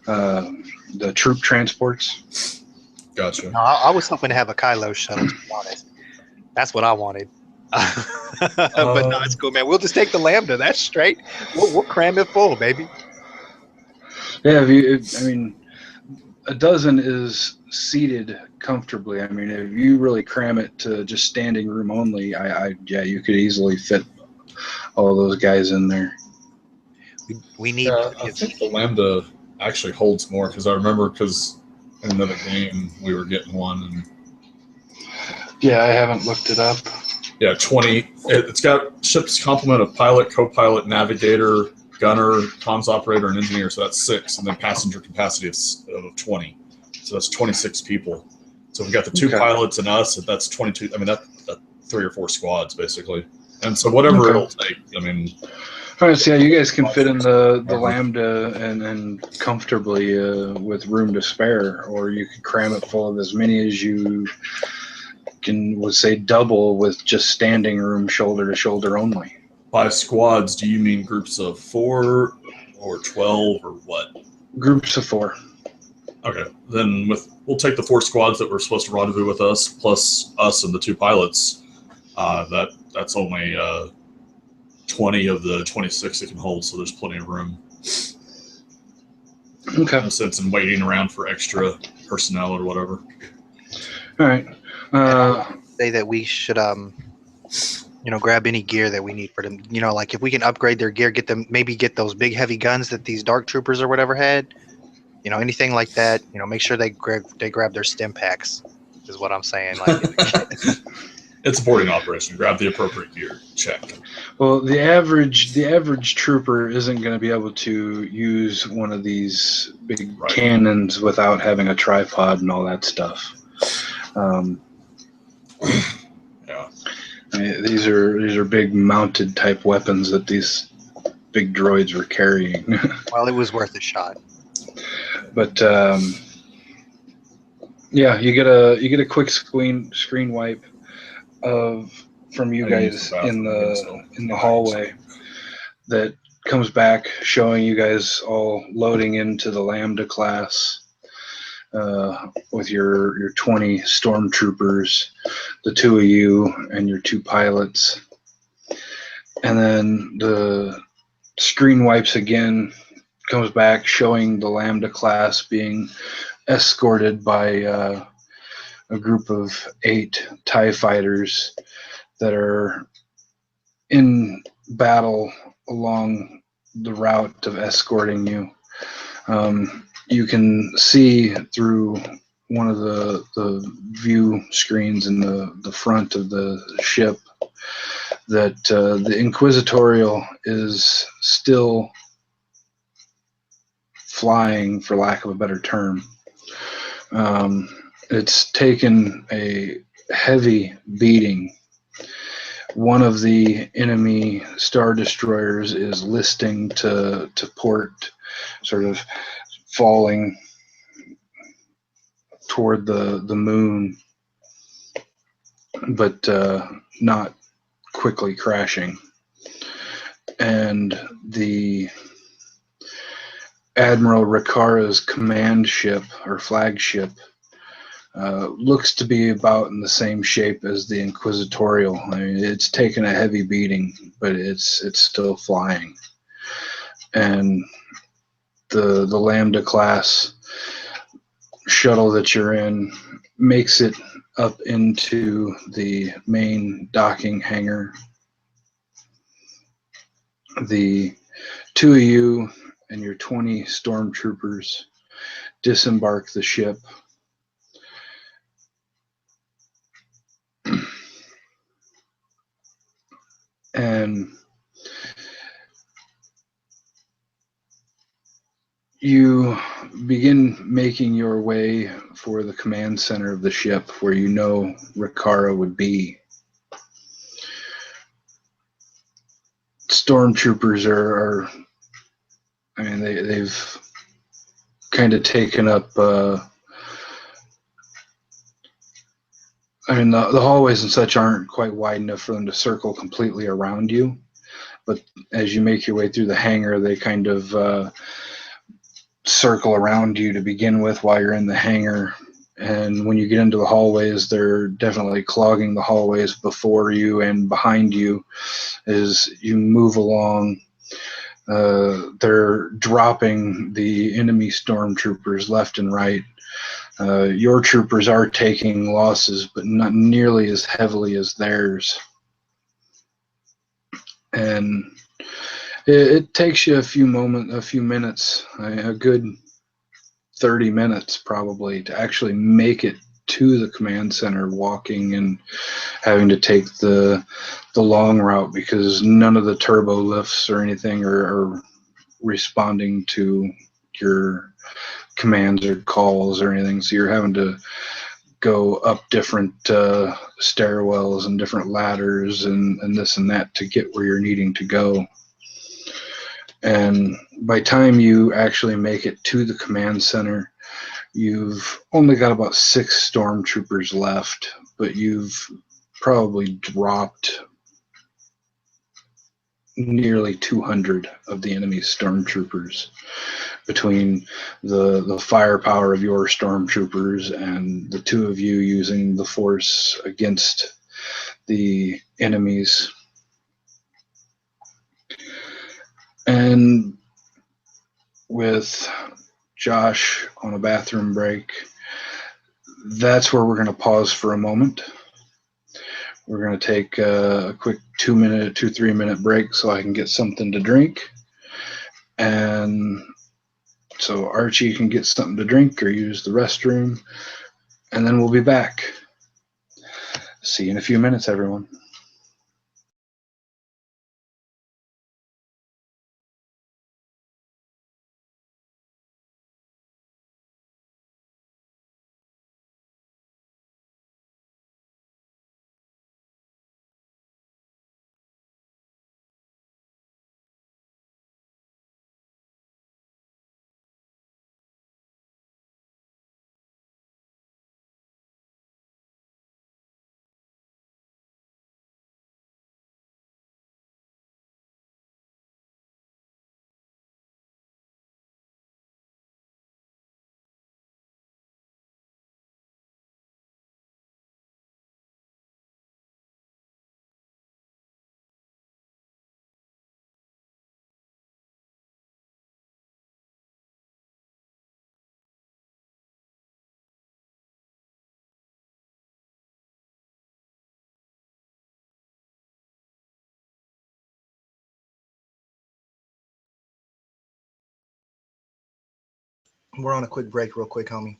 The troop transports. Gotcha. No, I was hoping to have a Kylo shuttle, to be honest. That's what I wanted. But no, it's cool, man. We'll just take the Lambda. That's straight. We'll cram it full, baby. Yeah, I mean, a dozen is seated comfortably. I mean, if you really cram it to just standing room only, yeah, you could easily fit all those guys in there. We need. Yeah, I think the Lambda actually holds more because I remember in another game we were getting one and. Yeah, I haven't looked it up. Yeah, 20. It's got ship's complement of pilot, co-pilot, navigator, gunner, comms operator, and engineer. So that's 6, and then passenger capacity of 20. So that's 26 people. So we got the 2 pilots and us. That's 22. I mean, that's 3 or 4 squads basically. And so whatever it'll take. I mean. All right, so yeah, you guys can fit in the Lambda and comfortably with room to spare, or you could cram it full of as many as you would say double with just standing room shoulder to shoulder only. By squads, do you mean groups of 4 or 12 or what? Groups of 4. Okay, then we'll take the 4 squads that were supposed to rendezvous with us, plus us and the 2 pilots. That's only 20 of the 26 it can hold, so there's plenty of room. Okay. No sense in waiting around for extra personnel or whatever. All right. Say that we should grab any gear that we need for them. Like if we can upgrade their gear, get those big heavy guns that these dark troopers or whatever had. Anything like that. Make sure they grab their stim packs. Is what I'm saying. Like it's a boarding operation. Grab the appropriate gear. Check. Well, the average trooper isn't going to be able to use one of these big cannons without having a tripod and all that stuff. Yeah. I mean, these are big mounted type weapons that these big droids were carrying. Well, it was worth a shot. But yeah, you get a quick screen wipe from you guys in the hallway that comes back showing you guys all loading into the Lambda class. With your 20 stormtroopers, the 2 of you, and your 2 pilots. And then the screen wipes again, comes back showing the Lambda class being escorted by a group of 8 TIE fighters that are in battle along the route of escorting you. You can see through one of the view screens in the front of the ship that the Inquisitorial is still flying, for lack of a better term. It's taken a heavy beating. One of the enemy Star Destroyers is listing to port, sort of falling toward the moon, but not quickly crashing. And the Admiral Ricara's command ship or flagship looks to be about in the same shape as the Inquisitorial. I mean, it's taken a heavy beating, but it's still flying. And the Lambda class shuttle that you're in makes it up into the main docking hangar. The two of you and your 20 stormtroopers disembark the ship. And you begin making your way for the command center of the ship where you know Rikara would be. Stormtroopers are I mean, they've kind of taken up, I mean, the hallways and such aren't quite wide enough for them to circle completely around you. But as you make your way through the hangar, they kind of circle around you to begin with while you're in the hangar. And when you get into the hallways, they're definitely clogging the hallways before you and behind you as you move along. They're dropping the enemy stormtroopers left and right. Your troopers are taking losses, but not nearly as heavily as theirs. And it takes you a few minutes, a good 30 minutes probably, to actually make it to the command center, walking and having to take the long route because none of the turbo lifts or anything are responding to your commands or calls or anything. So you're having to go up different stairwells and different ladders and this and that to get where you're needing to go. And by time you actually make it to the command center, you've only got about 6 stormtroopers left, but you've probably dropped nearly 200 of the enemy stormtroopers between the firepower of your stormtroopers and the two of you using the force against the enemies. And with Josh on a bathroom break, that's where we're going to pause for a moment. We're going to take a quick 3 minute break so I can get something to drink. And so Archie can get something to drink or use the restroom, and then we'll be back. See you in a few minutes, everyone. We're on a quick break real quick, homie.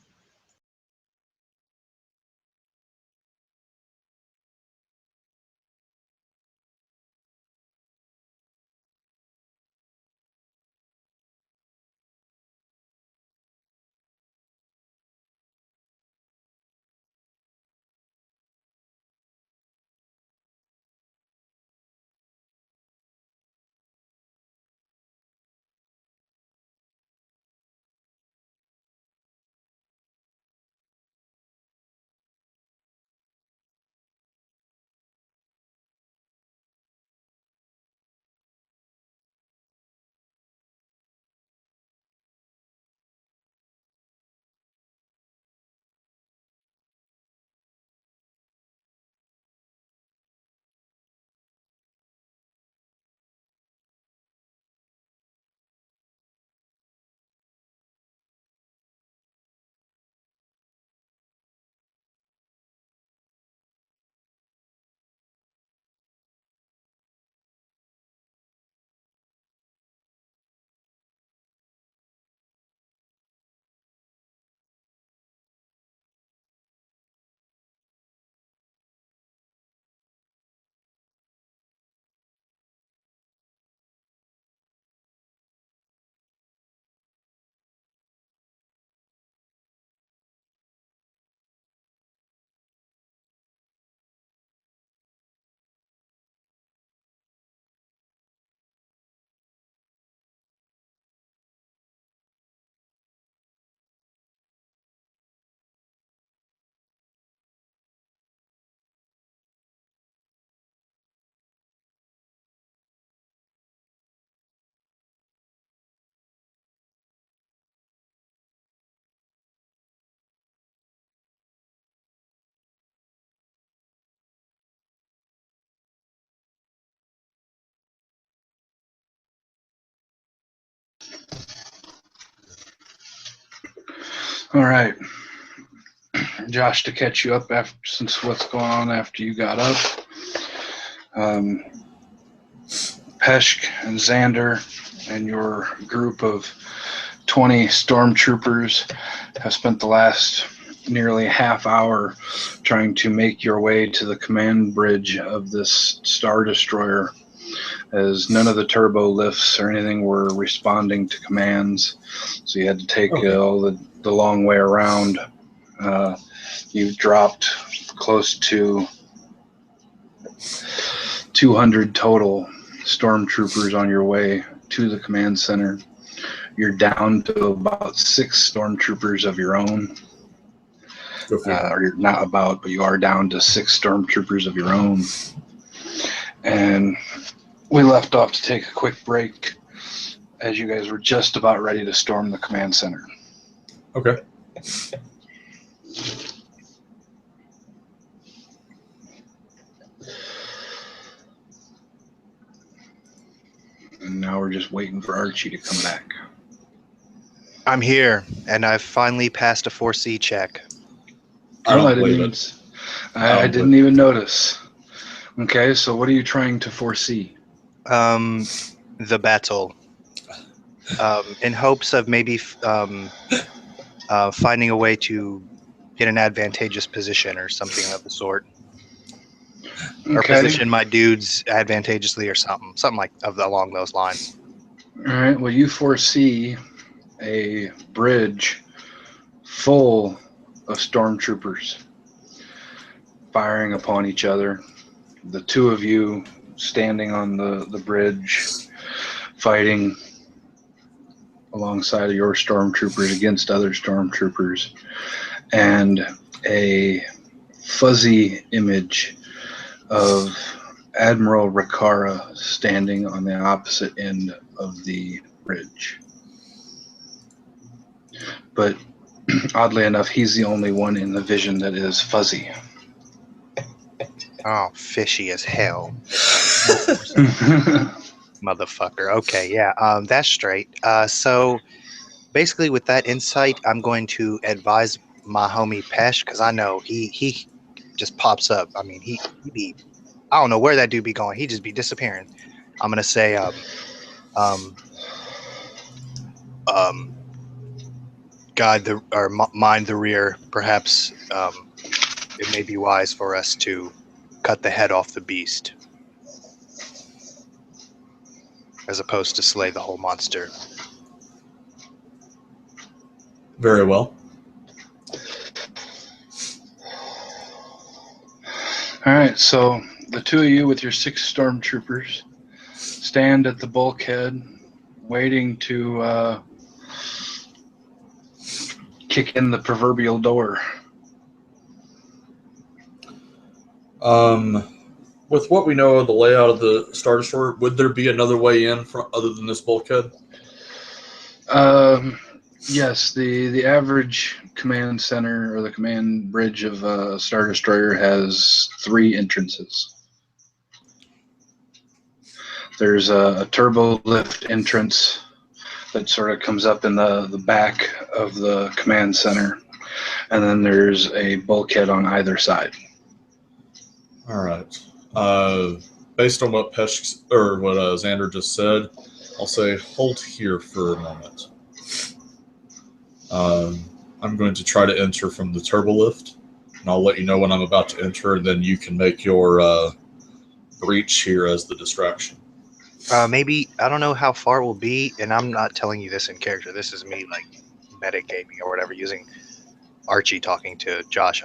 All right. Josh, to catch you up after, since what's going on after you got up, Peshk and Xander and your group of 20 stormtroopers have spent the last nearly half hour trying to make your way to the command bridge of this Star Destroyer, as none of the turbo lifts or anything were responding to commands. So you had to take all the long way around. You dropped close to 200 total stormtroopers on your way to the command center. You're down to about 6 stormtroopers of your own. Or you're not about, but you are down to 6 stormtroopers of your own. And we left off to take a quick break as you guys were just about ready to storm the command center. Okay. And now we're just waiting for Archie to come back. I'm here, and I've finally passed a 4C check. I don't I didn't believe even, it. I didn't even notice. Okay, so what are you trying to foresee? The battle. In hopes of maybe finding a way to get an advantageous position or something of the sort. Or Okay. position my dudes advantageously or something like along those lines. All right. Well, you foresee a bridge full of stormtroopers firing upon each other. The two of you standing on the bridge, fighting alongside of your stormtroopers against other stormtroopers, and a fuzzy image of Admiral Rakara standing on the opposite end of the bridge. But oddly enough, he's the only one in the vision that is fuzzy. Oh, fishy as hell. Motherfucker. Okay, yeah, that's straight. So basically with that insight, I'm going to advise my homie Pesh, because I know he just pops up. I mean, he be, I don't know where that dude be going. He just be disappearing. I'm gonna say mind the rear. Perhaps it may be wise for us to cut the head off the beast as opposed to slay the whole monster. Very well. All right, so the two of you with your 6 stormtroopers stand at the bulkhead waiting to kick in the proverbial door. With what we know of the layout of the Star Destroyer, would there be another way in other than this bulkhead? Yes, the average command center or the command bridge of a Star Destroyer has 3 entrances. There's a turbo lift entrance that sort of comes up in the back of the command center, and then there's a bulkhead on either side. All right. Based on what Pesh or what Xander just said, I'll say hold here for a moment. I'm going to try to enter from the turbo lift, and I'll let you know when I'm about to enter, and then you can make your breach here as the distraction. Maybe, I don't know how far it will be, and I'm not telling you this in character. This is me, like, metagaming or whatever, using Archie talking to Josh.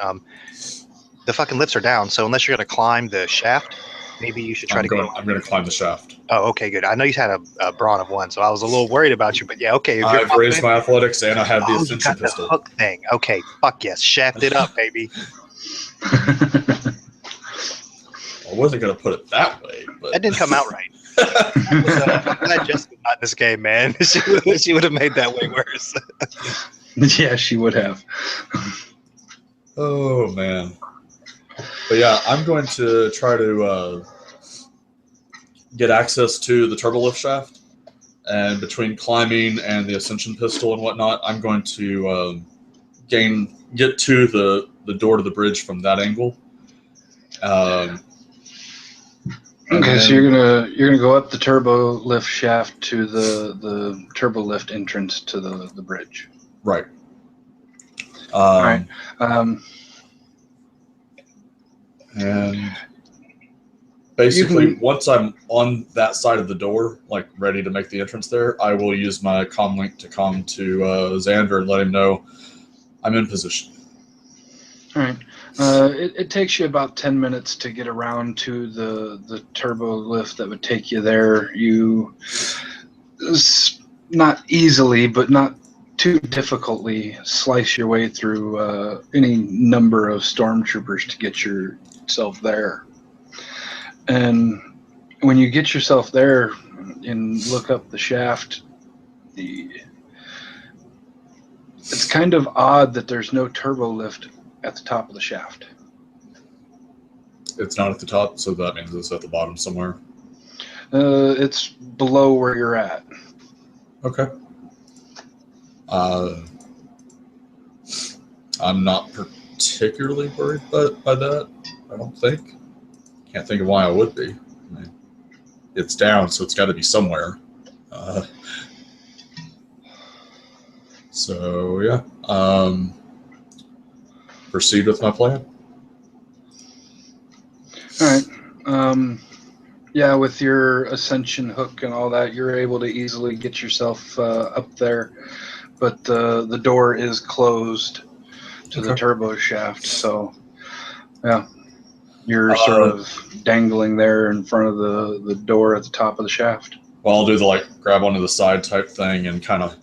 The fucking lifts are down, so unless you're going to climb the shaft, maybe you should try I'm going to climb the shaft. Oh, okay, good. I know you had a brawn of 1, so I was a little worried about you, but yeah, okay. If I've raised my athletics, and I have the ascension you got pistol. the hook thing. Okay, fuck yes. Shaft it up, baby. I wasn't going to put it that way, but That didn't come out right. I'm glad Jessica's not in this game, man. She would have made that way worse. Yeah, she would have. Oh, man. But yeah, I'm going to try to get access to the turbo lift shaft. And between climbing and the ascension pistol and whatnot, I'm going to get to the door to the bridge from that angle. Okay, so you're gonna go up the turbo lift shaft to the turbo lift entrance to the bridge. Right. All right. And basically, once I'm on that side of the door, like ready to make the entrance there, I will use my comm link to comm to Xander and let him know I'm in position. All right. It takes you about 10 minutes to get around to the turbo lift that would take you there. Not easily, but not too difficultly, slice your way through any number of stormtroopers to get yourself there. And when you get yourself there and look up the shaft, it's kind of odd that there's no turbo lift at the top of the shaft. It's not at the top, so that means it's at the bottom somewhere. It's below where you're at. Okay. I'm not particularly worried by that, I don't think. Can't think of why I would be. I mean, it's down, so it's got to be somewhere. So, yeah. Proceed with my plan. All right. Yeah, with your ascension hook and all that, you're able to easily get yourself up there, but the door is closed to the turbo shaft. So, yeah, you're sort of dangling there in front of the door at the top of the shaft. Well, I'll do the grab onto the side type thing and kind of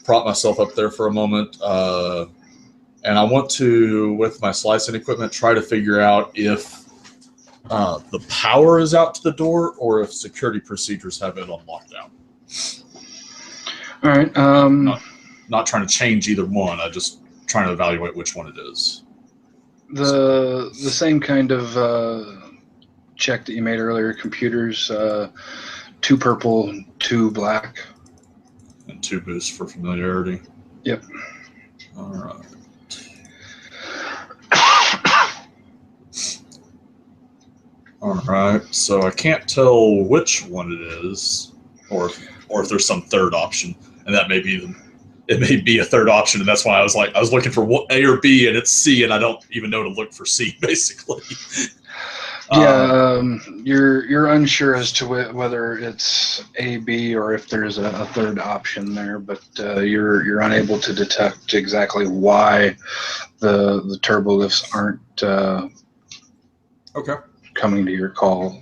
prop myself up there for a moment. And I want to, with my slicing equipment, try to figure out if the power is out to the door or if security procedures have it on lockdown. All right. Not trying to change either one. I'm just trying to evaluate which one it is. The same kind of check that you made earlier. Computers, 2 purple, 2 black, and 2 boosts for familiarity. Yep. All right. All right, so I can't tell which one it is, or if there's some third option, and that may be it may be a third option, and that's why I was looking for A or B, and it's C, and I don't even know to look for C, basically. Yeah, you're unsure as to whether it's A, B, or if there's a third option there, but you're unable to detect exactly why the turbo lifts aren't coming to your call.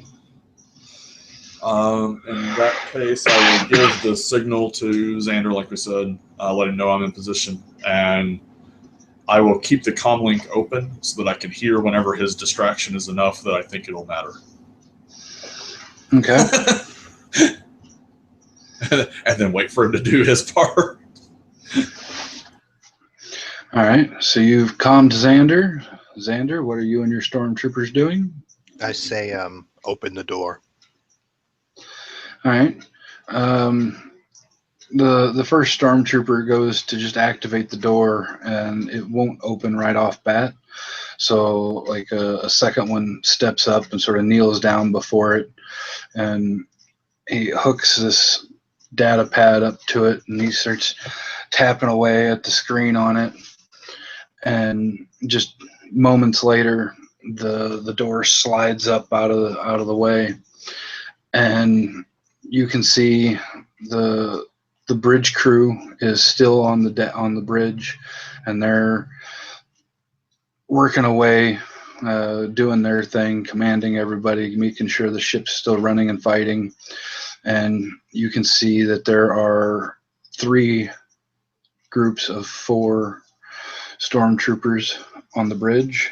In that case, I will give the signal to Xander, like we said, let him know I'm in position, and I will keep the comm link open so that I can hear whenever his distraction is enough that I think it'll matter. Okay. And then wait for him to do his part. All right, so you've calmed Xander. Xander, what are you and your stormtroopers doing? I say open the door. All right. The first stormtrooper goes to just activate the door, and it won't open right off bat. So, a second one steps up and sort of kneels down before it, and he hooks this data pad up to it, and he starts tapping away at the screen on it. And just moments later, the door slides up out of the way, and you can see the bridge crew is still on the bridge, and they're working away, doing their thing, commanding everybody, making sure the ship's still running and fighting. And you can see that there are 3 groups of 4 stormtroopers on the bridge.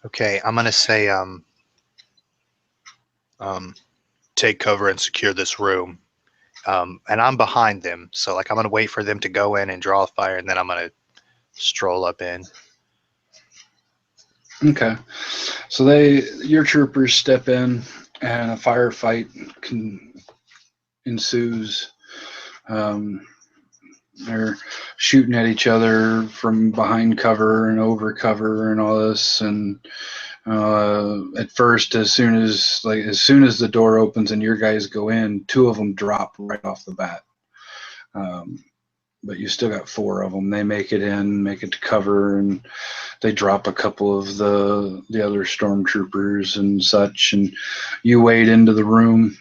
Okay, I'm gonna say take cover and secure this room. And I'm behind them, so I'm gonna wait for them to go in and draw fire, and then I'm gonna stroll up in. Okay, so your troopers step in, and a firefight ensues. They're shooting at each other from behind cover and over cover and all this. And at first, as soon as the door opens and your guys go in, 2 of them drop right off the bat. But you still got 4 of them. They make it to cover, and they drop a couple of the other stormtroopers and such. And you wade into the room.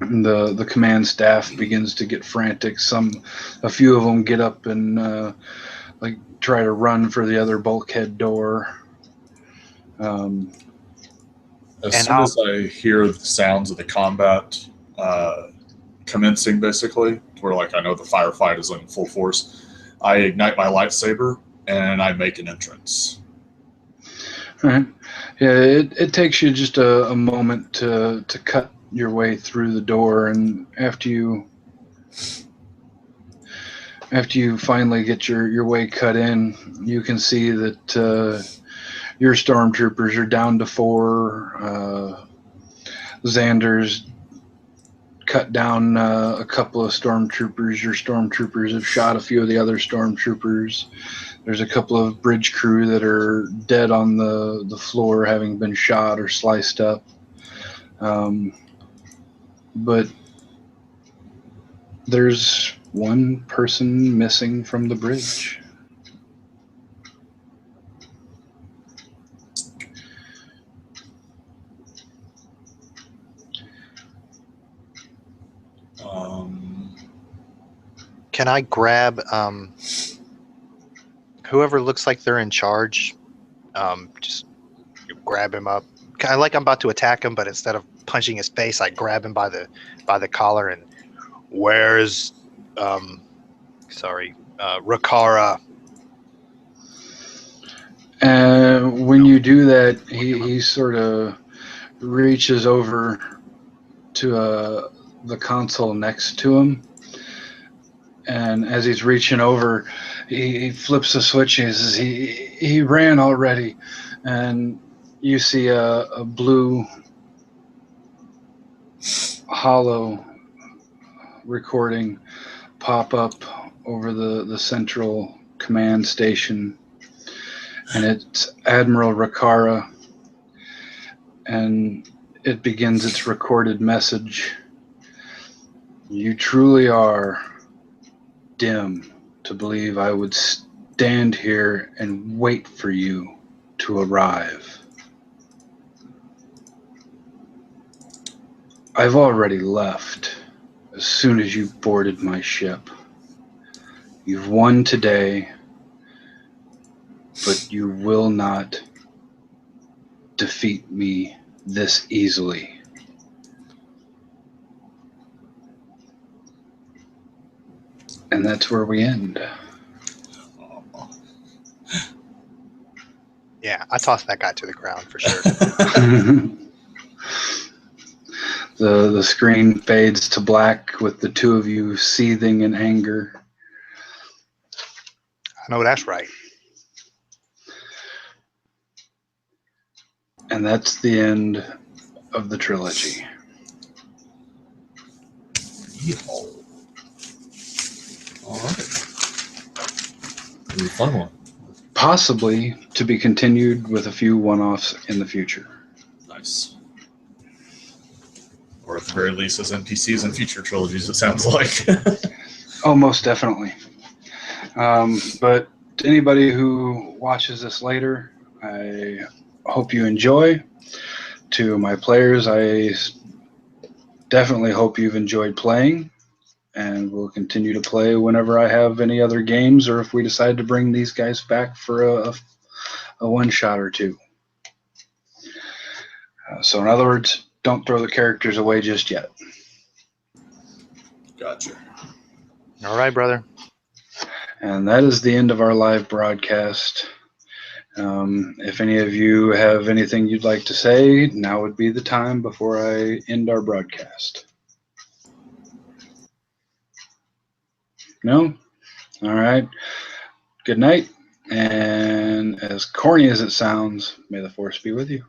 The command staff begins to get frantic. A few of them get up and try to run for the other bulkhead door. As soon as I hear the sounds of the combat commencing, basically, where I know the firefight is in full force, I ignite my lightsaber and I make an entrance. All right. Yeah, it takes you just a moment to cut your way through the door, and after you finally get your way cut in, you can see that your stormtroopers are down to 4. Xander's cut down a couple of stormtroopers. Your stormtroopers have shot a few of the other stormtroopers. There's a couple of bridge crew that are dead on the floor, having been shot or sliced up. But there's one person missing from the bridge. Can I grab whoever looks like they're in charge? Just grab him up. I'm about to attack him, but instead of punching his face, I grab him by the collar and where's Rakara? And when you do that, he sort of reaches over to the console next to him. And as he's reaching over, he flips the switch and he says, he ran already. And you see a blue hollow recording pop up over the central command station. And it's Admiral Rakara. And it begins its recorded message. You truly are dim to believe I would stand here and wait for you to arrive. I've already left as soon as you boarded my ship. You've won today, but you will not defeat me this easily. And that's where we end. Yeah, I tossed that guy to the ground for sure. The screen fades to black with the 2 of you seething in anger. I know that's right. And that's the end of the trilogy. All right. It was a fun one. Possibly to be continued with a few one-offs in the future. Nice. Or at the very least as NPCs in future trilogies, it sounds like. Oh, most definitely. But to anybody who watches this later, I hope you enjoy. To my players, I definitely hope you've enjoyed playing, and we'll continue to play whenever I have any other games, or if we decide to bring these guys back for a one-shot or 2. So in other words, don't throw the characters away just yet. Gotcha. All right, brother. And that is the end of our live broadcast. If any of you have anything you'd like to say, now would be the time before I end our broadcast. No? All right. Good night. And as corny as it sounds, may the force be with you.